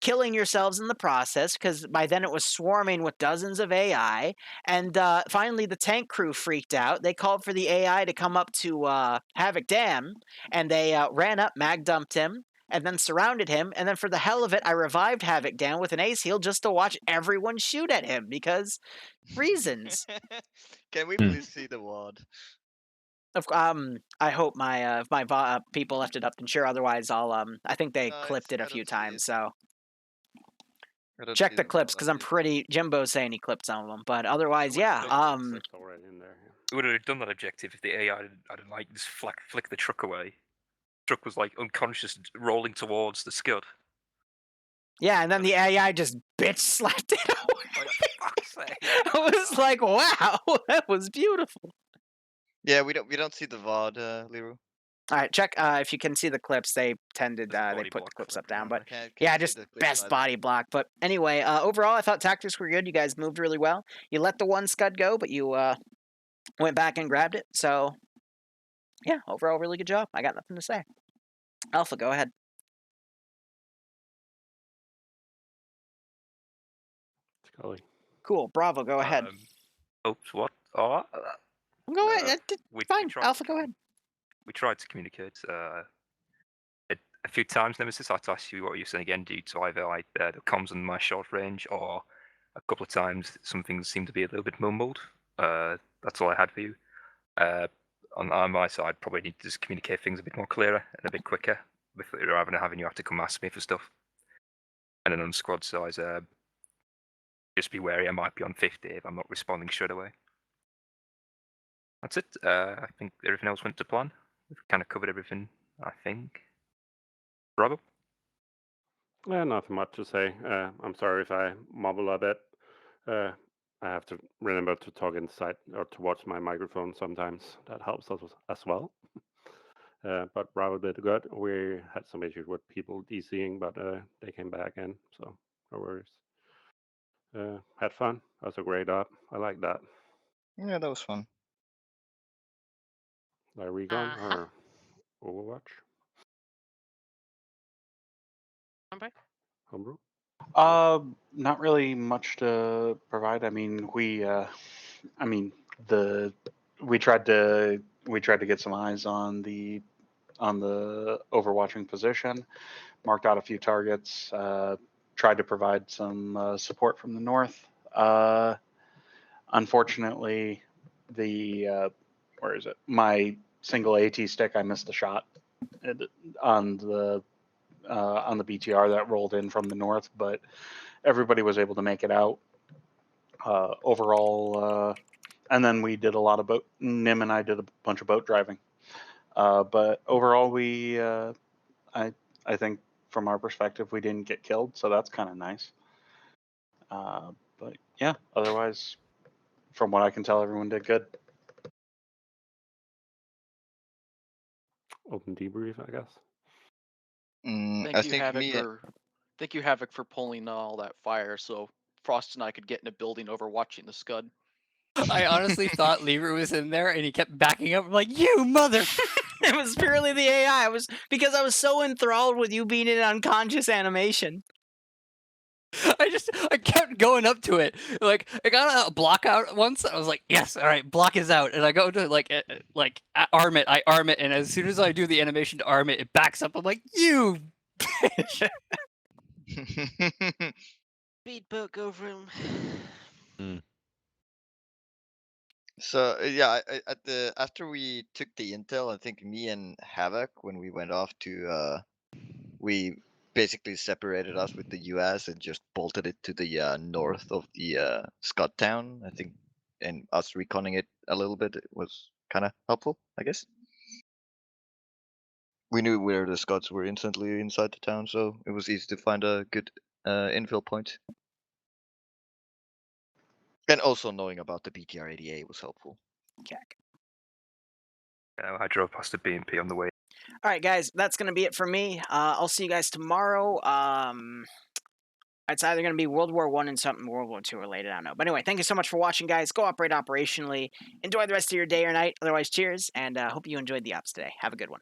killing yourselves in the process, because by then it was swarming with dozens of AI. And finally, the tank crew freaked out. They called for the AI to come up to Havoc Dam, and they ran up, mag dumped him, and then surrounded him. And then for the hell of it, I revived Havoc Dam with an ace heal just to watch everyone shoot at him, because reasons. Can we please see the WOD? I hope my people left it up and sure. Otherwise, I'll I think they clipped it a few times. So check the clips because I'm pretty. Jimbo's saying he clipped some of them, but otherwise, yeah. We would have done that objective if the AI hadn't like just flick the truck away. The truck was like unconscious, rolling towards the Scud. Yeah, and then the AI just bitch slapped it away. I was like, wow, that was beautiful. Yeah, we don't see the VOD, Liru. All right, check if you can see the clips. They tended they put the clips up down, but yeah, just best body block. But anyway, overall, I thought tactics were good. You guys moved really well. You let the one Scud go, but you went back and grabbed it. So yeah, overall, really good job. I got nothing to say. Alpha, go ahead. Cool. Bravo, go ahead. Oops, what? Oh, Go ahead. Fine. Alpha, go ahead. We tried to communicate a few times, Nemesis. I asked you what you're saying again due to either like the comms on my short range, or a couple of times some things seemed to be a little bit mumbled. That's all I had for you. On my side, probably need to just communicate things a bit more clearer and a bit quicker, rather than having you have to come ask me for stuff. And then on squad size, just be wary. I might be on 50 if I'm not responding straight away. That's it. I think everything else went to plan. We've kind of covered everything, I think. Bravo? Yeah, nothing much to say. I'm sorry if I mumble a bit. I have to remember to talk inside or towards my microphone sometimes. That helps us as well. But Bravo did good. We had some issues with people DCing, but they came back in, so no worries. Had fun. That was a great up. I like that. Yeah, that was fun. Are we gone or Overwatch? Homebrew? Not really much to provide. I mean, we tried to get some eyes on the overwatching position, marked out a few targets, tried to provide some support from the north. Unfortunately, where is it? My single AT stick, I missed a shot on the BTR that rolled in from the north, but everybody was able to make it out. Overall, and then we did a lot of boat. Nim and I did a bunch of boat driving. But overall, I think from our perspective, we didn't get killed, so that's kind of nice. But yeah, otherwise, from what I can tell, everyone did good. Open debrief, I guess. Thank you, Havoc, for pulling all that fire so Frost and I could get in a building overwatching the Scud. I honestly thought Liru was in there, and he kept backing up. I'm like, you mother! It was purely the AI. Because I was so enthralled with you being in unconscious animation. I kept going up to it. Like, I got a block out once. I was like, yes, all right, block is out. And I go to arm it. I arm it, and as soon as I do the animation to arm it, it backs up. I'm like, you bitch. Speedboat over him. So yeah, after we took the intel, I think me and Havoc, when we went off to, we basically separated us with the US and just bolted it to the north of the Scud town. I think, and us reconning it a little bit was kind of helpful, I guess. We knew where the Scots were instantly inside the town, so it was easy to find a good infill point. And also knowing about the BTR-80A was helpful. I drove past the BMP on the way. All right, guys, that's going to be it for me. I'll see you guys tomorrow. It's either going to be World War I and something World War II related. I don't know. But anyway, thank you so much for watching, guys. Go operate operationally. Enjoy the rest of your day or night. Otherwise, cheers, and hope you enjoyed the ops today. Have a good one.